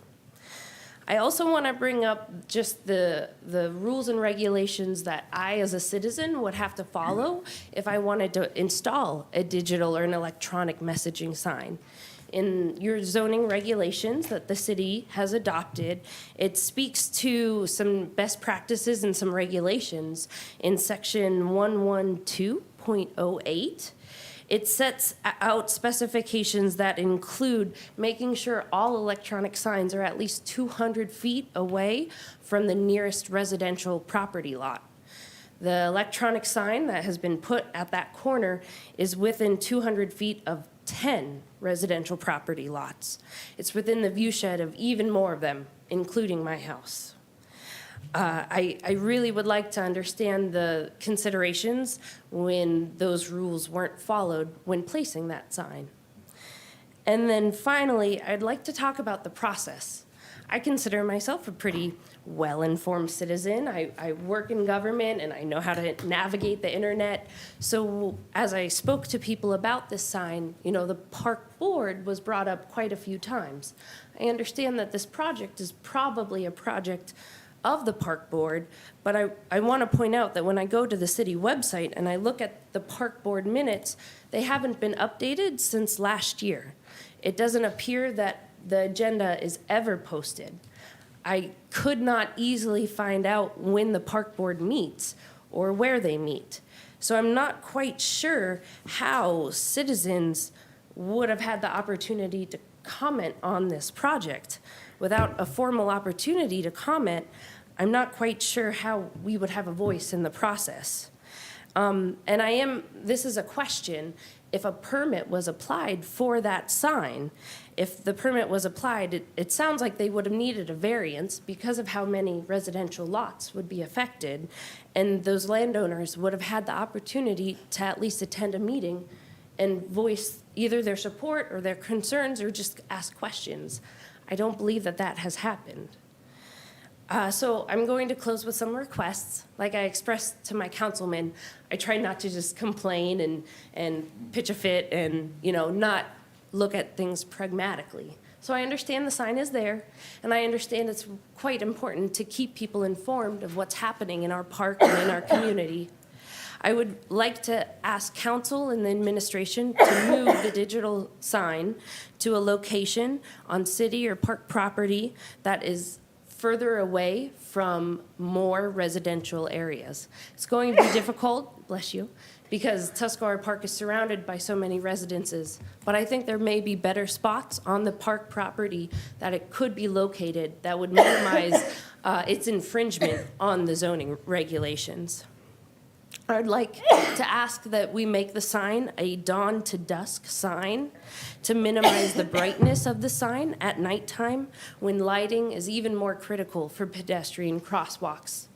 I also want to bring up just the rules and regulations that I, as a citizen, would have to follow if I wanted to install a digital or an electronic messaging sign. In your zoning regulations that the city has adopted, it speaks to some best practices and some regulations in section 112.08. It sets out specifications that include making sure all electronic signs are at least 200 feet away from the nearest residential property lot. The electronic sign that has been put at that corner is within 200 feet of 10 residential property lots. It's within the view shed of even more of them, including my house. I really would like to understand the considerations when those rules weren't followed when placing that sign. And then finally, I'd like to talk about the process. I consider myself a pretty well-informed citizen. I work in government and I know how to navigate the internet. So as I spoke to people about this sign, the park board was brought up quite a few times. I understand that this project is probably a project of the park board, but I want to point out that when I go to the city website and I look at the park board minutes, they haven't been updated since last year. It doesn't appear that the agenda is ever posted. I could not easily find out when the park board meets or where they meet. So I'm not quite sure how citizens would have had the opportunity to comment on this project. Without a formal opportunity to comment, I'm not quite sure how we would have a voice in the process. This is a question, if a permit was applied for that sign, if the permit was applied, it sounds like they would have needed a variance because of how many residential lots would be affected, and those landowners would have had the opportunity to at least attend a meeting and voice either their support or their concerns or just ask questions. I don't believe that that has happened. So I'm going to close with some requests. Like I expressed to my councilman, I try not to just complain and pitch a fit and, not look at things pragmatically. So I understand the sign is there, and I understand it's quite important to keep people informed of what's happening in our park and in our community. I would like to ask council and the administration to move the digital sign to a location on city or park property that is further away from more residential areas. It's going to be difficult, bless you, because Tuscarora Park is surrounded by so many residences, but I think there may be better spots on the park property that it could be located that would minimize its infringement on the zoning regulations. I'd like to ask that we make the sign a dawn to dusk sign to minimize the brightness of the sign at nighttime when lighting is even more critical for pedestrian crosswalks.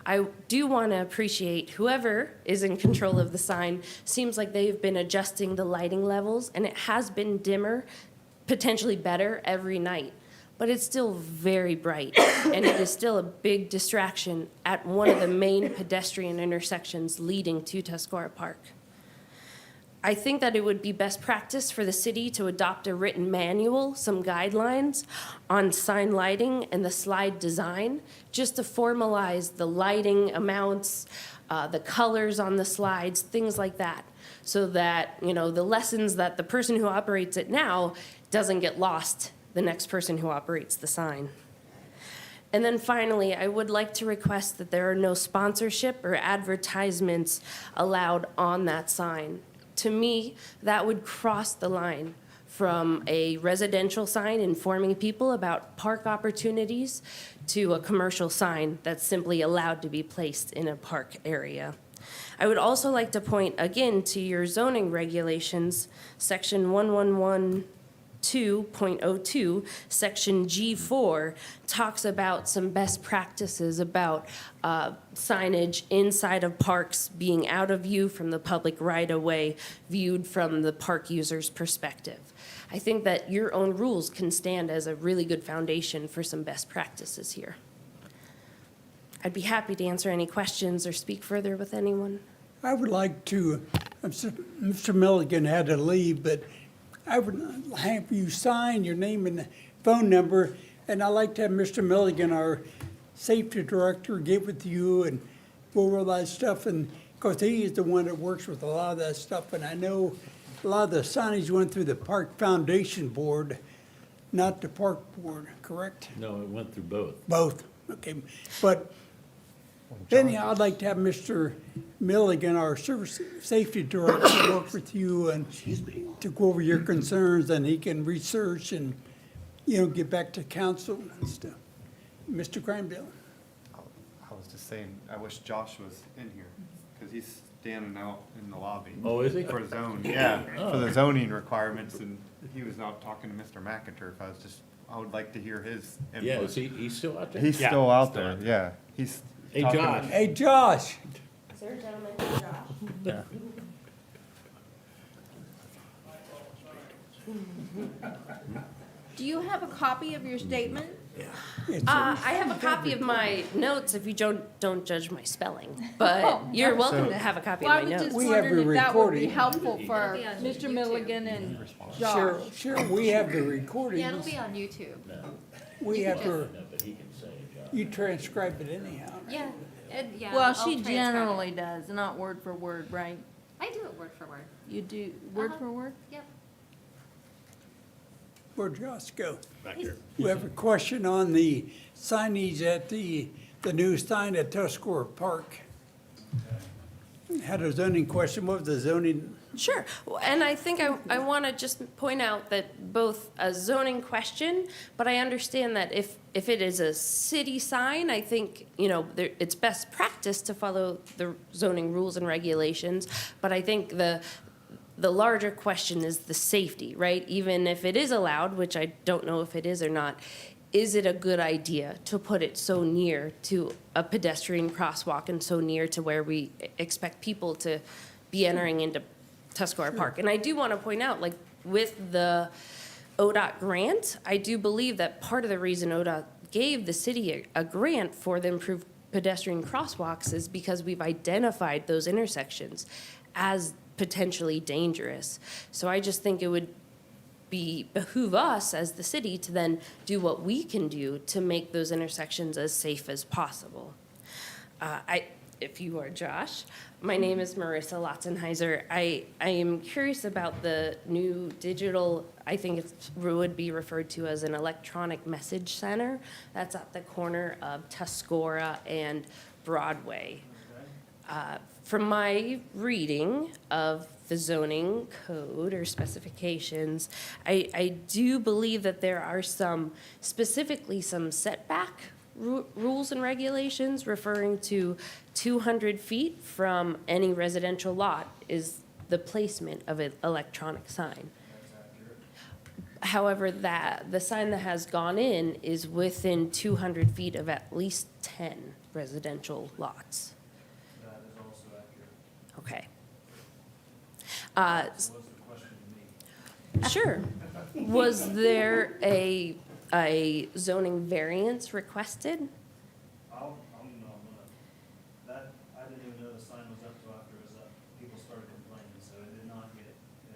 I do want to appreciate whoever is in control of the sign. Seems like they've been adjusting the lighting levels, and it has been dimmer, potentially better every night. But it's still very bright, and it is still a big distraction at one of the main pedestrian intersections leading to Tuscarora Park. I think that it would be best practice for the city to adopt a written manual, some guidelines on sign lighting and the slide design, just to formalize the lighting amounts, the colors on the slides, things like that, so that, the lessons that the person who operates it now doesn't get lost the next person who operates the sign. And then finally, I would like to request that there are no sponsorship or advertisements allowed on that sign. To me, that would cross the line from a residential sign informing people about park opportunities to a commercial sign that's simply allowed to be placed in a park area. I would also like to point again to your zoning regulations, section 111.2.02, section G4 talks about some best practices about signage inside of parks being out of view from the public right-of-way, viewed from the park user's perspective. I think that your own rules can stand as a really good foundation for some best practices here. I'd be happy to answer any questions or speak further with anyone. I would like to, Mr. Milligan had to leave, but I would have you sign your name and phone number And I'd like to have Mr. Milligan, our safety director, get with you and go over all that stuff. And, of course, he is the one that works with a lot of that stuff. And I know a lot of the signage went through the Park Foundation Board, not the Park Board, correct? No, it went through both. Both, okay. But anyhow, I'd like to have Mr. Milligan, our service safety director, work with you and to go over your concerns, and he can research and, get back to council and stuff. Mr. Granville? I was just saying, I wish Josh was in here, because he's standing out in the lobby. Oh, is he? For zone, yeah, for the zoning requirements, and he was not talking to Mr. McInturf. I would like to hear his input. Yeah, is he's still out there? He's Yeah, still out still there, out yeah. He's Hey, talking to- Josh. Hey, Josh? Is there a gentleman named Josh? Yeah. Do you have a copy of your statement? I have a copy of my notes if you don't judge my spelling, but you're welcome to have a copy of Well, I my was notes. just We have wondering a if that would be recording. helpful for It'll be on Mr. YouTube. Milligan and Josh. Cheryl, we have the Yeah, it'll recordings. be on YouTube. We have to, No, but he can say it, Josh. you transcribe it anyhow, right? Yeah, yeah. Well, I'll she transcribe it. generally does, not word for word, right? I do it word for word. You do word Uh-huh. for word? Yep. Where'd Josh go? Back here. We have a question on the signage at the new sign at Tuscarora Park. Had a zoning question. What was the zoning? Sure, and I think I want to just point out that both a zoning question, but I understand that if it is a city sign, I think, it's best practice to follow the zoning rules and regulations, but I think the larger question is the safety, right? Even if it is allowed, which I don't know if it is or not, is it a good idea to put it so near to a pedestrian crosswalk and so near to where we expect people to be entering into Tuscarora Park? And I do want to point out, like, with the ODOT grant, I do believe that part of the reason ODOT gave the city a grant for the improved pedestrian crosswalks is because we've identified those intersections as potentially dangerous. So I just think it would behoove us as the city to then do what we can do to make those intersections as safe as possible. If you are Josh, my name is Marissa Lotzenheiser. I am curious about the new digital, I think it would be referred to as an electronic message center that's at the corner of Tuscarora and Broadway. From my reading of the zoning code or specifications, I do believe that there are specifically some setback rules and regulations referring to 200 feet from any residential lot is the placement of an electronic sign. However, the sign that has gone in is within 200 feet of at least 10 residential lots. That is also accurate. Okay. What's the question to me? Sure. Was there a zoning variance requested? I'm not that, I didn't even know the sign was up till after it was up. People started complaining, so it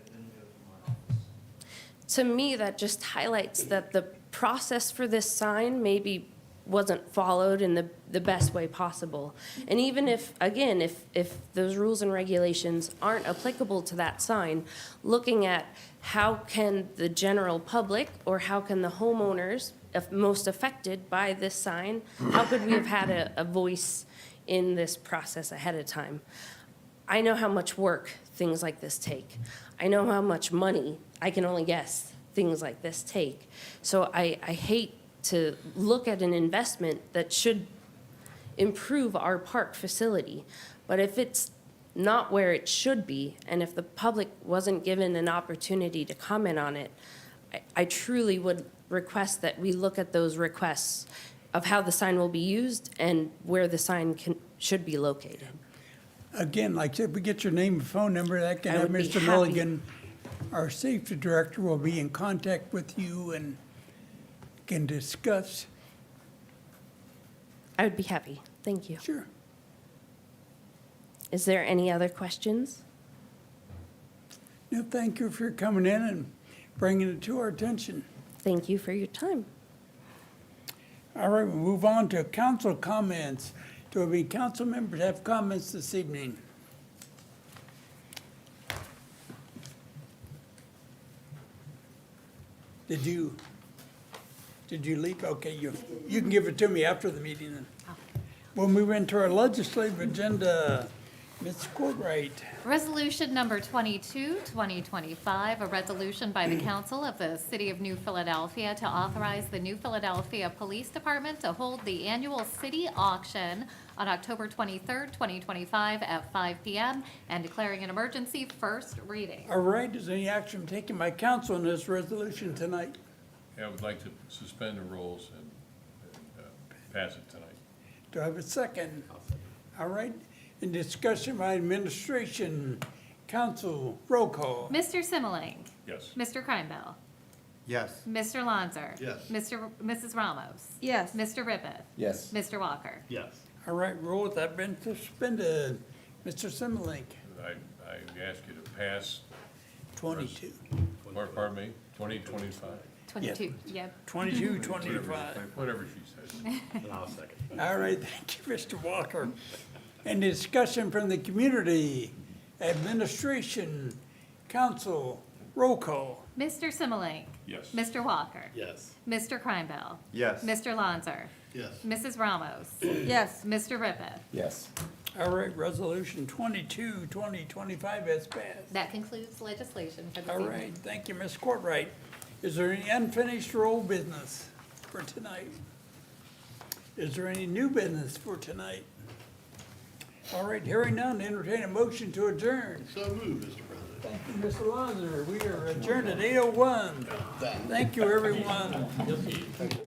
didn't go through my office. To me, that just highlights that the process for this sign maybe wasn't followed in the best way possible. And even if, again, if those rules and regulations aren't applicable to that sign, looking at how can the general public or how can the homeowners most affected by this sign, how could we have had a voice in this process ahead of time? I know how much work things like this take. I know how much money, I can only guess, things like this take. So I hate to look at an investment that should improve our park facility. But if it's not where it should be, and if the public wasn't given an opportunity to comment on it, I truly would request that we look at those requests of how the sign will be used and where the sign should be located. Again, like I said, we get your name and phone number, that can I have would be Mr. happy. Milligan, our safety director, will be in contact with you and can discuss. I would be happy. Thank you. Sure. Is there any other questions? No, thank you for coming in and bringing it to our attention. Thank you for your time. All right, we move on to council comments. Do any council members have comments this evening? Did you leave? Okay, you can give it to me after the meeting then. We'll move into our legislative agenda. Ms. Courtwright. Resolution number 22, 2025, a resolution by the council of the City of New Philadelphia to authorize the New Philadelphia Police Department to hold the annual city auction on October 23rd, 2025 at 5 p.m. and declaring an emergency, first reading. All right, is any action taken by council on this resolution tonight? Yeah, I would like to suspend the rules and pass it tonight. Do I have a second? All right, in discussion by administration, council, roll call. Mr. Simmelink. Yes. Mr. Kreinbell. Yes. Mr. Lanzer. Yes. Mrs. Ramos. Yes. Mr. Ribbit. Yes. Mr. Walker. Yes. All right, rule with that been suspended. Mr. Simmelink, I ask you to pass, 22. pardon me, 2025, 22, yep. 22, 25. whatever she says. And I'll second. All right, thank you, Mr. Walker. And discussion from the community, administration, council, roll call. Mr. Simmelink. Yes. Mr. Walker. Yes. Mr. Kreinbell. Yes. Mr. Lanzer. Yes. Mrs. Ramos. Yes. Mr. Ribbit. Yes. All right, resolution 22, 2025 has passed. That concludes legislation for this All evening. right, thank you, Ms. Courtwright. Is there any unfinished roll business for tonight? Is there any new business for tonight? All right, hearing none, entertain a motion to adjourn. So moved, Mr. President. Thank you, Mr. Lanzer. We are adjourned at 8:01. Thank you, everyone.